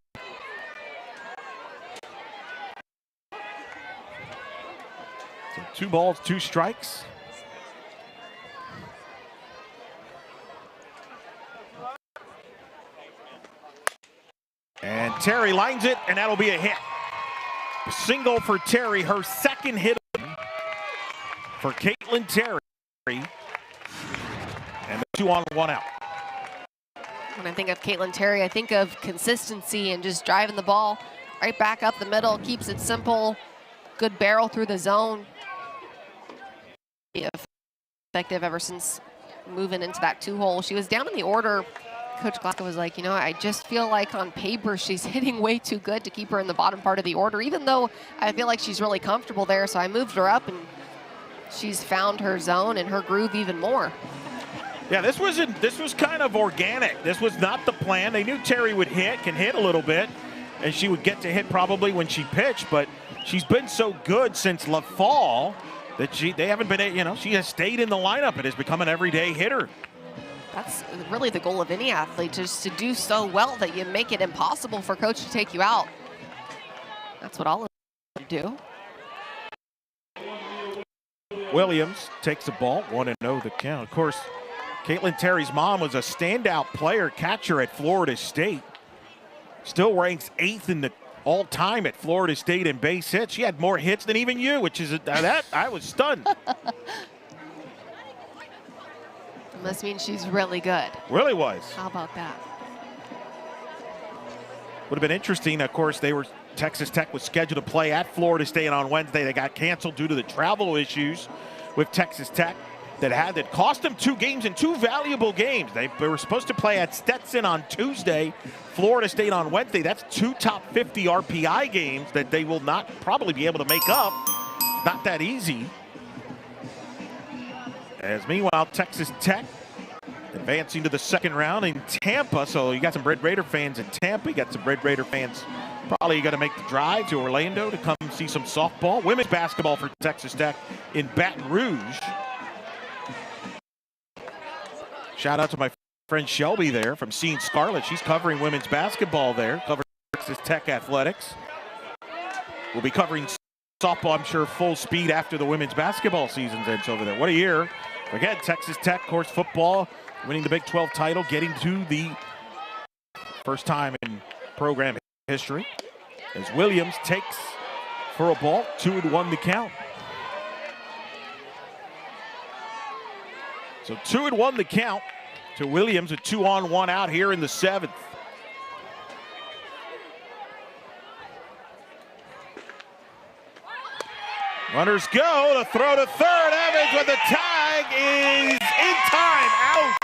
Speaker 1: So 2 balls, 2 strikes. And Terry lines it, and that'll be a hit. A single for Terry, her second hit for Caitlin Terry. And 2 on 1 out.
Speaker 2: When I think of Caitlin Terry, I think of consistency and just driving the ball right back up the middle, keeps it simple, good barrel through the zone. Effective ever since moving into that 2-hole. She was down in the order. Coach Glasgow was like, I just feel like on paper she's hitting way too good to keep her in the bottom part of the order, even though I feel like she's really comfortable there. So I moved her up, and she's found her zone and her groove even more.
Speaker 1: Yeah, this was kind of organic. This was not the plan. They knew Terry would can hit a little bit, and she would get to hit probably when she pitched, but she's been so good since La Fall that they haven't been, she has stayed in the lineup and has become an everyday hitter.
Speaker 2: That's really the goal of any athlete, just to do so well that you make it impossible for coach to take you out. That's what all of them do.
Speaker 1: Williams takes the ball, 1-0 the count. Of course, Caitlin Terry's mom was a standout player, catcher at Florida State. Still ranks 8th in the all-time at Florida State in base hits. She had more hits than even you, which is that I was stunned.
Speaker 2: It must mean she's really good.
Speaker 1: Really was.
Speaker 2: How about that?
Speaker 1: Would have been interesting. Of course, Texas Tech was scheduled to play at Florida State on Wednesday. They got canceled due to the travel issues with Texas Tech. that cost them 2 games and 2 valuable games. They were supposed to play at Stetson on Tuesday, Florida State on Wednesday. That's 2 top 50 RPI games that they will not probably be able to make up. Not that easy. As meanwhile, Texas Tech advancing to the second round in Tampa. So you got some Red Raider fans in Tampa. You got some Red Raider fans probably going to make the drive to Orlando to come see some softball. Women's basketball for Texas Tech in Baton Rouge. Shout out to my friend Shelby there from Seeing Scarlet. She's covering women's basketball there, covering Texas Tech athletics. We'll be covering softball, I'm sure, full speed after the women's basketball season ends over there. What a year. Again, Texas Tech, of course, football, winning the Big 12 title, getting to the first time in program history. As Williams takes for a ball, 2-1 the count. So 2-1 the count to Williams, a 2-on-1 out here in the 7th. Runners go, the throw to third. Evans with the tag is in time, out.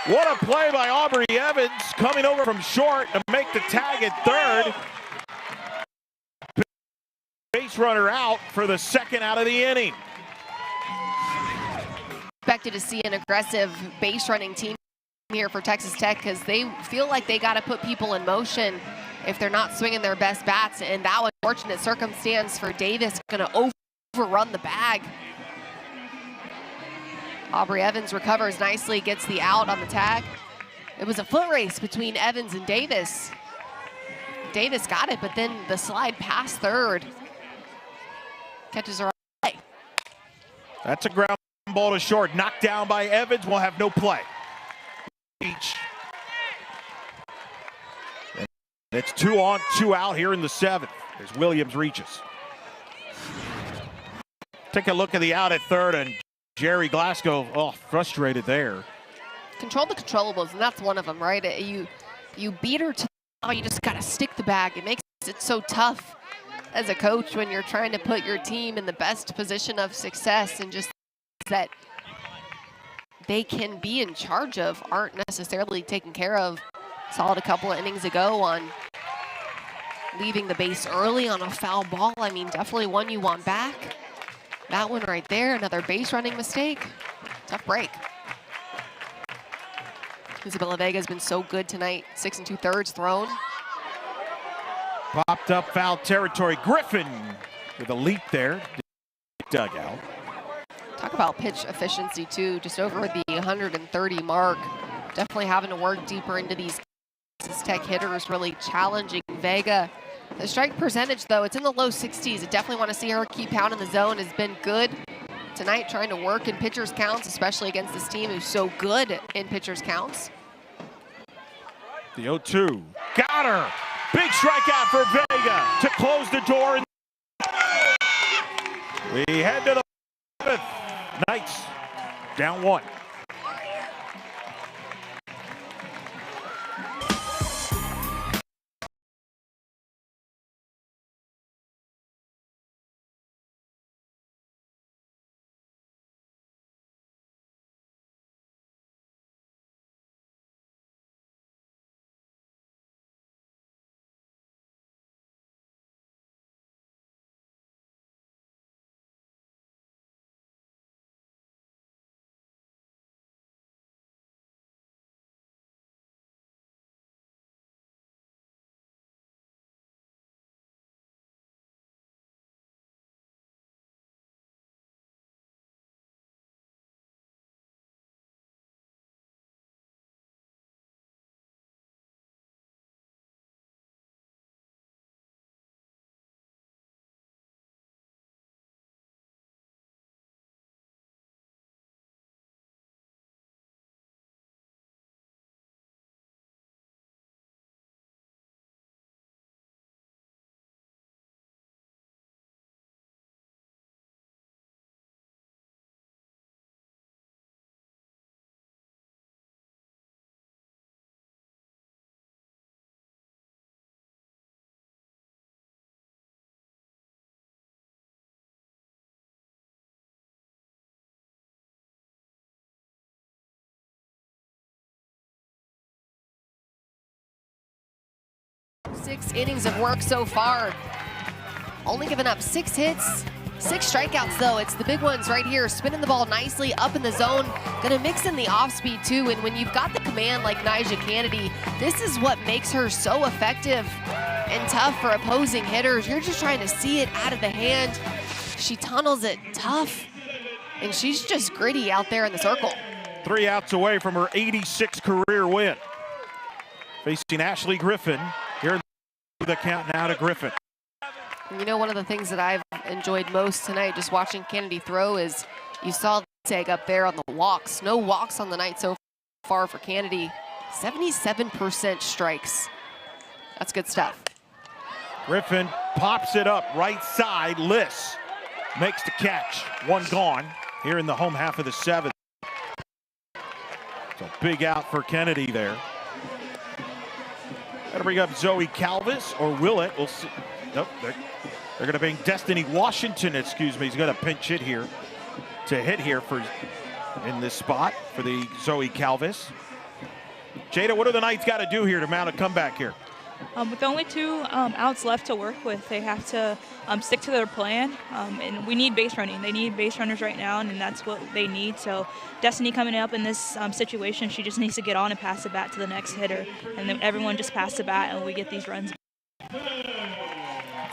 Speaker 1: What a play by Aubrey Evans, coming over from short to make the tag at third. Base runner out for the second out of the inning.
Speaker 2: Expected to see an aggressive base running team here for Texas Tech because they feel like they got to put people in motion if they're not swinging their best bats. And that was a fortunate circumstance for Davis, going to overrun the bag. Aubrey Evans recovers nicely, gets the out on the tag. It was a foot race between Evans and Davis. Davis got it, but then the slide past third. Catches her play.
Speaker 1: That's a ground ball to short, knocked down by Evans, will have no play. Each. And it's 2 on, 2 out here in the 7th as Williams reaches. Take a look at the out at third, and Jerry Glasgow, frustrated there.
Speaker 2: Control the controllables, and that's one of them, right? You beat her to, you just got to stick the bag. It makes it so tough as a coach when you're trying to put your team in the best position of success, and just that they can be in charge of aren't necessarily taken care of. Saw it a couple of innings ago on leaving the base early on a foul ball. I mean, definitely one you want back. That one right there, another base running mistake. Tough break. Isabella Vega has been so good tonight. 6 2/3 thrown.
Speaker 1: Popped up foul territory. Griffin with a leap there. Dugout.
Speaker 2: Talk about pitch efficiency too, just over the 130 mark. Definitely having to work deeper into these Texas Tech hitters, really challenging Vega. The strike percentage though, it's in the low 60s. I definitely want to see her keep pounding the zone. Has been good tonight, trying to work in pitchers counts, especially against this team who's so good in pitchers counts.
Speaker 1: The 0-2, got her. Big strikeout for Vega to close the door. We head to the 7th. Knights down 1.
Speaker 2: 6 innings of work so far. Only given up 6 hits, 6 strikeouts though. It's the big ones right here, spinning the ball nicely up in the zone. Gonna mix in the off speed too, and when you've got the command like Nyjah Kennedy, this is what makes her so effective and tough for opposing hitters. You're just trying to see it out of the hand. She tunnels it tough, and she's just gritty out there in the circle.
Speaker 1: 3 outs away from her 86th career win. Facing Ashley Griffin. Here the count now to Griffin.
Speaker 2: You know, one of the things that I've enjoyed most tonight, just watching Kennedy throw, is you saw the tag up there on the walks. No walks on the night so far for Kennedy. 77% strikes. That's good stuff.
Speaker 1: Griffin pops it up right side. Liss makes the catch. 1 gone here in the home half of the 7th. So big out for Kennedy there. Got to bring up Zoe Calvis, or will it? We'll see. Nope, they're going to bring Destiny Washington, excuse me. He's got a pinch hit here to hit here in this spot for the Zoe Calvis. Jada, what do the Knights got to do here to mount a comeback here?
Speaker 3: With only 2 outs left to work with, they have to stick to their plan, and we need base running. They need base runners right now, and that's what they need. So Destiny coming up in this situation, she just needs to get on and pass the bat to the next hitter, and then everyone just pass the bat, and we get these runs.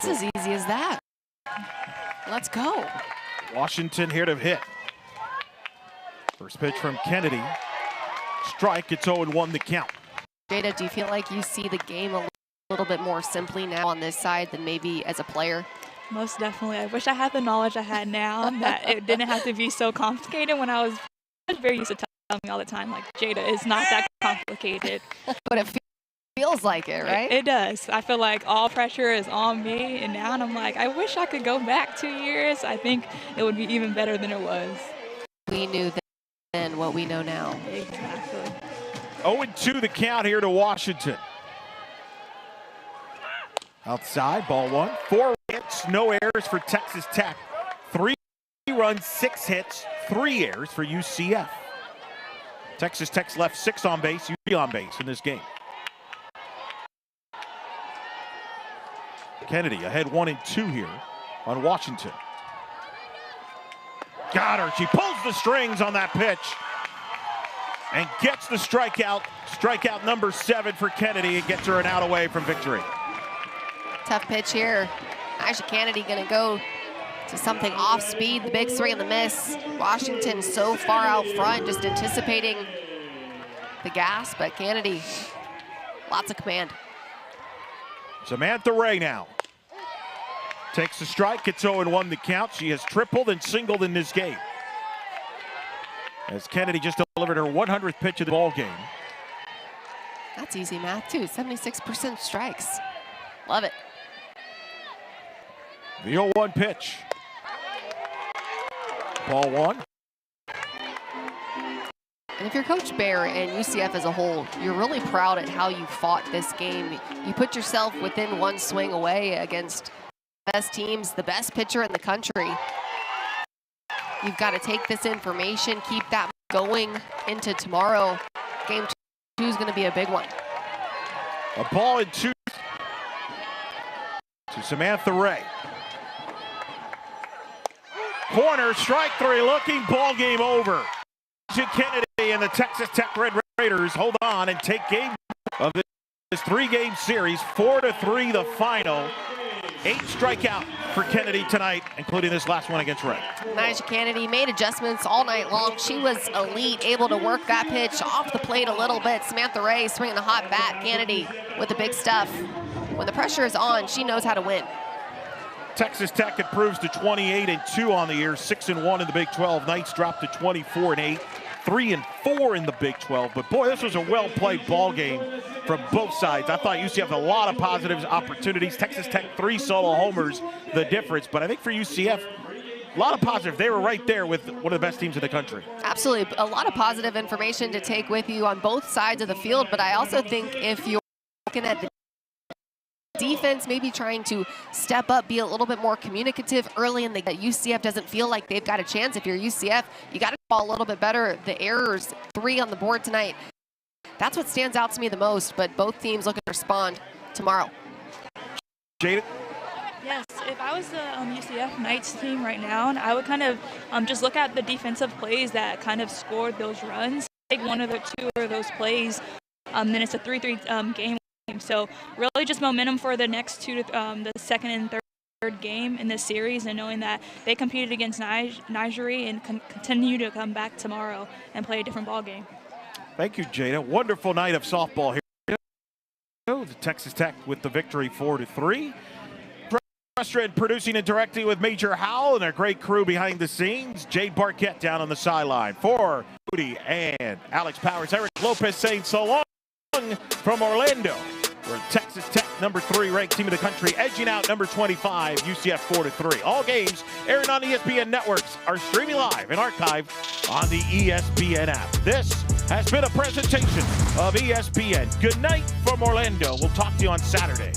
Speaker 2: It's as easy as that. Let's go.
Speaker 1: Washington here to hit. First pitch from Kennedy. Strike, it's 0-1 the count.
Speaker 2: Jada, do you feel like you see the game a little bit more simply now on this side than maybe as a player?
Speaker 3: Most definitely. I wish I had the knowledge I had now, that it didn't have to be so complicated. When I was very used to telling me all the time, like, Jada, it's not that complicated.
Speaker 2: But it feels like it, right?
Speaker 3: It does. I feel like all pressure is on me, and now I'm like, I wish I could go back 2 years. I think it would be even better than it was.
Speaker 2: We knew then what we know now.
Speaker 3: Exactly.
Speaker 1: 0-2 the count here to Washington. Outside, ball 1. 4 hits, no errors for Texas Tech. 3 runs, 6 hits, 3 errors for UCF. Texas Tech's left 6 on base, 3 on base in this game. Kennedy ahead 1-2 here on Washington. Got her. She pulls the strings on that pitch and gets the strikeout. Strikeout number 7 for Kennedy. It gets her an out away from victory.
Speaker 2: Tough pitch here. Nyjah Kennedy going to go to something off speed. The big swing and the miss. Washington so far out front, just anticipating the gas, but Kennedy, lots of command.
Speaker 1: Samantha Ray now takes the strike. It's 0-1 the count. She has tripled and singled in this game, as Kennedy just delivered her 100th pitch of the ball game.
Speaker 2: That's easy math too. 76% strikes. Love it.
Speaker 1: The 0-1 pitch. Ball 1.
Speaker 2: And if you're Coach Bear and UCF as a whole, you're really proud at how you fought this game. You put yourself within 1 swing away against the best teams, the best pitcher in the country. You've got to take this information, keep that going into tomorrow. Game 2 is going to be a big one.
Speaker 1: A ball and 2 to Samantha Ray. Corner, strike 3, looking, ball game over. Kennedy and the Texas Tech Red Raiders hold on and take game of this 3-game series. 4-3 the final. 8 strikeout for Kennedy tonight, including this last one against Ray.
Speaker 2: Nyjah Kennedy made adjustments all night long. She was elite, able to work that pitch off the plate a little bit. Samantha Ray swinging the hot bat. Kennedy with the big stuff. When the pressure is on, she knows how to win.
Speaker 1: Texas Tech improves to 28-2 on the year, 6-1 in the Big 12. Knights dropped to 24-8, 3-4 in the Big 12. But boy, this was a well-played ball game from both sides. I thought UCF had a lot of positives, opportunities. Texas Tech 3 solo homers, the difference. But I think for UCF, a lot of positive. They were right there with one of the best teams in the country.
Speaker 2: Absolutely, a lot of positive information to take with you on both sides of the field. But I also think if you're looking at the defense, maybe trying to step up, be a little bit more communicative early in the UCF doesn't feel like they've got a chance. If you're UCF, you got to ball a little bit better. The errors, 3 on the board tonight. That's what stands out to me the most, but both teams looking to respond tomorrow.
Speaker 1: Jada?
Speaker 3: Yes, if I was the UCF Knights team right now, and I would kind of just look at the defensive plays that kind of scored those runs, take one of the two of those plays, then it's a 3-3 game. So really just momentum for the next the second and third game in this series, and knowing that they competed against Nigeria and continue to come back tomorrow and play a different ball game.
Speaker 1: Thank you, Jada. Wonderful night of softball here. The Texas Tech with the victory 4-3. Frustrated producing and directing with Major Howell and a great crew behind the scenes. Jade Barquette down on the sideline for Moody and Alex Powers. Eric Lopez saying so long from Orlando. Where Texas Tech, number 3 ranked team of the country, edging out number 25, UCF 4-3. All games airing on ESPN networks are streaming live and archived on the ESPN app. This has been a presentation of ESPN. Good night from Orlando. We'll talk to you on Saturday.